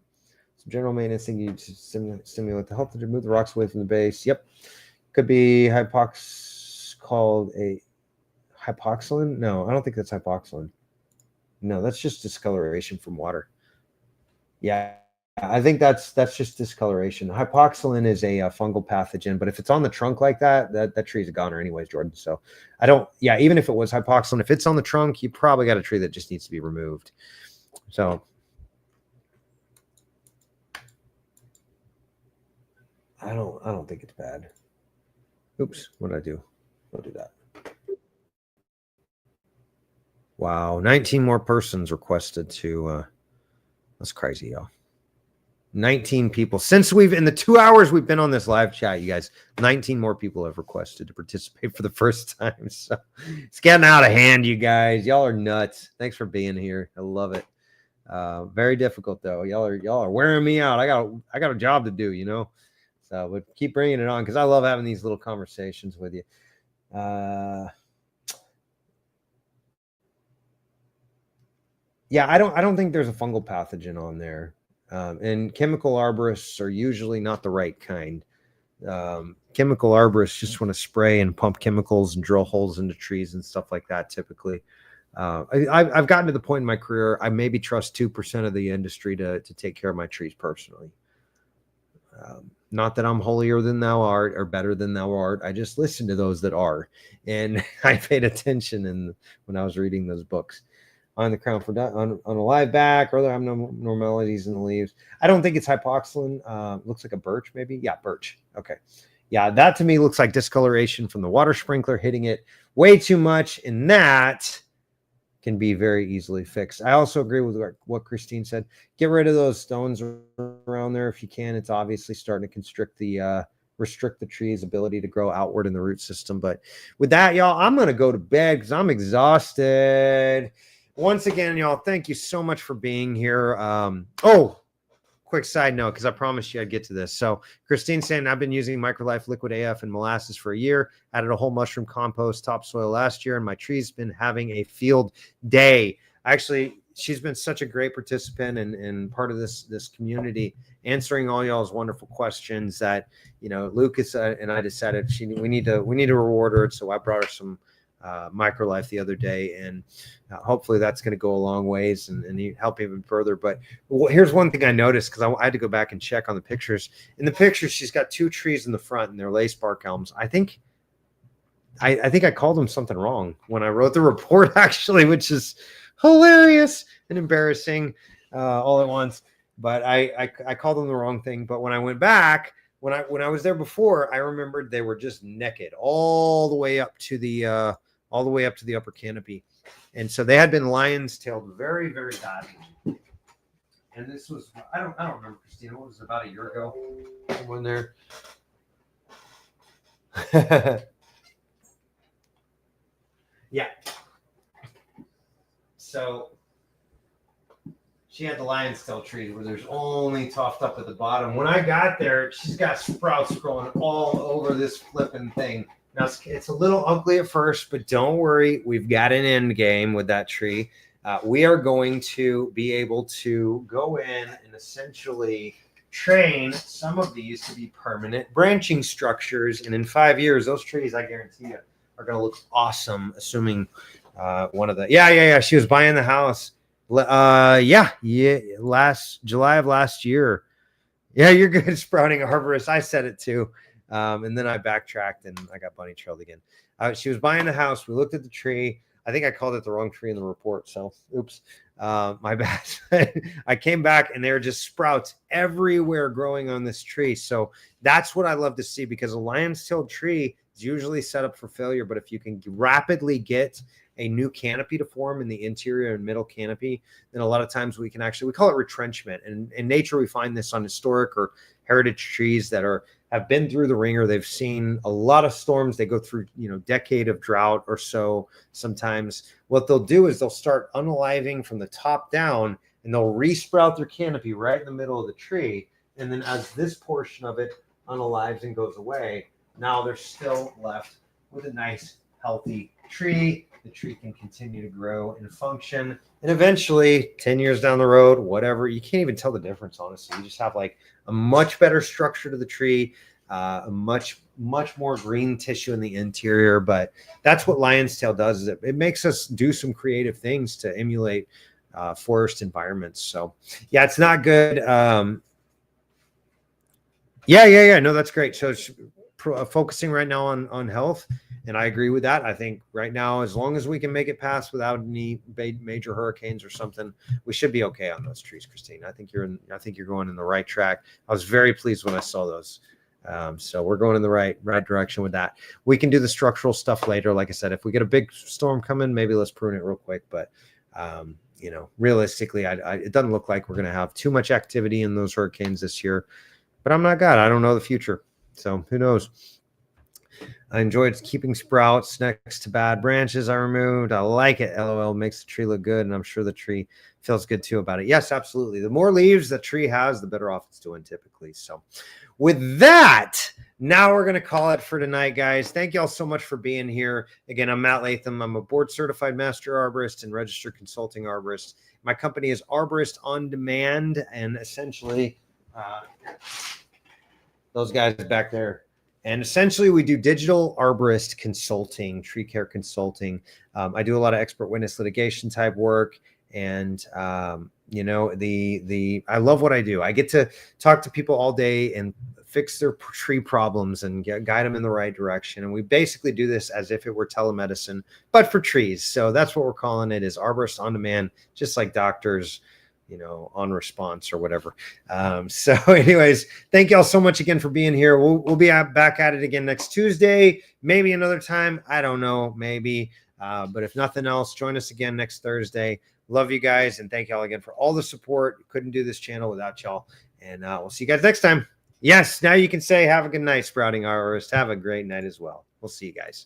Some general maintenance thing you stimulate to help to remove the rocks away from the base. Yep. Could be called a hypoxylin. No, I don't think that's hypoxylin. No, that's just discoloration from water. Yeah, I think that's just discoloration. Hypoxylin is a fungal pathogen, but if it's on the trunk like that tree's a goner anyways, Jordan. So I don't, yeah, even if it was hypoxylin, if it's on the trunk, you probably got a tree that just needs to be removed. So I don't think it's bad. Oops, what did I do? Don't do that. Wow, 19 more persons requested to that's crazy, y'all. 19 people since in the 2 hours we've been on this live chat, you guys. 19 more people have requested to participate for the first time. So it's getting out of hand, you guys. Y'all are nuts. Thanks for being here. I love it. Very difficult though. Y'all are wearing me out. I got a job to do, you know. So but keep bringing it on, because I love having these little conversations with you. Yeah, I don't think there's a fungal pathogen on there. And chemical arborists are usually not the right kind. Chemical arborists just want to spray and pump chemicals and drill holes into trees and stuff like that typically. I've gotten to the point in my career, I maybe trust 2% of the industry to take care of my trees personally. Not that I'm holier than thou art or better than thou art. I just listen to those that are. And I paid attention when I was reading those books. On the crown for on a live back, or other abnormalities in the leaves. I don't think it's hypoxylin. Looks like a birch, maybe. Yeah, birch. Okay. Yeah, that to me looks like discoloration from the water sprinkler hitting it way too much, and that can be very easily fixed. I also agree with what Christine said. Get rid of those stones around there if you can. It's obviously starting to restrict the tree's ability to grow outward in the root system. But with that, y'all, I'm going to go to bed because I'm exhausted. Once again, y'all, thank you so much for being here. Quick side note, because I promised you I'd get to this. So Christine's saying, I've been using Microlife Liquid AF and molasses for a year. Added a whole mushroom compost topsoil last year, and my tree's been having a field day. Actually, she's been such a great participant and part of this community, answering all y'all's wonderful questions that, you know, Lucas and I decided we need to reward her. So I brought her some Microlife the other day, and hopefully that's going to go a long ways and help even further. But here's one thing I noticed, because I had to go back and check on the pictures. In the pictures, she's got 2 trees in the front, and they're lace bark elms. I think I called them something wrong when I wrote the report, actually, which is hilarious and embarrassing all at once. But I called them the wrong thing. But when I went back, when I was there before, I remembered they were just naked all the way up to the upper canopy, and so they had been lion's tailed very, very badly. And this was I don't remember, Christina. What was it, about a year ago when there. Yeah. So she had the lion's tail tree where there's only tuft up at the bottom. When I got there, she's got sprouts growing all over this flipping thing. Now, it's a little ugly at first, but don't worry. We've got an end game with that tree. We are going to be able to go in and essentially train some of these to be permanent branching structures. And in 5 years, those trees, I guarantee you, are going to look awesome, assuming one of the... Yeah. She was buying the house. Last July of last year. Yeah, you're good, Sprouting Arborist. I said it too. And then I backtracked and I got bunny trailed again. She was buying the house. We looked at the tree. I think I called it the wrong tree in the report. So, oops, my bad. I came back and there are just sprouts everywhere growing on this tree. So that's what I love to see, because a lion's tailed tree is usually set up for failure. But if you can rapidly get a new canopy to form in the interior and middle canopy, then a lot of times we call it retrenchment. And in nature, we find this on historic or heritage trees that have been through the ringer. They've seen a lot of storms. They go through, decade of drought or so. Sometimes what they'll do is they'll start unaliving from the top down, and they'll resprout their canopy right in the middle of the tree. And then as this portion of it unalives and goes away, now they're still left with a nice, healthy tree. The tree can continue to grow and function. And eventually, 10 years down the road, whatever, you can't even tell the difference, honestly. You just have like a much better structure to the tree, a much more green tissue in the interior. But that's what lion's tail does, is it makes us do some creative things to emulate forest environments. So yeah, it's not good. Yeah. No, that's great. So it's focusing right now on health. And I agree with that. I think right now, as long as we can make it past without any major hurricanes or something, we should be okay on those trees, Christine. I think you're going in the right track. I was very pleased when I saw those. So we're going in the right direction with that. We can do the structural stuff later. Like I said, if we get a big storm coming, maybe let's prune it real quick. But realistically, it doesn't look like we're going to have too much activity in those hurricanes this year. But I'm not God. I don't know the future. So who knows? I enjoyed keeping sprouts next to bad branches I removed. I like it. LOL, makes the tree look good, and I'm sure the tree feels good too about it. Yes, absolutely. The more leaves the tree has, the better off it's doing typically. So with that, now we're going to call it for tonight, guys. Thank you all so much for being here. Again, I'm Matt Latham. I'm a board-certified master arborist and registered consulting arborist. My company is Arborist On Demand, and essentially those guys back there. And essentially, we do digital arborist consulting, tree care consulting. I do a lot of expert witness litigation type work, and I love what I do. I get to talk to people all day and fix their tree problems and guide them in the right direction. And we basically do this as if it were telemedicine, but for trees. So that's what we're calling it, is Arborist On Demand, just like doctors, on response or whatever. So anyways, thank y'all so much again for being here. We'll be back at it again next Tuesday, maybe another time. I don't know, maybe. But if nothing else, join us again next Thursday. Love you guys. And thank y'all again for all the support. Couldn't do this channel without y'all. And we'll see you guys next time. Yes. Now you can say, have a good night, Sprouting Arborist. Have a great night as well. We'll see you guys.